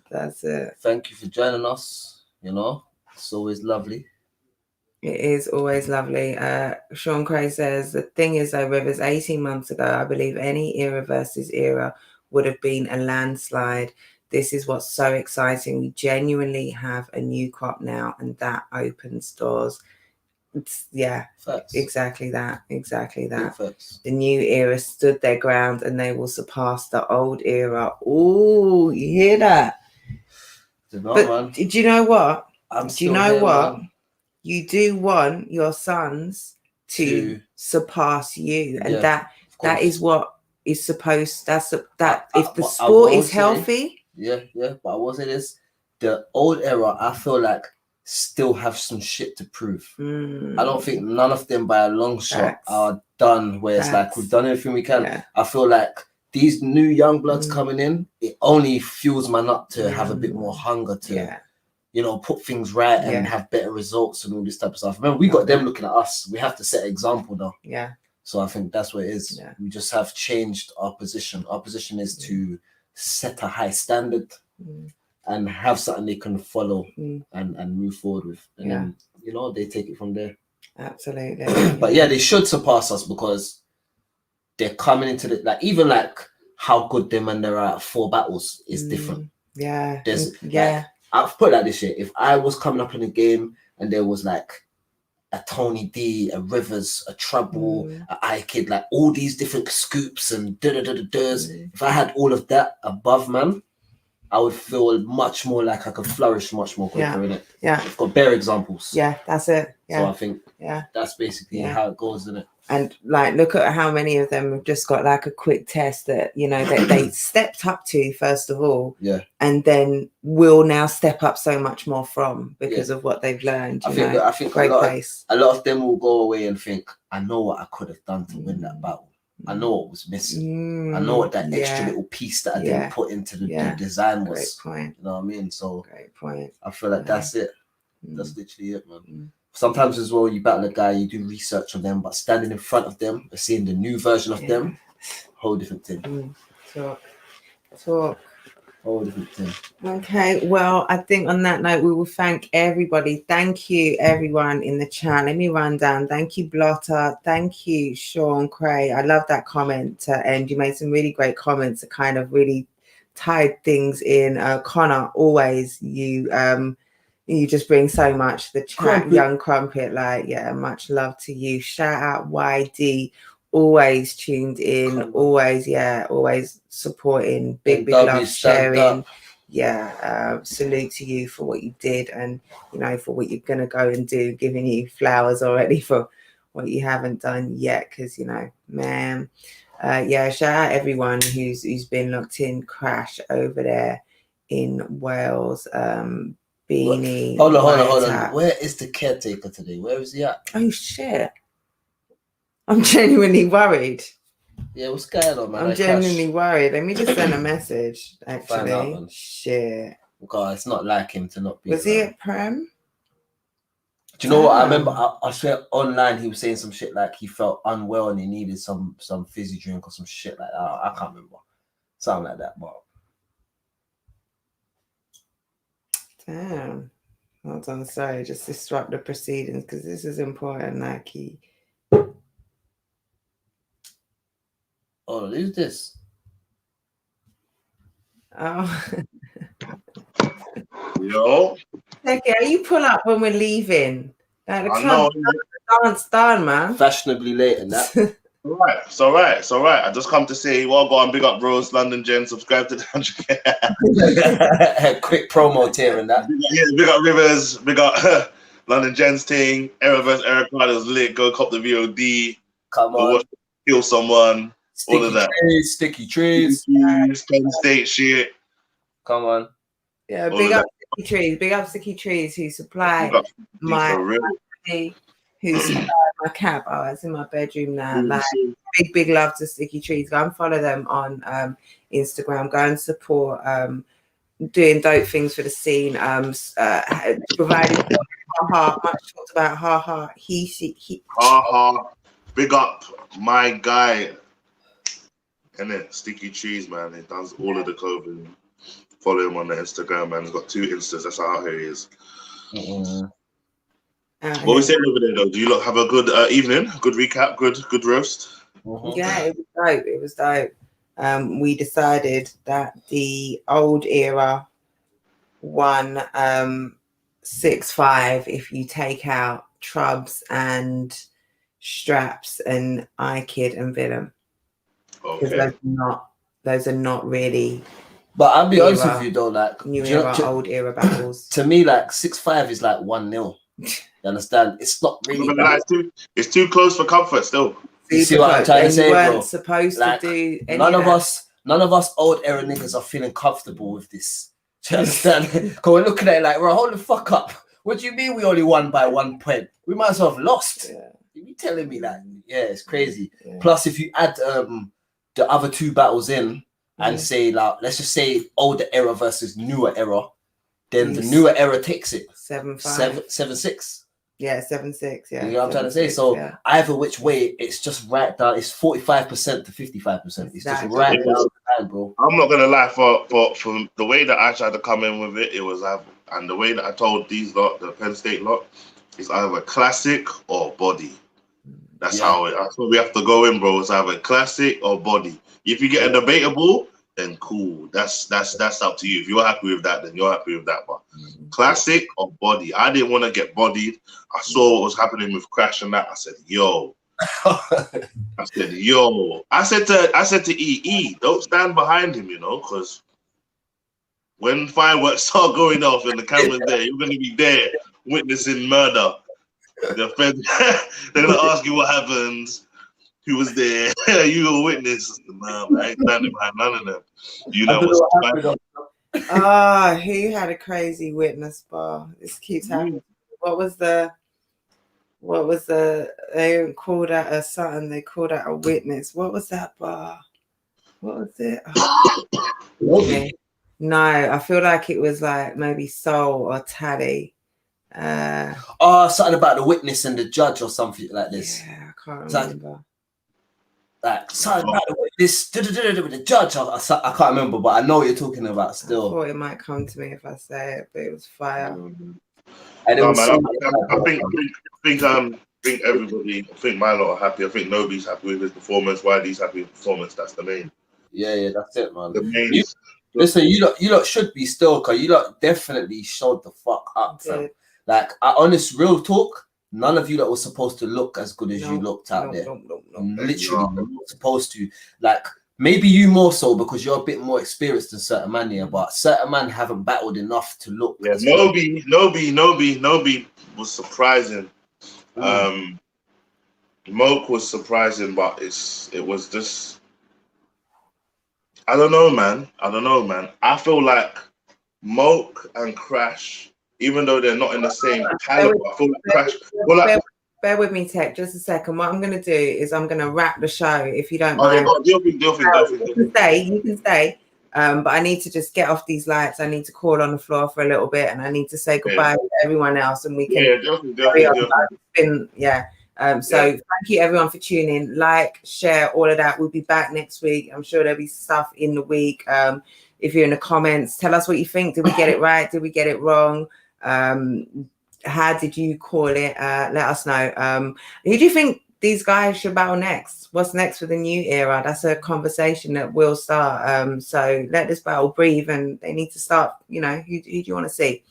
That's it. Thank you for joining us. You know, it's always lovely. It is always lovely. Sean Cray says, the thing is though, Rivers, 18 months ago, I believe any era versus era would have been a landslide. This is what's so exciting. We genuinely have a new crop now, and that opens doors. Facts. Exactly that. The new era stood their ground and they will surpass the old era. Oh, you hear that? But do you know what? You do want your sons to surpass you, and that is what is supposed. If the sport is healthy. But I will say this: the old era, I feel like, still have some shit to prove. I don't think none of them by a long shot are done where it's like we've done everything we can. I feel like these new young bloods coming in, it only fuels man up to have a bit more hunger to, you know, put things right and have better results and all this type of stuff. Remember, we got them looking at us. We have to set an example now. Yeah. So I think that's what it is. Yeah. We just have changed our position. Our position is to set a high standard and have something they can follow and move forward with. And then, you know, they take it from there. Absolutely. But yeah, they should surpass us because they're coming into the, like, even like how good them and there are 4 battles is different. Yeah. There's like, I've put it like this year. If I was coming up in a game and there was like a Tony D, a Rivers, a Trouble, a I-Kid, like all these different scoops and da-da-da-da-das, if I had all of that above, man, I would feel much more like I could flourish much more quicker in it. Yeah. I've got bare examples. Yeah, that's it. Yeah. So I think that's basically how it goes, isn't it? And like, look at how many of them have just got like a quick test that, you know, they stepped up to first of all. Yeah. And then will now step up so much more from because of what they've learned. I think great place. A lot of them will go away and think, I know what I could have done to win that battle. I know what was missing. I know what that extra little piece that I didn't put into the design was. Great point. You know what I mean? So great point. I feel like that's it. That's literally it, man. Sometimes as well, you battle a guy, you do research on them, but standing in front of them, seeing the new version of them, whole different thing. Talk. Whole different thing. Okay, well, I think on that note, we will thank everybody. Thank you, everyone in the chat. Let me run down. Thank you, Blotter. Thank you, Sean Cray. I love that comment to end. You made some really great comments that kind of really tied things in. Connor, always you just bring so much. The chat, Young Crumpet, like, much love to you. Shout out YD, always tuned in, always supporting. Big love, sharing. Salute to you for what you did and, you know, for what you're going to go and do, giving you flowers already for what you haven't done yet. Because, you know, man, shout out everyone who's been locked in. Crash over there in Wales. Beanie. Hold on. Where is the caretaker today? Where is he at? Oh shit! I'm genuinely worried. Yeah, what's going on, man? I'm genuinely worried. Let me just send a message. Actually, shit. God, it's not like him to not be. Was he at Prem? Do you know what? I remember. I swear online he was saying some shit like he felt unwell and he needed some fizzy drink or some shit like that. I can't remember. Something like that, but. Damn. Hold on, sorry, just disrupt the proceedings because this is important, Nike. Oh, who's this? Oh. Yo. Okay, you pull up when we're leaving. Like the club dance done, man. Fashionably late and that. It's all right. I just come to say, well, go on, big up Rose, London Gen, subscribe to the 100K. Quick promo tear and that. Yeah, big up Rivers, big up London Gen's thing. Era vs. Eric Carter's lit. Go cop the VOD. Come on. Kill someone. Sticky all of that. Sticky trees. Penn State shit. Come on. Yeah, big up Sticky Trees. Big up Sticky Trees who supply my cap. Oh, it's in my bedroom now. Like big love to Sticky Trees. Go and follow them on Instagram. Go and support doing dope things for the scene. Providing much talked about he. Big up my guy. And then Sticky Trees, man. He does all of the clothing. Follow him on the Instagram, man. He's got 2 Instas. That's how out here he is. What we saying over there, though? Do you lot have a good evening? Good recap? Good roast? Yeah, it was dope. We decided that the old era won 6-5 if you take out Trubs and Straps and I-Kid and Villain. Okay. Those are not really. But I'll be honest with you though, like new era, old era battles. To me, like 6-5 is like 1-0. You understand? It's not really. It's too close for comfort still. You see what I'm trying to say, bro? Supposed like, to do any none of us old era niggas are feeling comfortable with this. Do you understand? Because we're looking at it like, bro, hold the fuck up. What do you mean we only won by 1 point? We might as well have lost. Yeah. You telling me that? Yeah, it's crazy. Yeah. Plus, if you add the other two battles in and say, like, let's just say older era versus newer era, then the newer era takes it 7-5. 7-6. Yeah, 7-6. Yeah, you know what I'm trying to say. So either which way, it's just right down. It's 45% to 55%. It's just right down the line, bro. I'm not gonna lie, for the way that I tried to come in with it, it was and the way that I told these lot, the Penn State lot, is either classic or body. That's that's what we have to go in, bro. It's either classic or body. If you get a debatable, then cool. That's up to you. If you're happy with that, then you're happy with that. But classic or body. I didn't want to get bodied. I saw what was happening with Crash and that. I said, yo. I said to EE, don't stand behind him, you know, because when fireworks start going off and the camera's there, you're gonna be there witnessing murder. The feds, they're gonna ask you what happens, who was there, you a witness. No, I ain't standing behind none of them. You know what's he had a crazy witness bar. This keeps happening. What was the they called out a something, they called out a witness. What was that bar? What was it? Okay. No, I feel like it was like maybe Soul or Taddy. Something about the witness and the judge or something like this. Yeah, I can't remember. Like something about the witness with the judge. I can't remember, but I know what you're talking about still. I thought it might come to me if I say it, but it was fire. And no, man, I think everybody, I think my lot are happy. I think Nobi's happy with his performance. YD's happy with performance. That's the main. Yeah, that's it, man. The main. Listen, you lot should be still, cause you lot definitely showed the fuck up, fam. Like, honest, real talk, none of you that was supposed to look as good as you looked out there. Literally, not supposed to. Like, maybe you more so because you're a bit more experienced than certain man here, but certain man haven't battled enough to look. Yeah, Nobi was surprising. Moke was surprising, but it was just. I don't know, man. I feel like Moke and Crash, even though they're not in the same caliber, I feel like Crash. Bear with me, Tech, just a second. What I'm going to do is I'm going to wrap the show, if you don't mind. You can stay. But I need to just get off these lights. I need to call on the floor for a little bit, and I need to say goodbye to everyone else, and we can. So thank you everyone for tuning in. Like, share, all of that. We'll be back next week. I'm sure there'll be stuff in the week. If you're in the comments, tell us what you think. Did we get it right? Did we get it wrong? How did you call it? Let us know. Who do you think these guys should battle next? What's next for the new era? That's a conversation that will start. So let this battle breathe, and they need to start. You know, who do you want to see?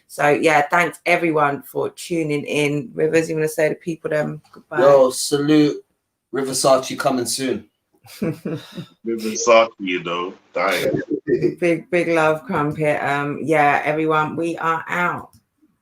So yeah, thanks everyone for tuning in. Rivers, you want to say to people them goodbye? Yo, salute. Riversace coming soon. Riversace, you know, dying. Big love, Crumpet. Yeah, everyone, we are out.